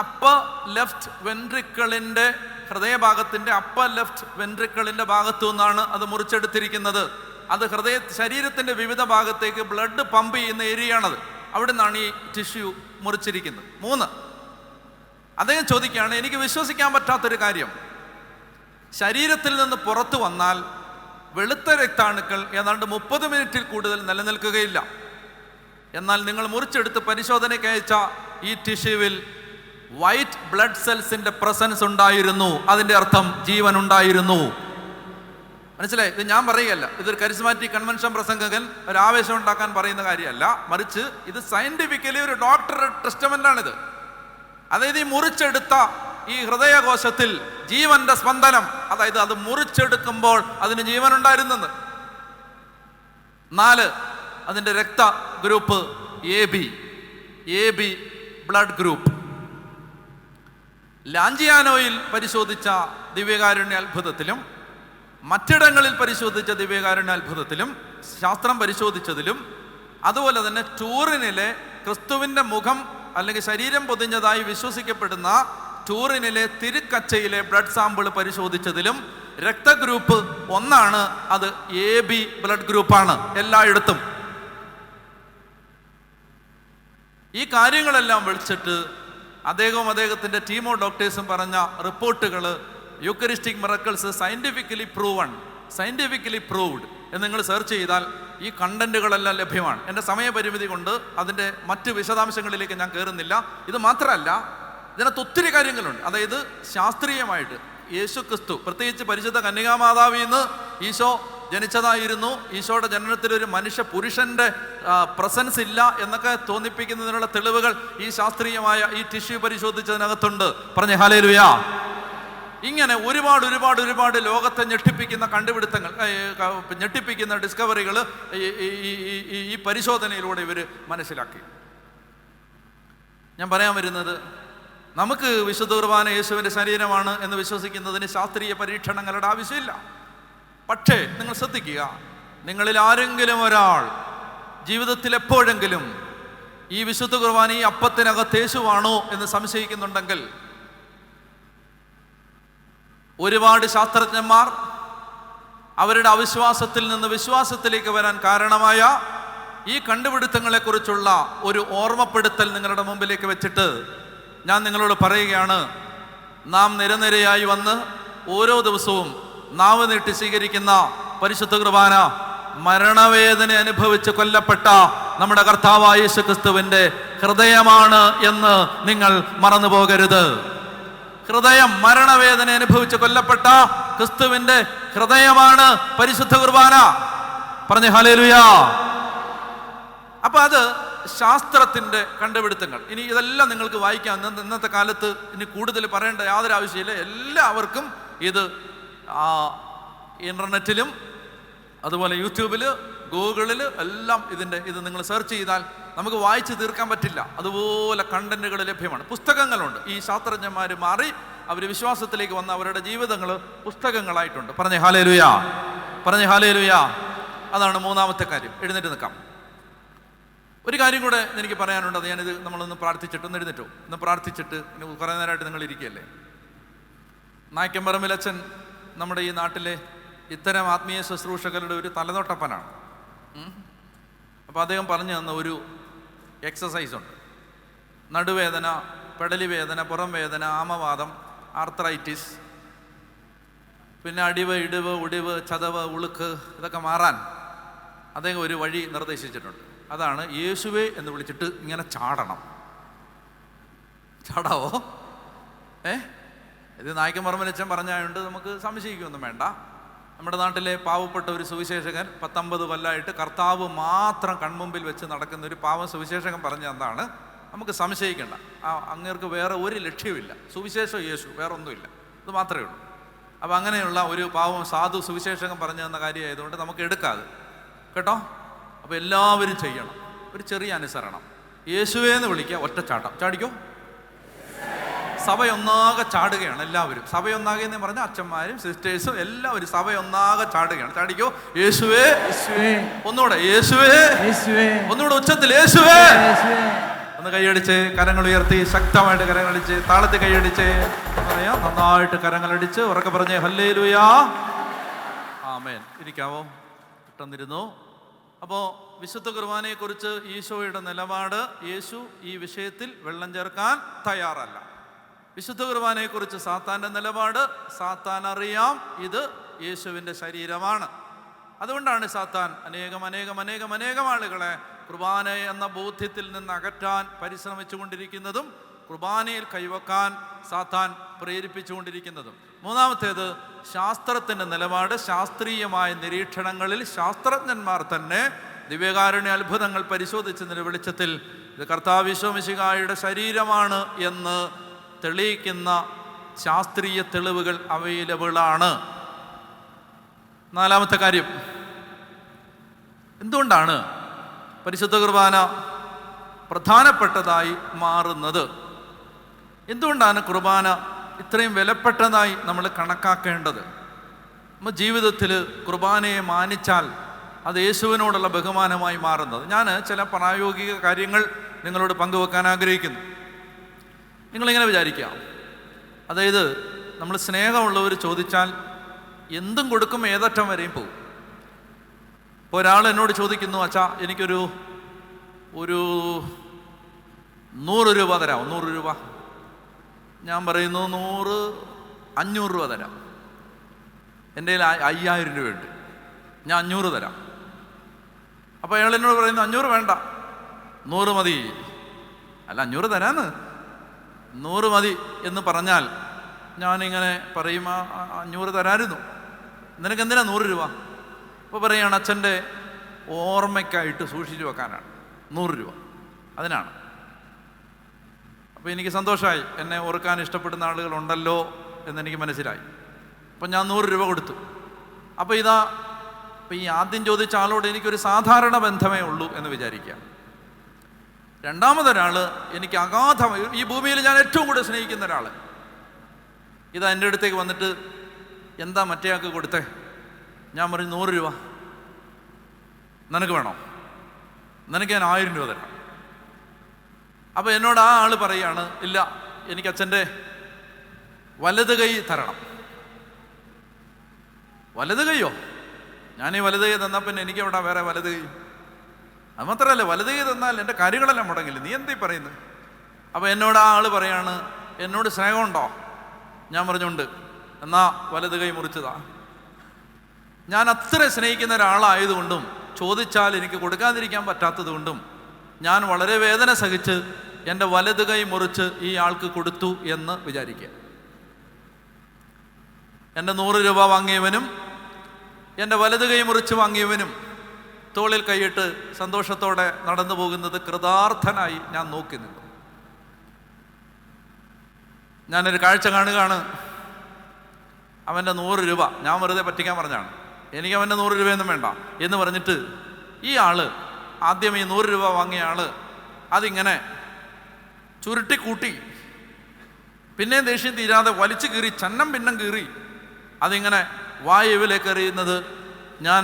അപ്പർ ലെഫ്റ്റ് വെൻട്രിക്കിളിൻ്റെ ഹൃദയഭാഗത്തിൻ്റെ അപ്പർ ലെഫ്റ്റ് വെൻട്രിക്കിളിൻ്റെ ഭാഗത്തു നിന്നാണ് അത് മുറിച്ചെടുത്തിരിക്കുന്നത്. അത് ശരീരത്തിൻ്റെ വിവിധ ഭാഗത്തേക്ക് ബ്ലഡ് പമ്പ് ചെയ്യുന്ന ഏരിയയാണത്. അവിടെ നിന്നാണ് ഈ ടിഷ്യൂ മുറിച്ചിരിക്കുന്നത്. 3, അദ്ദേഹം ചോദിക്കുകയാണ്, എനിക്ക് വിശ്വസിക്കാൻ പറ്റാത്തൊരു കാര്യം, ശരീരത്തിൽ നിന്ന് പുറത്തു വന്നാൽ വെളുത്ത രക്താണുക്കൾ ഏതാണ്ട് 30 മിനിറ്റിൽ കൂടുതൽ നിലനിൽക്കുകയില്ല. എന്നാൽ നിങ്ങൾ മുറിച്ചെടുത്ത് പരിശോധനയ്ക്ക് അയച്ച ഈ ടിഷ്യൂവിൽ വൈറ്റ് ബ്ലഡ് സെൽസിന്റെ പ്രസൻസ് ഉണ്ടായിരുന്നു. അതിൻ്റെ അർത്ഥം ജീവൻ ഉണ്ടായിരുന്നു. മനസ്സിലായി? ഇത് ഞാൻ പറയുകയല്ല, ഇതൊരു കരിസ്മാറ്റിക് കൺവെൻഷൻ പ്രസംഗകൻ ഒരു ആവേശം ഉണ്ടാക്കാൻ പറയുന്ന കാര്യമല്ല, മറിച്ച് ഇത് സയന്റിഫിക്കലി ഒരു ഡോക്ടറുടെ ടെസ്റ്റമെന്റാണിത്. അതായത് ഈ മുറിച്ചെടുത്ത ഈ ഹൃദയകോശത്തിൽ ജീവന്റെ സ്പന്ദനം, അതായത് അത് മുറിച്ചെടുക്കുമ്പോൾ അതിന് ജീവൻ ഉണ്ടായിരുന്നെന്ന്. 4, അതിൻ്റെ രക്ത ഗ്രൂപ്പ് AB ബ്ലഡ് ഗ്രൂപ്പ്. ലാഞ്ചിയാനോയിൽ പരിശോധിച്ച ദിവ്യകാരുണ്യ അത്ഭുതത്തിലും മറ്റിടങ്ങളിൽ പരിശോധിച്ച ദിവ്യകാരുണ്യ അത്ഭുതത്തിലും ശാസ്ത്രം പരിശോധിച്ചതിലും അതുപോലെ തന്നെ ടൂറിനിലെ ക്രിസ്തുവിൻ്റെ മുഖം അല്ലെങ്കിൽ ശരീരം പൊതിഞ്ഞതായി വിശ്വസിക്കപ്പെടുന്ന ടൂറിനിലെ തിരുക്കച്ചയിലെ ബ്ലഡ് സാമ്പിൾ പരിശോധിച്ചതിലും രക്തഗ്രൂപ്പ് 1 അത് AB ബ്ലഡ് ഗ്രൂപ്പാണ് എല്ലായിടത്തും. ഈ കാര്യങ്ങളെല്ലാം വിളിച്ചിട്ട് അദ്ദേഹത്തിൻ്റെ ടീമോ ഡോക്ടേഴ്സും പറഞ്ഞ റിപ്പോർട്ടുകൾ യൂക്കറിസ്റ്റിക് മിറക്കിൾസ് സയൻറ്റിഫിക്കലി പ്രൂവ്ഡ് എന്ന് നിങ്ങൾ സെർച്ച് ചെയ്താൽ ഈ കണ്ടന്റുകളെല്ലാം ലഭ്യമാണ്. എൻ്റെ സമയപരിമിതി കൊണ്ട് അതിൻ്റെ മറ്റ് വിശദാംശങ്ങളിലേക്ക് ഞാൻ കയറുന്നില്ല. ഇത് മാത്രമല്ല, ഇതിനകത്ത് ഒത്തിരി കാര്യങ്ങളുണ്ട്. അതായത് ശാസ്ത്രീയമായിട്ട് യേശു ക്രിസ്തു, പ്രത്യേകിച്ച് പരിശുദ്ധ കന്യകാമാതാവിൽ നിന്ന് ഈശോ ജനിച്ചതായിരുന്നു, ഈശോയുടെ ജനനത്തിൽ ഒരു മനുഷ്യ പുരുഷന്റെ പ്രസൻസ് ഇല്ല എന്നൊക്കെ തോന്നിപ്പിക്കുന്നതിനുള്ള തെളിവുകൾ ഈ ശാസ്ത്രീയമായ ഈ ടിഷ്യൂ പരിശോധിച്ചതിനകത്തുണ്ട്. പറഞ്ഞേ ഹല്ലേലൂയ. ഇങ്ങനെ ഒരുപാട് ലോകത്തെ ഞെട്ടിപ്പിക്കുന്ന കണ്ടുപിടുത്തങ്ങൾ, ഞെട്ടിപ്പിക്കുന്ന ഡിസ്കവറികൾ ഈ പരിശോധനയിലൂടെ ഇവർ മനസ്സിലാക്കി. ഞാൻ പറയാൻ വരുന്നത്, നമുക്ക് വിശുദ്ധ കുർബാന യേശുവിൻ്റെ ശരീരമാണ് എന്ന് വിശ്വസിക്കുന്നതിന് ശാസ്ത്രീയ പരീക്ഷണങ്ങളുടെ ആവശ്യമില്ല. പക്ഷേ നിങ്ങൾ ശ്രദ്ധിക്കുക, നിങ്ങളിൽ ആരെങ്കിലും ഒരാൾ ജീവിതത്തിൽ എപ്പോഴെങ്കിലും ഈ വിശുദ്ധ കുർബാന ഈ അപ്പത്തിനകത്ത് യേശുവാണോ എന്ന് സംശയിക്കുന്നുണ്ടെങ്കിൽ, ഒരുപാട് ശാസ്ത്രജ്ഞന്മാർ അവരുടെ അവിശ്വാസത്തിൽ നിന്ന് വിശ്വാസത്തിലേക്ക് വരാൻ കാരണമായ ഈ കണ്ടുപിടുത്തങ്ങളെക്കുറിച്ചുള്ള ഒരു ഓർമ്മപ്പെടുത്തൽ നിങ്ങളുടെ മുമ്പിലേക്ക് വെച്ചിട്ട് ഞാൻ നിങ്ങളോട് പറയുകയാണ്, നാം നിരനിരയായി വന്ന് ഓരോ ദിവസവും നാവ് നീട്ടി സ്വീകരിക്കുന്ന പരിശുദ്ധ കുർബാന മരണവേദന അനുഭവിച്ച് കൊല്ലപ്പെട്ട നമ്മുടെ കർത്താവായ യേശു ക്രിസ്തുവിന്റെ ഹൃദയമാണ് എന്ന് നിങ്ങൾ മറന്നു പോകരുത്. ഹൃദയം, മരണവേദന അനുഭവിച്ച് കൊല്ലപ്പെട്ട ക്രിസ്തുവിന്റെ ഹൃദയമാണ് പരിശുദ്ധ കുർബാന. പറഞ്ഞേ ഹല്ലേലൂയാ. അപ്പൊ അത് ശാസ്ത്രത്തിന്റെ കണ്ടുപിടുത്തങ്ങൾ. ഇനി ഇതെല്ലാം നിങ്ങൾക്ക് വായിക്കാം. ഇന്നത്തെ കാലത്ത് ഇനി കൂടുതൽ പറയേണ്ട യാതൊരു ആവശ്യമില്ല. എല്ലാവർക്കും ഇത് ഇന്റർനെറ്റിലും അതുപോലെ യൂട്യൂബിൽ, ഗൂഗിളിൽ എല്ലാം ഇത് നിങ്ങൾ സെർച്ച് ചെയ്താൽ നമുക്ക് വായിച്ച് തീർക്കാൻ പറ്റില്ല. അതുപോലെ കണ്ടന്റുകൾ ലഭ്യമാണ്. പുസ്തകങ്ങളുണ്ട്. ഈ ശാസ്ത്രജ്ഞന്മാർ മാറി അവർ വിശ്വാസത്തിലേക്ക് വന്ന അവരുടെ ജീവിതങ്ങൾ പുസ്തകങ്ങളായിട്ടുണ്ട്. പറഞ്ഞേ ഹല്ലേലൂയാ, പറഞ്ഞേ ഹല്ലേലൂയാ. അതാണ് മൂന്നാമത്തെ കാര്യം. എഴുന്നേറ്റ് നിൽക്കാം. ഒരു കാര്യം കൂടെ എനിക്ക് പറയാനുണ്ട്. അത് ഞാനിത് നമ്മളൊന്ന് പ്രാർത്ഥിച്ചിട്ട് ഒന്ന് എഴുന്നേറ്റോ. ഒന്ന് പ്രാർത്ഥിച്ചിട്ട് കുറേ നേരമായിട്ട് നിങ്ങൾ ഇരിക്കുകയല്ലേ. നായ്ക്കമ്പറമ്പിലച്ഛൻ നമ്മുടെ ഈ നാട്ടിലെ ഇത്തരം ആത്മീയ ശുശ്രൂഷകരുടെ ഒരു തലതൊട്ടപ്പനാണ്. അപ്പോൾ അദ്ദേഹം പറഞ്ഞു തന്ന ഒരു എക്സസൈസ് ഉണ്ട്. നടുവേദന, പെടലി വേദന, പുറം വേദന, ആമവാദം, ആർത്രൈറ്റിസ്, പിന്നെ അടിവ്, ഇടിവ്, ഒടിവ്, ചതവ്, ഉളുക്ക്, ഇതൊക്കെ മാറാൻ അദ്ദേഹം ഒരു വഴി നിർദ്ദേശിച്ചിട്ടുണ്ട്. അതാണ് യേശുവേ എന്ന് വിളിച്ചിട്ട് ഇങ്ങനെ ചാടണം. ചാടാവോ? ഇത് നായ്ക്കമ്പറമ്പിലച്ഛൻ പറഞ്ഞായതുകൊണ്ട് നമുക്ക് സംശയിക്കൊന്നും വേണ്ട. നമ്മുടെ നാട്ടിലെ പാവപ്പെട്ട ഒരു സുവിശേഷകൻ 19 കൊല്ലമായിട്ട് കർത്താവ് മാത്രം കൺമുമ്പിൽ വെച്ച് നടക്കുന്ന ഒരു പാവം സുവിശേഷകൻ പറഞ്ഞ എന്താണ്, നമുക്ക് സംശയിക്കേണ്ട. അങ്ങേർക്ക് വേറെ ഒരു ലക്ഷ്യമില്ല. സുവിശേഷം യേശു, വേറെ ഒന്നുമില്ല. ഇത് മാത്രമേ ഉള്ളൂ. അപ്പം അങ്ങനെയുള്ള ഒരു പാവം സാധു സുവിശേഷകൻ പറഞ്ഞു തന്ന കാര്യമായതുകൊണ്ട് നമുക്ക് എടുക്കാതെ കേട്ടോ. അപ്പോൾ എല്ലാവരും ചെയ്യണം ഒരു ചെറിയ അനുസരണം. യേശുവേന്ന് വിളിക്കുക, ഒറ്റച്ചാട്ടം. ചാടിക്കോ. സഭയൊന്നാകെ ചാടുകയാണ് എല്ലാവരും. സഭയൊന്നാകെ എന്ന് പറഞ്ഞാൽ അച്ഛന്മാരും സിസ്റ്റേഴ്സും എല്ലാവരും സഭയൊന്നാകെ ചാടുകയാണ്. ചാടിക്കോ. യേശുവേ, ഒന്നുകൂടെ യേശുവേ, ഒന്നുകൂടെ ഉച്ചത്തിൽ യേശുവേ. ഒന്ന് കൈയടിച്ച്, കരങ്ങൾ ഉയർത്തി, ശക്തമായിട്ട് കരങ്ങളടിച്ച്, താളത്തിൽ കൈയടിച്ച് പറയാം. നന്നായിട്ട് കരങ്ങളടിച്ച് ഉറക്കെ പറഞ്ഞേ ഹല്ലേലൂയാ, ആമേൻ. ഇരിക്കാവോ? പെട്ടെന്നിരുന്നു. അപ്പോൾ വിശുദ്ധ കുർബാനയെക്കുറിച്ച് ഈശോയുടെ നിലപാട്, യേശു ഈ വിഷയത്തിൽ വെള്ളം ചേർക്കാൻ തയ്യാറല്ല. വിശുദ്ധ കുർബാനയെക്കുറിച്ച് സാത്താൻ്റെ നിലപാട്, സാത്താൻ അറിയാം ഇത് യേശുവിൻ്റെ ശരീരമാണ്. അതുകൊണ്ടാണ് സാത്താൻ അനേകം ആളുകളെ കുർബാന എന്ന ബോധ്യത്തിൽ നിന്ന് അകറ്റാൻ പരിശ്രമിച്ചു കൊണ്ടിരിക്കുന്നതും കുർബാനയിൽ കൈവക്കാൻ സാത്താൻ പ്രേരിപ്പിച്ചുകൊണ്ടിരിക്കുന്നതും. മൂന്നാമത്തേത് ശാസ്ത്രത്തിൻ്റെ നിലപാട്. ശാസ്ത്രീയമായ നിരീക്ഷണങ്ങളിൽ ശാസ്ത്രജ്ഞന്മാർ തന്നെ ദിവ്യകാരുണ്യ അത്ഭുതങ്ങൾ പരിശോധിച്ചതിൻ്റെ വെളിച്ചത്തിൽ ഇത് കർത്താവ് ഈശോ മിശിഹായുടെ ശരീരമാണ് എന്ന് തെളിയിക്കുന്ന ശാസ്ത്രീയ തെളിവുകൾ അവൈലബിളാണ്. നാലാമത്തെ കാര്യം, എന്തുകൊണ്ടാണ് പരിശുദ്ധ കുർബാന പ്രധാനപ്പെട്ടതായി മാറുന്നത്? എന്തുകൊണ്ടാണ് കുർബാന ഇത്രയും വിലപ്പെട്ടതായി നമ്മൾ കണക്കാക്കേണ്ടത്? നമ്മൾ ജീവിതത്തിൽ കുർബാനയെ മാനിച്ചാൽ അത് യേശുവിനോടുള്ള ബഹുമാനമായി മാറുന്നത്. ഞാൻ ചില പ്രായോഗിക കാര്യങ്ങൾ നിങ്ങളോട് പങ്കുവെക്കാൻ ആഗ്രഹിക്കുന്നു. നിങ്ങളിങ്ങനെ വിചാരിക്കാം, അതായത് നമ്മൾ സ്നേഹമുള്ളവർ ചോദിച്ചാൽ എന്തും കൊടുക്കും, ഏതറ്റം വരെയും പോകും. ഇപ്പോൾ ഒരാൾ എന്നോട് ചോദിക്കുന്നു, അച്ഛാ എനിക്കൊരു 100 രൂപ തരാമോ? 100 രൂപ. ഞാൻ പറയുന്നു 500 രൂപ തരാം. എൻ്റെ കയ്യിൽ 5000 രൂപയുണ്ട്, ഞാൻ 500 തരാം. അപ്പോൾ അയാൾ എന്നോട് പറയുന്നു 500 വേണ്ട, 100 മതി. അല്ല 500 തരാന്ന്, 100 മതി എന്ന് പറഞ്ഞാൽ ഞാനിങ്ങനെ പറയും 500 തരാമായിരുന്നു, നിനക്ക് എന്തിനാ 100 രൂപ? അപ്പോൾ പറയുകയാണ് അച്ഛൻ്റെ ഓർമ്മയ്ക്കായിട്ട് സൂക്ഷിച്ചു വെക്കാനാണ് 100 രൂപ, അതിനാണ്. അപ്പോൾ എനിക്ക് സന്തോഷമായി, എന്നെ ഓർക്കാൻ ഇഷ്ടപ്പെടുന്ന ആളുകളുണ്ടല്ലോ എന്നെനിക്ക് മനസ്സിലായി. അപ്പം ഞാൻ 100 രൂപ കൊടുത്തു. അപ്പോൾ അപ്പോൾ ഈ ആദ്യം ചോദിച്ച ആളോട് എനിക്കൊരു സാധാരണ ബന്ധമേ ഉള്ളൂ എന്ന് വിചാരിക്കുക. രണ്ടാമതൊരാൾ എനിക്ക് അഗാധമായി, ഈ ഭൂമിയിൽ ഞാൻ ഏറ്റവും കൂടുതൽ സ്നേഹിക്കുന്ന ഒരാൾ ഇതാ എൻ്റെ അടുത്തേക്ക് വന്നിട്ട് എന്താ മറ്റേ ആൾക്ക് കൊടുത്തേ? ഞാൻ പറഞ്ഞു 100 രൂപ. നിനക്ക് വേണോ? നിനക്ക് ഞാൻ 1000 രൂപ തരാം. അപ്പോൾ എന്നോട് ആ ആൾ പറയാണ്, ഇല്ല എനിക്ക് അച്ഛൻ്റെ വലത് കൈ തരണം. വലത് കൈയോ? ഞാൻ ഈ വലത് കൈ തന്നാൽ പിന്നെ എനിക്ക് എവിടെ വേറെ വലത് കൈ? അത് മാത്രമല്ല, വലത് കൈ തന്നാൽ എൻ്റെ കാര്യങ്ങളെല്ലാം മുടങ്ങില്ല, നീ എന്തീ പറയുന്നത്? അപ്പോൾ എന്നോട് ആ ആൾ പറയാണ്, എന്നോട് സ്നേഹമുണ്ടോ? ഞാൻ പറഞ്ഞുണ്ട്. എന്നാ വലത് കൈ മുറിച്ചതാ. ഞാൻ അത്ര സ്നേഹിക്കുന്ന ഒരാളായതുകൊണ്ടും ചോദിച്ചാൽ എനിക്ക് കൊടുക്കാതിരിക്കാൻ പറ്റാത്തത് കൊണ്ടും ഞാൻ വളരെ വേദന സഹിച്ച് എൻ്റെ വലത് കൈ മുറിച്ച് ഈ ആൾക്ക് കൊടുത്തു എന്ന് വിചാരിക്കുക. എൻ്റെ 100 രൂപ വാങ്ങിയവനും എൻ്റെ വലത് കൈ മുറിച്ച് വാങ്ങിയവനും തോളിൽ കൈയിട്ട് സന്തോഷത്തോടെ നടന്നു പോകുന്നത് കൃതാർത്ഥനായി ഞാൻ നോക്കി നിന്നു. ഞാനൊരു കാഴ്ച കാണുകയാണ്. അവൻ്റെ 100 രൂപ ഞാൻ വെറുതെ പറ്റിക്കാൻ പറഞ്ഞാണ്, എനിക്ക് അവൻ്റെ 100 രൂപയൊന്നും വേണ്ട എന്ന് പറഞ്ഞിട്ട് ഈ ആള് ആദ്യം ഈ 100 രൂപ വാങ്ങിയ ആള് അതിങ്ങനെ ചുരുട്ടിക്കൂട്ടി പിന്നെയും ദേഷ്യം തീരാതെ വലിച്ചു കീറി ചന്നം പിന്നം കീറി അതിങ്ങനെ വായുവിലേക്ക് എറിയുന്നത് ഞാൻ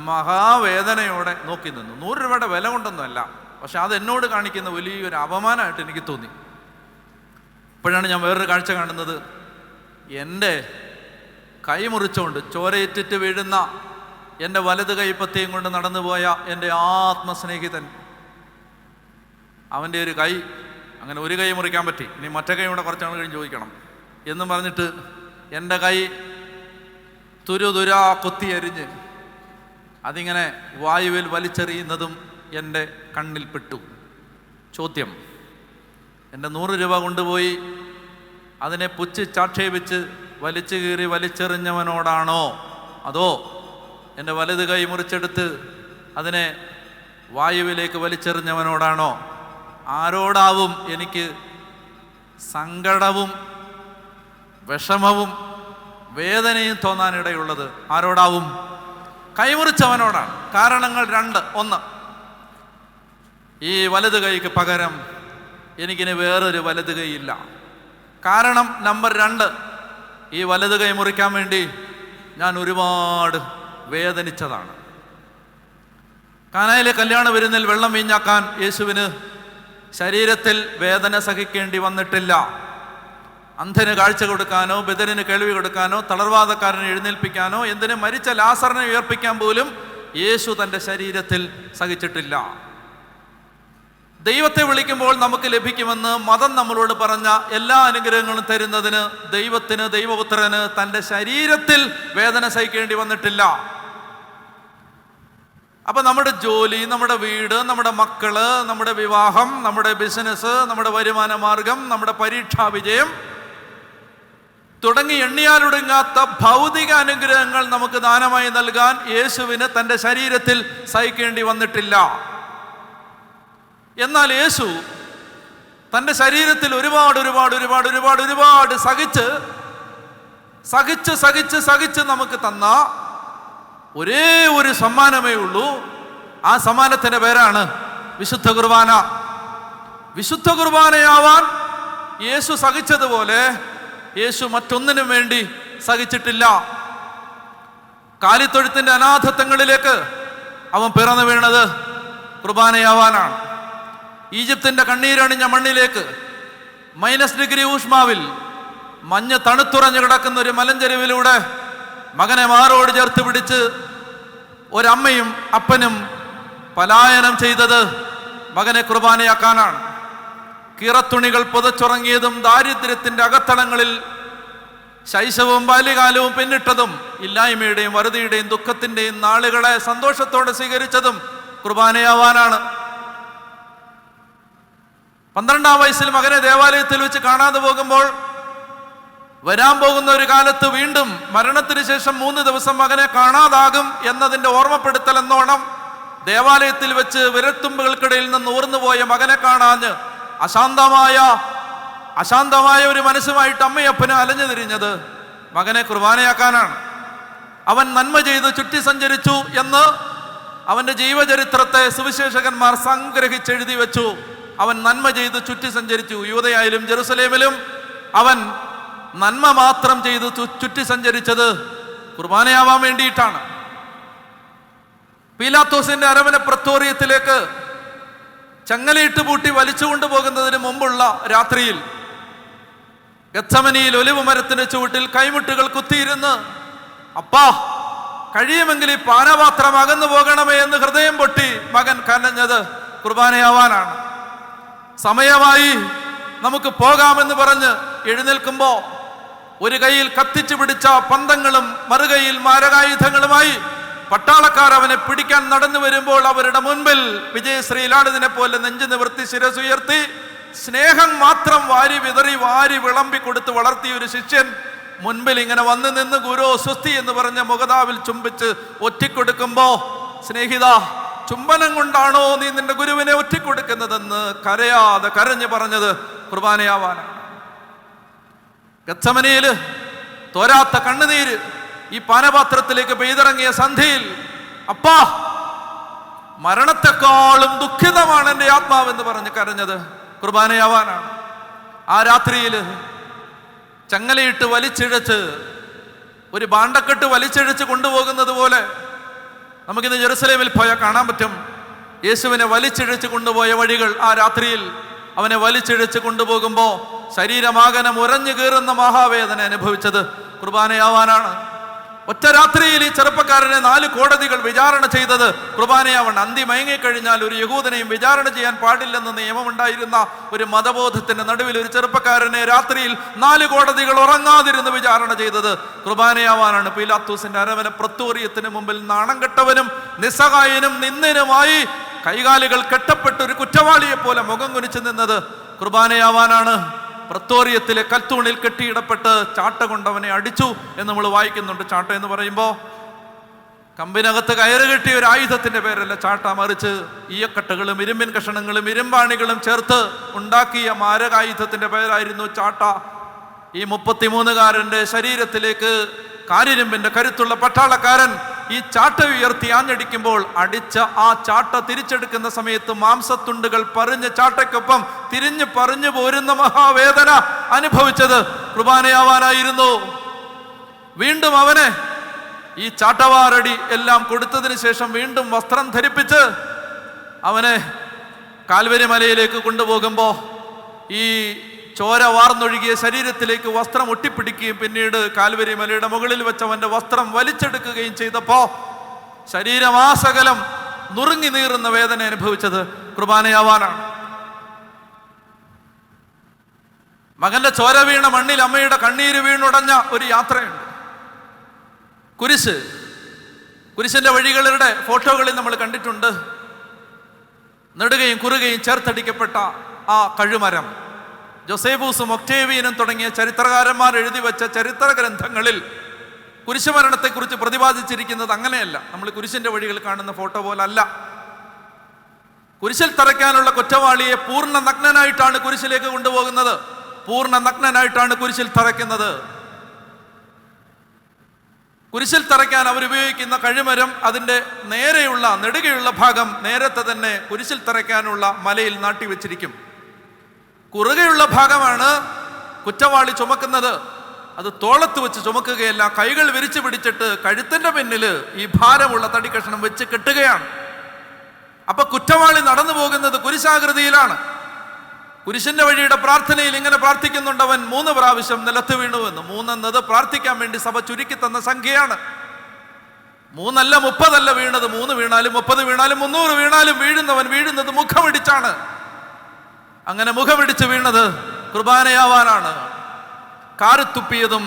മഹാവേദനയോടെ നോക്കി നിന്നു. 100 രൂപയുടെ വില കൊണ്ടൊന്നുമല്ല, പക്ഷെ അത് എന്നോട് കാണിക്കുന്ന വലിയൊരു അപമാനമായിട്ട് എനിക്ക് തോന്നി. അപ്പോഴാണ് ഞാൻ വേറൊരു കാഴ്ച കാണുന്നത്. എൻ്റെ കൈ മുറിച്ചുകൊണ്ട് ചോരയിറ്റിട്ട് വീഴുന്ന എൻ്റെ വലത് കൈപ്പത്തിയും കൊണ്ട് നടന്നുപോയ എൻ്റെ ആത്മസ്നേഹിതൻ, അവൻ്റെ ഒരു കൈ, അങ്ങനെ ഒരു കൈ മുറിക്കാൻ പറ്റി, ഇനി മറ്റേ കൈ കൂടെ കുറച്ച് നാൾ കഴിഞ്ഞ് ചോദിക്കണം എന്നും പറഞ്ഞിട്ട് എൻ്റെ കൈ തുരുതുരാ കൊത്തിയരിഞ്ഞ് അതിങ്ങനെ വായുവിൽ വലിച്ചെറിയുന്നതും എൻ്റെ കണ്ണിൽപ്പെട്ടു. ചോദ്യം, എൻ്റെ 100 രൂപ കൊണ്ടുപോയി അതിനെ പുച്ഛിച്ചാക്ഷേപിച്ച് വലിച്ചു കീറി വലിച്ചെറിഞ്ഞവനോടാണോ, അതോ എൻ്റെ വലത് കൈ മുറിച്ചെടുത്ത് അതിനെ വായുവിലേക്ക് വലിച്ചെറിഞ്ഞവനോടാണോ? ആരോടാവും എനിക്ക് സങ്കടവും വിഷമവും വേദനയും തോന്നാനിടയുള്ളത്? ആരോടാവും? കൈമുറിച്ചവനോടാണ്. കാരണങ്ങൾ 2. 1, ഈ വലത് കൈക്ക് പകരം എനിക്കിനി വേറൊരു വലത് കൈ ഇല്ല. കാരണം നമ്പർ 2, ഈ വലത് കൈ മുറിക്കാൻ വേണ്ടി ഞാൻ ഒരുപാട് വേദനിച്ചതാണ്. കാനായിലെ കല്യാണ വിരുന്നിൽ വെള്ളം വീഞ്ഞാക്കാൻ യേശുവിന് ശരീരത്തിൽ വേദന സഹിക്കേണ്ടി വന്നിട്ടില്ല. അന്ധന് കാഴ്ച കൊടുക്കാനോ, ബധിരന് കേൾവി കൊടുക്കാനോ, തളർവാദക്കാരനെ എഴുന്നേൽപ്പിക്കാനോ, എന്തിന് മരിച്ച ലാസറിനെ ഉയർപ്പിക്കാൻ പോലും യേശു തൻ്റെ ശരീരത്തിൽ സഹിച്ചിട്ടില്ല. ദൈവത്തെ വിളിക്കുമ്പോൾ നമുക്ക് ലഭിക്കുമെന്ന് മതം നമ്മളോട് പറഞ്ഞ എല്ലാ അനുഗ്രഹങ്ങളും തരുന്നതിന് ദൈവത്തിന്, ദൈവപുത്രന് തൻ്റെ ശരീരത്തിൽ വേദന സഹിക്കേണ്ടി വന്നിട്ടില്ല. അപ്പൊ നമ്മുടെ ജോലി, നമ്മുടെ വീട്, നമ്മുടെ മക്കള്, നമ്മുടെ വിവാഹം, നമ്മുടെ ബിസിനസ്, നമ്മുടെ വരുമാന മാർഗം, നമ്മുടെ പരീക്ഷാ വിജയം തുടങ്ങി എണ്ണിയാലൊടുങ്ങാത്ത ഭൗതിക അനുഗ്രഹങ്ങൾ നമുക്ക് ദാനമായി നൽകാൻ യേശുവിന് തൻ്റെ ശരീരത്തിൽ സഹിക്കേണ്ടി വന്നിട്ടില്ല. എന്നാൽ യേശു തൻ്റെ ശരീരത്തിൽ ഒരുപാട് സഹിച്ച് നമുക്ക് തന്ന ഒരേ ഒരു സമ്മാനമേ ഉള്ളൂ. ആ സമ്മാനത്തിന്റെ പേരാണ് വിശുദ്ധ കുർബാന. വിശുദ്ധ കുർബാനയാവാൻ യേശു സഹിച്ചതുപോലെ യേശു മറ്റൊന്നിനും വേണ്ടി സഹിച്ചിട്ടില്ല. കാലിത്തൊഴുത്തിന്റെ അനാഥത്വങ്ങളിലേക്ക് അവൻ പിറന്നു വീണത് കുർബാനയാവാനാണ്. ഈജിപ്തിന്റെ കണ്ണീരണിഞ്ഞ മണ്ണിലേക്ക് -ഡിഗ്രി ഊഷ്മാവിൽ മഞ്ഞ് തണുത്തുറഞ്ഞു കിടക്കുന്ന ഒരു മലഞ്ചെരുവിലൂടെ മകനെ മാറോട് ചേർത്ത് പിടിച്ച് ഒരമ്മയും അപ്പനും പലായനം ചെയ്തത് മകനെ കുർബാനയാക്കാനാണ്. കിറത്തുണികൾ പുതച്ചുറങ്ങിയതും ദാരിദ്ര്യത്തിന്റെ അകത്തളങ്ങളിൽ ശൈശവവും ബാല്യകാലവും പിന്നിട്ടതും ഇല്ലായ്മയുടെയും വറുതിയുടെയും ദുഃഖത്തിന്റെയും നാളുകളെ സന്തോഷത്തോടെ സ്വീകരിച്ചതും കുർബാനയാവാനാണ്. 12-ാം വയസ്സിൽ മകനെ ദേവാലയത്തിൽ വെച്ച് കാണാതെ പോകുമ്പോൾ വരാൻ പോകുന്ന ഒരു കാലത്ത് വീണ്ടും മരണത്തിന് ശേഷം 3 ദിവസം മകനെ കാണാതാകും എന്നതിൻ്റെ ഓർമ്മപ്പെടുത്തൽ എന്നോണം ദേവാലയത്തിൽ വെച്ച് വിരൽത്തുമ്പുകൾക്കിടയിൽ നിന്ന് ഊർന്നുപോയ മകനെ കാണാഞ്ഞ് അശാന്തമായ ഒരു മനസ്സുമായിട്ട് അമ്മയപ്പന് അലഞ്ഞു തിരിഞ്ഞത് മകനെ കുർബാനയാക്കാനാണ്. അവൻ നന്മ ചെയ്ത് ചുറ്റി സഞ്ചരിച്ചു എന്ന് അവൻ്റെ ജീവചരിത്രത്തെ സുവിശേഷകന്മാർ സംഗ്രഹിച്ചെഴുതി വെച്ചു. അവൻ നന്മ ചെയ്ത് ചുറ്റി സഞ്ചരിച്ചു. യൂദയായാലും ജെറുസലേമിലും അവൻ നന്മ മാത്രം ചെയ്ത് ചുറ്റി സഞ്ചരിച്ചത് കുർബാനയാവാൻ വേണ്ടിയിട്ടാണ്. പീലാത്തോസിന്റെ അരമന പ്രത്തോറിയത്തിലേക്ക് ചങ്ങലയിട്ട് പൂട്ടി വലിച്ചുകൊണ്ടു പോകുന്നതിന് മുമ്പുള്ള രാത്രിയിൽ ഗത്സമനിയിൽ ഒലിവ് മരത്തിന്റെ ചുവട്ടിൽ കൈമുട്ടുകൾ കുത്തിയിരുന്ന് അപ്പാ കഴിയുമെങ്കിൽ ഈ പാനപാത്രം അകന്നു പോകണമേ എന്ന് ഹൃദയം പൊട്ടി മകൻ കരഞ്ഞത് കുർബാനയാവാനാണ്. സമയമായി, നമുക്ക് പോകാമെന്ന് പറഞ്ഞ് എഴുന്നേൽക്കുമ്പോ ഒരു കൈയിൽ കത്തിച്ചു പിടിച്ച പന്തങ്ങളും മറുകൈയിൽ മാരകായുധങ്ങളുമായി പട്ടാളക്കാർ അവനെ പിടിക്കാൻ നടന്നു വരുമ്പോൾ അവരുടെ മുൻപിൽ വിജയശ്രീലാളിതിനെ പോലെ നെഞ്ചു നിവർത്തി ശിരസുയർത്തി സ്നേഹം മാത്രം വാരി വിതറി വാരി വിളമ്പി കൊടുത്ത് വളർത്തിയ ഒരു ശിഷ്യൻ മുൻപിൽ ഇങ്ങനെ വന്നു നിന്ന് ഗുരു സ്വസ്തി എന്ന് പറഞ്ഞ മുഖതാവിൽ ചുംബിച്ച് ഒറ്റിക്കൊടുക്കുമ്പോ, സ്നേഹിത, ചുംബനം കൊണ്ടാണോ നീ നിന്റെ ഗുരുവിനെ ഒറ്റിക്കൊടുക്കുന്നതെന്ന് കരയാതെ കരഞ്ഞു പറഞ്ഞത് കുർബാനയാവാനാണ്. ഗത്സമനയില് തോരാത്ത കണ്ണുനീര് ഈ പാനപാത്രത്തിലേക്ക് പെയ്തിറങ്ങിയ സന്ധിയിൽ, അപ്പാ, മരണത്തെക്കാളും ദുഃഖിതമാണ് എൻ്റെ ആത്മാവെന്ന് പറഞ്ഞ് കരഞ്ഞത് കുർബാനയാവാനാണ്. ആ രാത്രിയിൽ ചങ്ങലയിട്ട് വലിച്ചിഴച്ച്, ഒരു ഭാണ്ഡക്കെട്ട് വലിച്ചിഴച്ച് കൊണ്ടുപോകുന്നത് പോലെ നമുക്കിന്ന് ജെറുസലേമിൽ പോയാൽ കാണാൻ പറ്റും. യേശുവിനെ വലിച്ചിഴച്ച് കൊണ്ടുപോയ വഴികൾ. ആ രാത്രിയിൽ അവനെ വലിച്ചിഴച്ച് കൊണ്ടുപോകുമ്പോൾ ശരീരമാകനം ഉറഞ്ഞു കീറുന്ന മഹാവേദന അനുഭവിച്ചത് കുർബാനയാവാനാണ്. ഒറ്റ രാത്രിയിൽ ഈ ചെറുപ്പക്കാരനെ 4 കോടതികൾ വിചാരണ ചെയ്തത് കുർബാനയാവൻ. അന്തി മയങ്ങിക്കഴിഞ്ഞാൽ ഒരു യഹൂദനെയും വിചാരണ ചെയ്യാൻ പാടില്ലെന്ന് നിയമമുണ്ടായിരുന്ന ഒരു മതബോധത്തിന്റെ നടുവിൽ ഒരു ചെറുപ്പക്കാരനെ രാത്രിയിൽ 4 കോടതികൾ ഉറങ്ങാതിരുന്ന് വിചാരണ ചെയ്തത് കുർബാനയാവാനാണ്. പീലാത്തോസിന്റെ അരവന പ്രത്തോറിയത്തിന് മുമ്പിൽ നാണം കെട്ടവനും നിസ്സഹായനും നിന്ദനുമായി കൈകാലുകൾ കെട്ടപ്പെട്ട് ഒരു കുറ്റവാളിയെ പോലെ മുഖം കുനിച്ചു നിന്നത് കുർബാനയാവാനാണ്. പ്രത്തോറിയത്തിലെ കൽത്തൂണിൽ കെട്ടിയിടപ്പെട്ട് ചാട്ട കൊണ്ടവനെ അടിച്ചു എന്ന് നമ്മൾ വായിക്കുന്നുണ്ട്. ചാട്ട എന്ന് പറയുമ്പോൾ കമ്പിനകത്ത് കയറ് കെട്ടിയ ഒരു ആയുധത്തിന്റെ പേരല്ല ചാട്ട, മറിച്ച് ഈയക്കട്ടകളും ഇരുമ്പിൻ കഷണങ്ങളും ഇരുമ്പാണികളും ചേർത്ത് ഉണ്ടാക്കിയ മാരകായുധത്തിന്റെ പേരായിരുന്നു ചാട്ട. ഈ 33കാരന്റെ ശരീരത്തിലേക്ക് കാരിരുമ്പിന്റെ കരുത്തുള്ള പട്ടാളക്കാരൻ ഈ ചാട്ട ഉയർത്തി ആഞ്ഞടിക്കുമ്പോൾ അടിച്ച ആ ചാട്ട തിരിച്ചെടുക്കുന്ന സമയത്ത് മാംസത്തുണ്ടുകൾ പറഞ്ഞ് ചാട്ടയ്ക്കൊപ്പം തിരിഞ്ഞു പറഞ്ഞു പോരുന്ന മഹാവേദന അനുഭവിച്ചത് കുർബാനയാവാനായിരുന്നു. വീണ്ടും അവനെ ഈ ചാട്ടവാറടി എല്ലാം കൊടുത്തതിന് ശേഷം വീണ്ടും വസ്ത്രം ധരിപ്പിച്ച് അവനെ കാൽവരി മലയിലേക്ക് കൊണ്ടുപോകുമ്പോൾ ഈ ചോര വാർന്നൊഴുകിയ ശരീരത്തിലേക്ക് വസ്ത്രം ഒട്ടിപ്പിടിക്കുകയും പിന്നീട് കാൽവരി മലയുടെ മുകളിൽ വെച്ച് അവന്റെ വസ്ത്രം വലിച്ചെടുക്കുകയും ചെയ്തപ്പോ ശരീരമാസകലം നുറുങ്ങി നീറുന്ന വേദന അനുഭവിച്ചത് കുർബാനയാവാനാണ്. മകന്റെ ചോര വീണ മണ്ണിൽ അമ്മയുടെ കണ്ണീര് വീണുടഞ്ഞ ഒരു യാത്രയുണ്ട്. കുരിശിന്റെ വഴികളുടെ ഫോട്ടോകളിൽ നമ്മൾ കണ്ടിട്ടുണ്ട്. നെടുകയും കുറുകയും ചേർത്തടിക്കപ്പെട്ട ആ കഴുമരം, ജോസേബൂസും ഒക്ടേവിയനും തുടങ്ങിയ ചരിത്രകാരന്മാർ എഴുതി വെച്ച ചരിത്ര ഗ്രന്ഥങ്ങളിൽ കുരിശുമരണത്തെക്കുറിച്ച് പ്രതിപാദിച്ചിരിക്കുന്നത് അങ്ങനെയല്ല. നമ്മൾ കുരിശിന്റെ വഴികൾ കാണുന്ന ഫോട്ടോ പോലല്ല. കുരിശിൽ തറയ്ക്കാനുള്ള കുറ്റവാളിയെ പൂർണ്ണ നഗ്നനായിട്ടാണ് കുരിശിലേക്ക് കൊണ്ടുപോകുന്നത്. പൂർണ്ണ നഗ്നനായിട്ടാണ് കുരിശിൽ തറയ്ക്കുന്നത്. കുരിശിൽ തറയ്ക്കാൻ അവരുപയോഗിക്കുന്ന കഴുമരം അതിൻ്റെ നേരെയുള്ള നെടുകയുള്ള ഭാഗം നേരത്തെ തന്നെ കുരിശിൽ തറയ്ക്കാനുള്ള മലയിൽ നാട്ടിവെച്ചിരിക്കും. കുറുകയുള്ള ഭാഗമാണ് കുറ്റവാളി ചുമക്കുന്നത്. അത് തോളത്ത് വെച്ച് ചുമക്കുകയല്ല, കൈകൾ വിരിച്ചു പിടിച്ചിട്ട് കഴുത്തിന്റെ പിന്നിൽ ഈ ഭാരമുള്ള തടിക്കഷ്ണം വെച്ച് കെട്ടുകയാണ്. അപ്പൊ കുറ്റവാളി നടന്നു പോകുന്നത് കുരിശാകൃതിയിലാണ്. കുരിശിന്റെ വഴിയുടെ പ്രാർത്ഥനയിൽ ഇങ്ങനെ പ്രാർത്ഥിക്കുന്നുണ്ട്, അവൻ 3 പ്രാവശ്യം നിലത്ത് വീണുവെന്ന്. 3 എന്നത് പ്രാർത്ഥിക്കാൻ വേണ്ടി സഭ ചുരുക്കി തന്ന സംഖ്യയാണ്. 3 അല്ല 30 അല്ല വീണത്. 3 വീണാലും 30 വീണാലും 300 വീണാലും വീഴുന്നത് മുഖമിടിച്ചാണ്. അങ്ങനെ മുഖമിടിച്ച് വീണത് കുർബാനയാവാനാണ്. കാറിത്തുപ്പിയതും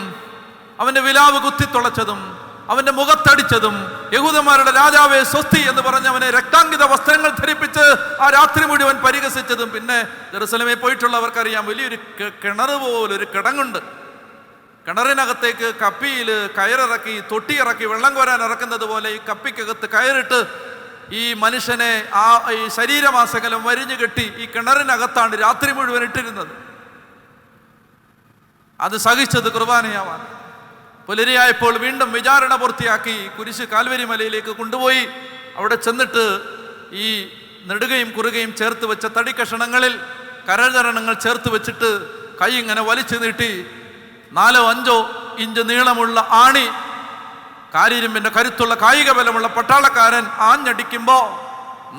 അവന്റെ വിലാവ് കുത്തിത്തുളച്ചതും അവന്റെ മുഖത്തടിച്ചതും യഹൂദന്മാരുടെ രാജാവെ സ്വസ്തി എന്ന് പറഞ്ഞ് അവനെ രക്താങ്കിത വസ്ത്രങ്ങൾ ധരിപ്പിച്ച് ആ രാത്രി മുഴുവൻ പരിഹസിച്ചതും. പിന്നെ ജെറുസലേമിൽ പോയിട്ടുള്ളവർക്കറിയാം, വലിയൊരു കിണർ പോലൊരു കിടങ്ങുണ്ട്. കിണറിനകത്തേക്ക് കപ്പിയിൽ കയറിറക്കി തൊട്ടിയിറക്കി വെള്ളം കോരാൻ ഇറക്കുന്നത് പോലെ ഈ കപ്പിക്കകത്ത് കയറിട്ട് ഈ മനുഷ്യനെ ഈ ശരീരമാസകലം വരിഞ്ഞു കെട്ടി ഈ കിണറിനകത്താണ് രാത്രി മുഴുവൻ ഇട്ടിരുന്നത്. അത് സഹിച്ചത് കുർബാനയാവാൻ. പുലരിയായപ്പോൾ വീണ്ടും വിചാരണ പൂർത്തിയാക്കി കുരിശ് കാൽവരി മലയിലേക്ക് കൊണ്ടുപോയി. അവിടെ ചെന്നിട്ട് ഈ നെടുകയും കുറുകയും ചേർത്ത് വെച്ച തടിക്കഷണങ്ങളിൽ കരചരണങ്ങൾ ചേർത്ത് വെച്ചിട്ട് കൈ ഇങ്ങനെ വലിച്ചു നീട്ടി 4-5 ഇഞ്ച് നീളമുള്ള ആണി കാരിരുമ്പിന്റെ കരുത്തുള്ള കായിക ബലമുള്ള പട്ടാളക്കാരൻ ആഞ്ഞടിക്കുമ്പോ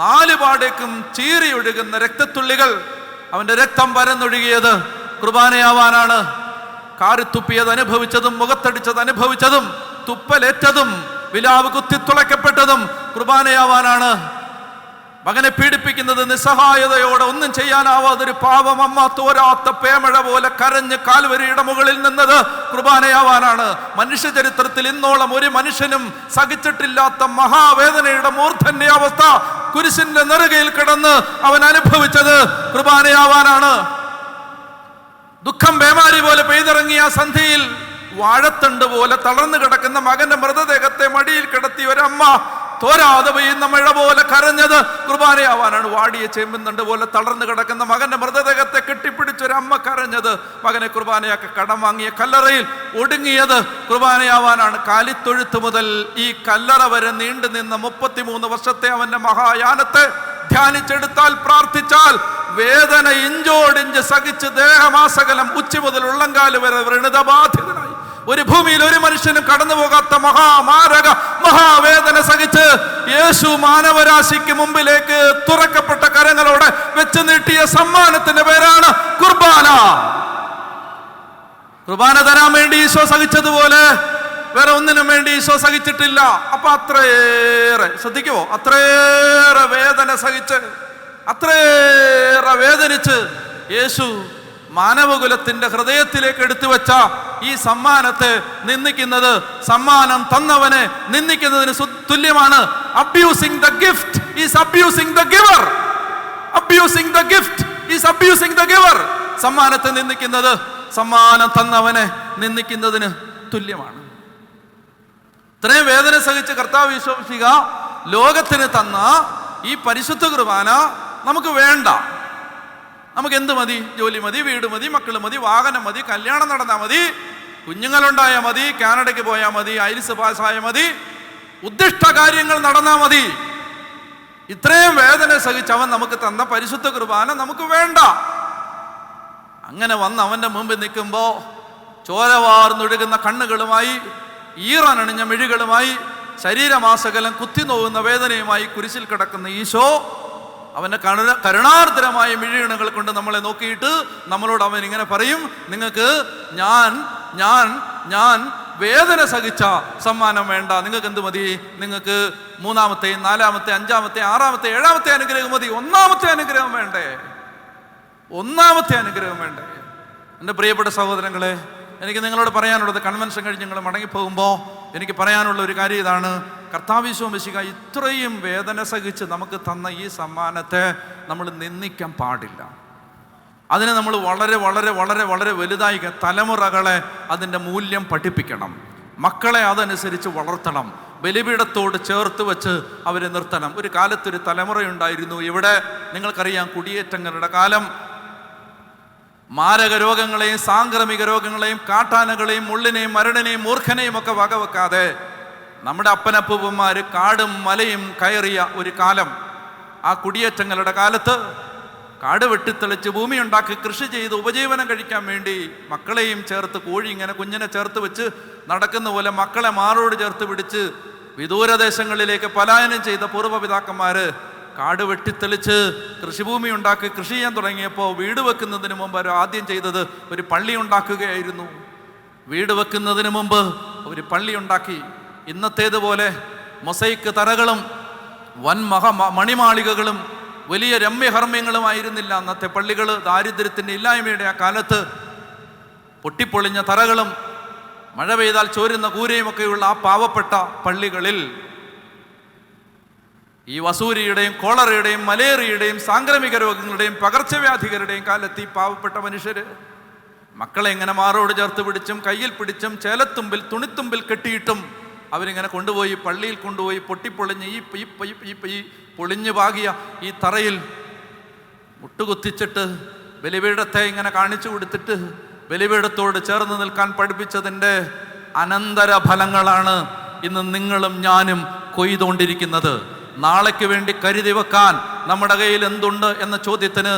4 പാടേക്കും ചീറി ഒഴുകുന്ന രക്തത്തുള്ളികൾ, അവന്റെ രക്തം പരന്നൊഴുകിയത് കുർബാനയാവാനാണ്. കാറിത്തുപ്പിയത് അനുഭവിച്ചതും മുഖത്തടിച്ചത് അനുഭവിച്ചതും തുപ്പലേറ്റതും വിലാവ് കുത്തിത്തുളയ്ക്കപ്പെട്ടതും കുർബാനയാവാനാണ്. മകനെ പീഡിപ്പിക്കുന്നത് നിസ്സഹായതയോടെ ഒന്നും ചെയ്യാനാവാതൊരു പാവം അമ്മ തോരാത്ത പേമഴ പോലെ കരഞ്ഞ് കാൽവരിയുടെ മുകളിൽ നിന്നത് കുർബാനയാവാനാണ്. മനുഷ്യ ചരിത്രത്തിൽ ഇന്നോളം ഒരു മനുഷ്യനും സഹിച്ചിട്ടില്ലാത്ത മഹാവേദനയുടെ മൂർധന്യാവസ്ഥ കുരിശിന്റെ നെറുകയിൽ കിടന്ന് അവൻ അനുഭവിച്ചത് കുർബാനയാവാനാണ്. ദുഃഖം പേമാരി പോലെ പെയ്തിറങ്ങിയ സന്ധ്യയിൽ വാഴത്തണ്ട് പോലെ തളർന്നു കിടക്കുന്ന മകന്റെ മൃതദേഹത്തെ മടിയിൽ കിടത്തി ഒരമ്മ തോരാതെ പെയ്യുന്ന മഴ പോലെ കരഞ്ഞത് കുർബാനയാവാനാണ്. വാടിയ ചേമ്പുന്നുണ്ട് പോലെ തളർന്നു കിടക്കുന്ന മകന്റെ മൃതദേഹത്തെ കെട്ടിപ്പിടിച്ചൊരമ്മ കരഞ്ഞത് മകനെ കുർബാനയാക്കി കടം വാങ്ങിയ കല്ലറയിൽ ഒടുങ്ങിയത് കുർബാനയാവാനാണ്. കാലിത്തൊഴുത്ത് മുതൽ ഈ കല്ലറ വരെ നീണ്ടു നിന്ന 33 വർഷത്തെ അവന്റെ മഹായാനത്തെ ധ്യാനിച്ചെടുത്താൽ, പ്രാർത്ഥിച്ചാൽ വേദന ഇഞ്ചോടിഞ്ച് സഹിച്ച് ദേഹമാസകലം ഉച്ച മുതൽ ഉള്ളങ്കാല് വരെ വ്രണതബാധിതനായി ഒരു ഭൂമിയിൽ ഒരു മനുഷ്യനും കടന്നു പോകാത്ത മഹാമാരക മഹാവേദന സഹിച്ച് യേശു മാനവരാശിക്ക് മുമ്പിലേക്ക് തുറക്കപ്പെട്ട കരങ്ങളോടെ വെച്ച് നീട്ടിയ സമ്മാനത്തിന്റെ പേരാണ് കുർബാന. കുർബാന തരാൻ വേണ്ടി ഈശോ സഹിച്ചതുപോലെ വേറെ ഒന്നിനും വേണ്ടി ഈശോ സഹിച്ചിട്ടില്ല. അപ്പൊ അത്രയേറെ ശ്രദ്ധിക്കുവോ, അത്രയേറെ വേദന സഹിച്ച്, അത്രയേറെ വേദനിച്ച് യേശു മാനവകുലത്തിന്റെ ഹൃദയത്തിലേക്ക് എടുത്തു വെച്ച ഈ സമ്മാനത്തെ നിന്ദിക്കുന്നത് സമ്മാനം തന്നവനെ നിന്ദിക്കുന്നതിന് തുല്യമാണ്. Abusing the gift is abusing the giver. Abusing the gift is abusing the giver. സമ്മാനത്തെ നിന്ദിക്കുന്നത് സമ്മാനം തന്നവനെ നിന്ദിക്കുന്നതിന് തുല്യമാണ്. ഇത്രയും വേദന സഹിച്ച് കർത്താവ് വിശ്വസിക്കുക ലോകത്തിന് തന്ന ഈ പരിശുദ്ധ കുർബാന നമുക്ക് വേണ്ട. നമുക്ക് എന്ത് മതി? ജോലി മതി, വീട് മതി, മക്കൾ മതി, വാഹനം മതി, കല്യാണം നടന്നാൽ മതി, കുഞ്ഞുങ്ങളുണ്ടായാൽ മതി, കാനഡയ്ക്ക് പോയാൽ മതി, ഐൽസ് പാസ്സായ മതി, ഉദ്ദിഷ്ട കാര്യങ്ങൾ നടന്നാൽ മതി. ഇത്രയും വേദന സഹിച്ച് അവൻ നമുക്ക് തന്ന പരിശുദ്ധ കുർബാന നമുക്ക് വേണ്ട. അങ്ങനെ വന്ന് അവന്റെ മുമ്പിൽ നിൽക്കുമ്പോ ചോരവാർന്നൊഴുകുന്ന കണ്ണുകളുമായി, ഈറനണിഞ്ഞ മിഴികളുമായി, ശരീരമാസകലം കുത്തിനോവുന്ന വേദനയുമായി കുരിശിൽ കിടക്കുന്ന ഈശോ അവന്റെ കരുണാർദ്രമായ മിഴിയണകൾ കൊണ്ട് നമ്മളെ നോക്കിയിട്ട് നമ്മളോട് അവൻ ഇങ്ങനെ പറയും, നിങ്ങൾക്ക് ഞാൻ വേദന സഹിച്ച സമ്മാനം വേണ്ട. നിങ്ങൾക്ക് എന്ത് മതി? നിങ്ങൾക്ക് 3-ാമത്തെ 4-ാമത്തെ 5-ാമത്തെ 6-ാമത്തെ 7-ാമത്തെ അനുഗ്രഹം മതി. 1-ാമത്തെ അനുഗ്രഹം വേണ്ടേ? 1-ാമത്തെ അനുഗ്രഹം വേണ്ടേ? എൻ്റെ പ്രിയപ്പെട്ട സഹോദരങ്ങളെ, എനിക്ക് നിങ്ങളോട് പറയാനുള്ളത്, കൺവെൻഷൻ കഴിഞ്ഞ് നിങ്ങൾ മടങ്ങിപ്പോകുമ്പോൾ എനിക്ക് പറയാനുള്ള ഒരു കാര്യം ഇതാണ്. കർത്താവ് മിശിഹാ ഇത്രയും വേദന സഹിച്ച് നമുക്ക് തന്ന ഈ സമ്മാനത്തെ നമ്മൾ നിന്ദിക്കാൻ പാടില്ല. അതിനെ നമ്മൾ വളരെ വളരെ വളരെ വളരെ വലുതായി തലമുറകളെ അതിൻ്റെ മൂല്യം പഠിപ്പിക്കണം. മക്കളെ അതനുസരിച്ച് വളർത്തണം. ബലിപീഠത്തോട് ചേർത്ത് വെച്ച് അവരെ നിർത്തണം. ഒരു കാലത്തൊരു തലമുറയുണ്ടായിരുന്നു ഇവിടെ, നിങ്ങൾക്കറിയാം, കുടിയേറ്റങ്ങളുടെ കാലം. മാരക രോഗങ്ങളെയും സാംക്രമിക രോഗങ്ങളെയും കാട്ടാനകളെയും മുള്ളിനെയും മരടിനെയും മൂർഖനെയും ഒക്കെ വകവെക്കാതെ നമ്മുടെ അപ്പനപ്പൂപ്പന്മാര് കാടും മലയും കയറിയ ഒരു കാലം. ആ കുടിയേറ്റങ്ങളുടെ കാലത്ത് കാട് വെട്ടിത്തെളിച്ച് ഭൂമി ഉണ്ടാക്കി കൃഷി ചെയ്ത് ഉപജീവനം കഴിക്കാൻ വേണ്ടി മക്കളെയും ചേർത്ത്, കോഴി ഇങ്ങനെ കുഞ്ഞിനെ ചേർത്ത് വെച്ച് നടക്കുന്ന പോലെ മക്കളെ മാറോട് ചേർത്ത് പിടിച്ച് വിദൂരദേശങ്ങളിലേക്ക് പലായനം ചെയ്ത പൂർവ്വപിതാക്കന്മാര് കാട് വെട്ടിത്തെളിച്ച് കൃഷിഭൂമി ഉണ്ടാക്കി കൃഷി ചെയ്യാൻ തുടങ്ങിയപ്പോൾ വീട് വെക്കുന്നതിന് മുമ്പ് അവർ ആദ്യം ചെയ്തത് ഒരു പള്ളി ഉണ്ടാക്കുകയായിരുന്നു. വീട് വെക്കുന്നതിന് മുമ്പ് ഒരു പള്ളി ഉണ്ടാക്കി. ഇന്നത്തേതുപോലെ മൊസൈക്ക് തറകളും വൻ മണിമാളികകളും വലിയ രമ്യഹർമ്മ്യങ്ങളുമായിരുന്നില്ല അന്നത്തെ പള്ളികൾ. ദാരിദ്ര്യത്തിൻ്റെ ഇല്ലായ്മയുടെ ആ കാലത്ത് പൊട്ടിപ്പൊളിഞ്ഞ തറകളും മഴ പെയ്താൽ ചോരുന്ന കൂരയുമൊക്കെയുള്ള ആ പാവപ്പെട്ട പള്ളികളിൽ ഈ വസൂരിയുടെയും കോളറയുടെയും മലേറിയയുടെയും സാംക്രമിക രോഗങ്ങളുടെയും പകർച്ചവ്യാധികളുടെയും കാലത്ത് ഈ പാവപ്പെട്ട മനുഷ്യര് മക്കളെ ഇങ്ങനെ മാറോട് ചേർത്ത് പിടിച്ചും കയ്യിൽ പിടിച്ചും ചേലത്തുമ്പിൽ തുണിത്തുമ്പിൽ കെട്ടിയിട്ടും അവരിങ്ങനെ കൊണ്ടുപോയി പള്ളിയിൽ കൊണ്ടുപോയി പൊട്ടിപ്പൊളിഞ്ഞ് ഈ പൊളിഞ്ഞു പാകിയ ഈ തറയിൽ മുട്ടുകുത്തിച്ചിട്ട് ബലിപീഠത്തെ ഇങ്ങനെ കാണിച്ചു കൊടുത്തിട്ട് ബലിപീഠത്തോട് ചേർന്ന് നിൽക്കാൻ പഠിപ്പിച്ചതിൻ്റെ അനന്തര ഫലങ്ങളാണ് ഇന്ന് നിങ്ങളും ഞാനും കൊയ്തുകൊണ്ടിരിക്കുന്നത്. നാളേക്ക് വേണ്ടി കരുതി വെക്കാൻ നമ്മുടെ കയ്യിൽ എന്തുണ്ട് എന്ന ചോദ്യത്തിന്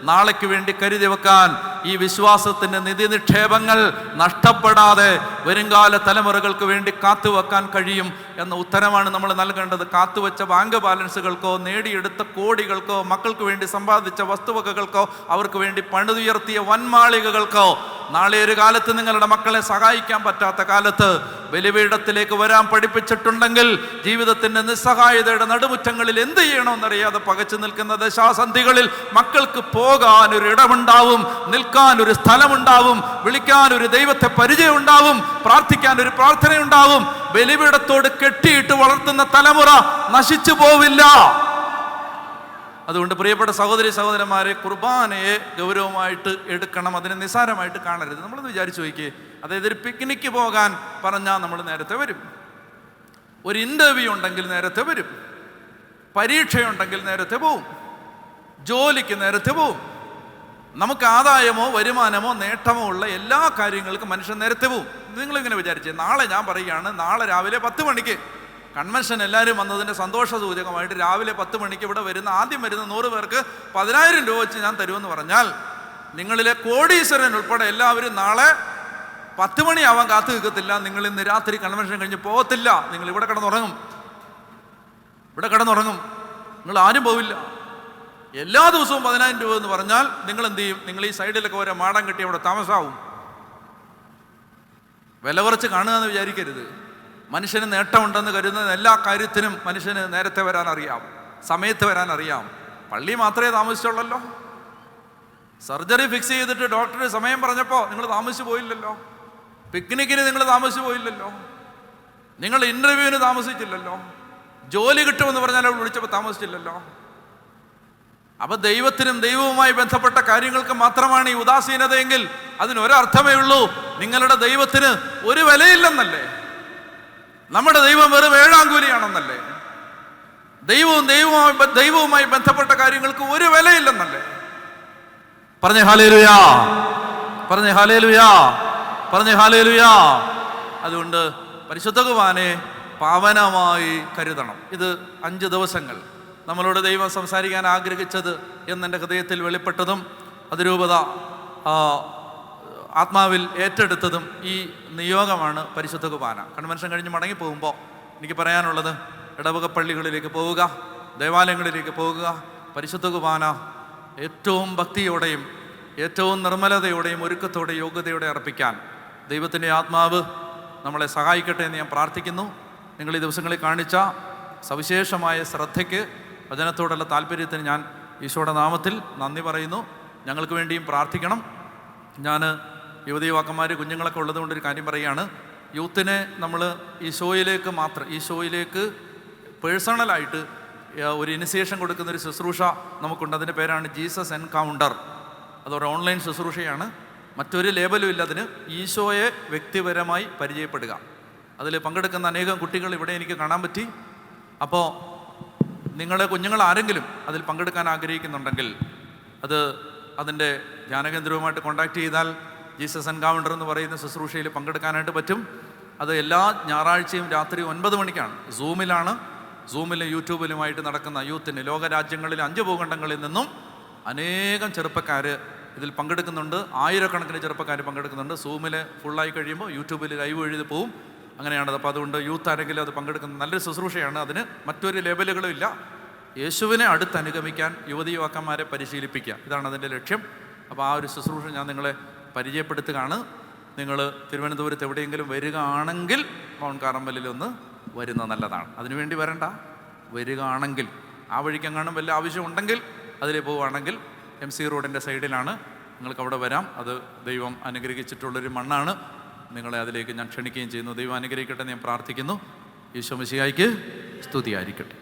നാളേക്ക് വേണ്ടി കരുതി വെക്കാൻ ഈ വിശ്വാസത്തിൻ്റെ നിധി നിക്ഷേപങ്ങൾ നഷ്ടപ്പെടാതെ വരുംകാല തലമുറകൾക്ക് വേണ്ടി കാത്തുവെക്കാൻ കഴിയും എന്ന ഉത്തരമാണ് നമ്മൾ നൽകേണ്ടത്. കാത്തുവെച്ച ബാങ്ക് ബാലൻസുകൾക്കോ, നേടിയെടുത്ത കോടികൾക്കോ, മക്കൾക്ക് വേണ്ടി സമ്പാദിച്ച വസ്തുവകകൾക്കോ, അവർക്ക് വേണ്ടി പണിതുയർത്തിയ വൻമാളികകൾക്കോ, നാളെ ഒരു കാലത്ത് നിങ്ങളുടെ മക്കളെ സഹായിക്കാൻ പറ്റാത്ത കാലത്ത് ബലിപീഠത്തിലേക്ക് വരാൻ പഠിപ്പിച്ചിട്ടുണ്ടെങ്കിൽ ജീവിതത്തിൻ്റെ നിസ്സഹായതയുടെ നടുമുറ്റങ്ങളിൽ എന്ത് ചെയ്യണമെന്നറിയാതെ പകച്ചു നിൽക്കുന്ന ദശാസന്ധികളിൽ മക്കൾക്ക് പോകാൻ ഒരു ഇടമുണ്ടാവും, നിൽക്കാൻ ഒരു സ്ഥലമുണ്ടാവും, വിളിക്കാൻ ഒരു ദൈവത്തെ പരിചയം ഉണ്ടാവും, പ്രാർത്ഥിക്കാൻ ഒരു പ്രാർത്ഥനയുണ്ടാവും. ബലിപീഠത്തോട് കെട്ടിയിട്ട് വളർത്തുന്ന തലമുറ നശിച്ചു പോവില്ല. അതുകൊണ്ട് പ്രിയപ്പെട്ട സഹോദരി സഹോദരന്മാരെ, കുർബാനയെ ഗൗരവമായിട്ട് എടുക്കണം, അതിനെ നിസ്സാരമായിട്ട് കാണരുത്. നമ്മളൊന്ന് വിചാരിച്ചു നോക്കിയേ, അതായത് ഒരു പിക്നിക്ക് പോകാൻ പറഞ്ഞാൽ നമ്മൾ നേരത്തെ വരും, ഒരു ഇൻ്റർവ്യൂ ഉണ്ടെങ്കിൽ നേരത്തെ വരും, പരീക്ഷയുണ്ടെങ്കിൽ നേരത്തെ പോവും, ജോലിക്ക് നേരത്തെ പോവും, നമുക്ക് ആദായമോ വരുമാനമോ നേട്ടമോ ഉള്ള എല്ലാ കാര്യങ്ങൾക്കും മനുഷ്യൻ നേരത്തെ പോവും. നിങ്ങളിങ്ങനെ വിചാരിച്ചേ, നാളെ ഞാൻ പറയുകയാണ്, നാളെ രാവിലെ 10 മണിക്ക് കൺവെൻഷൻ എല്ലാവരും വന്നതിൻ്റെ സന്തോഷ സൂചകമായിട്ട് രാവിലെ 10 മണിക്ക് ഇവിടെ വരുന്ന ആദ്യം വരുന്ന 100 പേർക്ക് 10,000 രൂപ വെച്ച് ഞാൻ തരുമെന്ന് പറഞ്ഞാൽ നിങ്ങളിലെ കോടീശ്വരൻ ഉൾപ്പെടെ എല്ലാവരും നാളെ 10 മണിയാവാൻ കാത്തു നിൽക്കത്തില്ല. നിങ്ങൾ ഇന്ന് രാത്രി കൺവെൻഷൻ കഴിഞ്ഞ് പോകത്തില്ല, നിങ്ങൾ ഇവിടെ കിടന്നുറങ്ങും, നിങ്ങൾ ആരും പോവില്ല. എല്ലാ ദിവസവും 10,000 രൂപ എന്ന് പറഞ്ഞാൽ നിങ്ങൾ എന്ത് ചെയ്യും? നിങ്ങൾ ഈ സൈഡിലൊക്കെ ഓരോ മാടം കെട്ടി അവിടെ താമസമാവും. വില കുറച്ച് കാണുക എന്ന് വിചാരിക്കരുത്. മനുഷ്യന് നേട്ടമുണ്ടെന്ന് കരുതുന്ന എല്ലാ കാര്യത്തിനും മനുഷ്യന് നേരത്തെ വരാൻ അറിയാം, സമയത്ത് വരാൻ അറിയാം. പള്ളി മാത്രമേ താമസിച്ചുള്ളല്ലോ. സർജറി ഫിക്സ് ചെയ്തിട്ട് ഡോക്ടർ സമയം പറഞ്ഞപ്പോൾ നിങ്ങൾ താമസിച്ചു പോയില്ലല്ലോ. പിക്നിക്കിന് നിങ്ങൾ താമസിച്ചു പോയില്ലല്ലോ. നിങ്ങൾ ഇൻ്റർവ്യൂവിന് താമസിച്ചില്ലല്ലോ. ജോലി കിട്ടുമെന്ന് പറഞ്ഞാൽ അവൾ വിളിച്ചപ്പോൾ താമസിച്ചില്ലല്ലോ. അപ്പൊ ദൈവത്തിനും ദൈവവുമായി ബന്ധപ്പെട്ട കാര്യങ്ങൾക്ക് മാത്രമാണ് ഈ ഉദാസീനതയെങ്കിൽ അതിനൊരർത്ഥമേ ഉള്ളൂ, നിങ്ങളുടെ ദൈവത്തിന് ഒരു വിലയില്ലെന്നല്ലേ. നമ്മുടെ ദൈവം വെറും ഏഴാങ്കൂലിയാണെന്നല്ലേ. ദൈവവുമായി ബന്ധപ്പെട്ട കാര്യങ്ങൾക്ക് ഒരു വിലയില്ലെന്നല്ലേ. പറഞ്ഞേ ഹല്ലേലൂയാ, പറഞ്ഞേ ഹല്ലേലൂയാ, പറഞ്ഞേ ഹല്ലേലൂയാ. അതുകൊണ്ട് പരിശുദ്ധ കുർബാനയെ പാവനമായി കരുതണം. ഇത് 5 ദിവസങ്ങൾ നമ്മളോട് ദൈവം സംസാരിക്കാൻ ആഗ്രഹിച്ചത് എന്നെൻ്റെ ഹൃദയത്തിൽ വെളിപ്പെട്ടതും അതിരൂപത ആത്മാവിൽ ഏറ്റെടുത്തതും ഈ നിയോഗമാണ് പരിശുദ്ധ കുർബാന. കൺവെൻഷൻ കഴിഞ്ഞ് മടങ്ങി പോകുമ്പോൾ എനിക്ക് പറയാനുള്ളത്, ഇടവക പള്ളികളിലേക്ക് പോവുക, ദേവാലയങ്ങളിലേക്ക് പോകുക, പരിശുദ്ധ കുർബാന ഏറ്റവും ഭക്തിയോടെയും ഏറ്റവും നിർമ്മലതയോടെയും ഒരുക്കത്തോടെ യോഗ്യതയോടെ അർപ്പിക്കാൻ ദൈവത്തിൻ്റെ ആത്മാവ് നമ്മളെ സഹായിക്കട്ടെ എന്ന് ഞാൻ പ്രാർത്ഥിക്കുന്നു. നിങ്ങൾ ഈ ദിവസങ്ങളിൽ കാണിച്ച സവിശേഷമായ ശ്രദ്ധയ്ക്ക്, വചനത്തോടുള്ള താല്പര്യത്തിന് ഞാൻ ഈശോയുടെ നാമത്തിൽ നന്ദി പറയുന്നു. ഞങ്ങൾക്ക് വേണ്ടിയും പ്രാർത്ഥിക്കണം. ഞാൻ യുവതി യുവാക്കന്മാർ കുഞ്ഞുങ്ങളൊക്കെ ഉള്ളതുകൊണ്ടൊരു കാര്യം പറയുകയാണ്. യൂത്തിനെ നമ്മൾ ഈശോയിലേക്ക് പേഴ്സണലായിട്ട് ഒരു ഇനിസിയേഷൻ കൊടുക്കുന്നൊരു ശുശ്രൂഷ നമുക്കുണ്ട്. അതിൻ്റെ പേരാണ് ജീസസ് എൻകൗണ്ടർ. അതൊരു ഓൺലൈൻ ശുശ്രൂഷയാണ്, മറ്റൊരു ലേബലും ഇല്ല അതിന്. ഈശോയെ വ്യക്തിപരമായി പരിചയപ്പെടുക. അതിൽ പങ്കെടുക്കുന്ന അനേകം കുട്ടികൾ ഇവിടെ എനിക്ക് കാണാൻ പറ്റി. അപ്പോൾ നിങ്ങളുടെ കുഞ്ഞുങ്ങൾ ആരെങ്കിലും അതിൽ പങ്കെടുക്കാൻ ആഗ്രഹിക്കുന്നുണ്ടെങ്കിൽ അതിൻ്റെ ധ്യാനകേന്ദ്രവുമായിട്ട് കോൺടാക്ട് ചെയ്താൽ ജീസസ് എൻകൗണ്ടർ എന്ന് പറയുന്ന ശുശ്രൂഷയിൽ പങ്കെടുക്കാനായിട്ട് പറ്റും. അത് എല്ലാ ഞായറാഴ്ചയും രാത്രി 9 മണിക്കാണ്. സൂമിലും യൂട്യൂബിലുമായിട്ട് നടക്കുന്ന യൂത്തിന് ലോകരാജ്യങ്ങളിൽ 5 ഭൂഖണ്ഡങ്ങളിൽ നിന്നും അനേകം ചെറുപ്പക്കാർ ഇതിൽ പങ്കെടുക്കുന്നുണ്ട്. 1000കണക്കിന് ചെറുപ്പക്കാർ പങ്കെടുക്കുന്നുണ്ട്. സൂമിൽ ഫുള്ളായി കഴിയുമ്പോൾ യൂട്യൂബിൽ ലൈവ് എഴുതി പോവും. അങ്ങനെയാണത്. അപ്പോൾ അതുകൊണ്ട് യൂത്ത് ആരെങ്കിലും അത് പങ്കെടുക്കുന്ന നല്ലൊരു ശുശ്രൂഷയാണ്. അതിന് മറ്റൊരു ലേബലുകളും ഇല്ല. യേശുവിനെ അടുത്ത് അനുഗമിക്കാൻ യുവതി യുവാക്കന്മാരെ പരിശീലിപ്പിക്കുക, ഇതാണ് അതിൻ്റെ ലക്ഷ്യം. അപ്പോൾ ആ ഒരു ശുശ്രൂഷ ഞാൻ നിങ്ങളെ പരിചയപ്പെടുത്തുകയാണ്. നിങ്ങൾ തിരുവനന്തപുരത്ത് എവിടെയെങ്കിലും വരികയാണെങ്കിൽ മൗണ്ട് കാർമലിലൊന്ന് വരുന്നത് നല്ലതാണ്. അതിനുവേണ്ടി വരണ്ട, വരികയാണെങ്കിൽ ആ വഴിക്കെങ്ങാനും വല്ല ആവശ്യമുണ്ടെങ്കിൽ അതിൽ പോവുകയാണെങ്കിൽ MC റോഡിൻ്റെ സൈഡിലാണ്, നിങ്ങൾക്ക് അവിടെ വരാം. അത് ദൈവം അനുഗ്രഹിച്ചിട്ടുള്ളൊരു മണ്ണാണ്. നിങ്ങളെ അതിലേക്ക് ഞാൻ ക്ഷണിക്കുകയും ചെയ്യുന്നു. ദൈവം അനുഗ്രഹിക്കട്ടെ എന്ന് ഞാൻ പ്രാർത്ഥിക്കുന്നു. ഈശോ മിശിഹായ്ക്ക് സ്തുതിയായിരിക്കട്ടെ.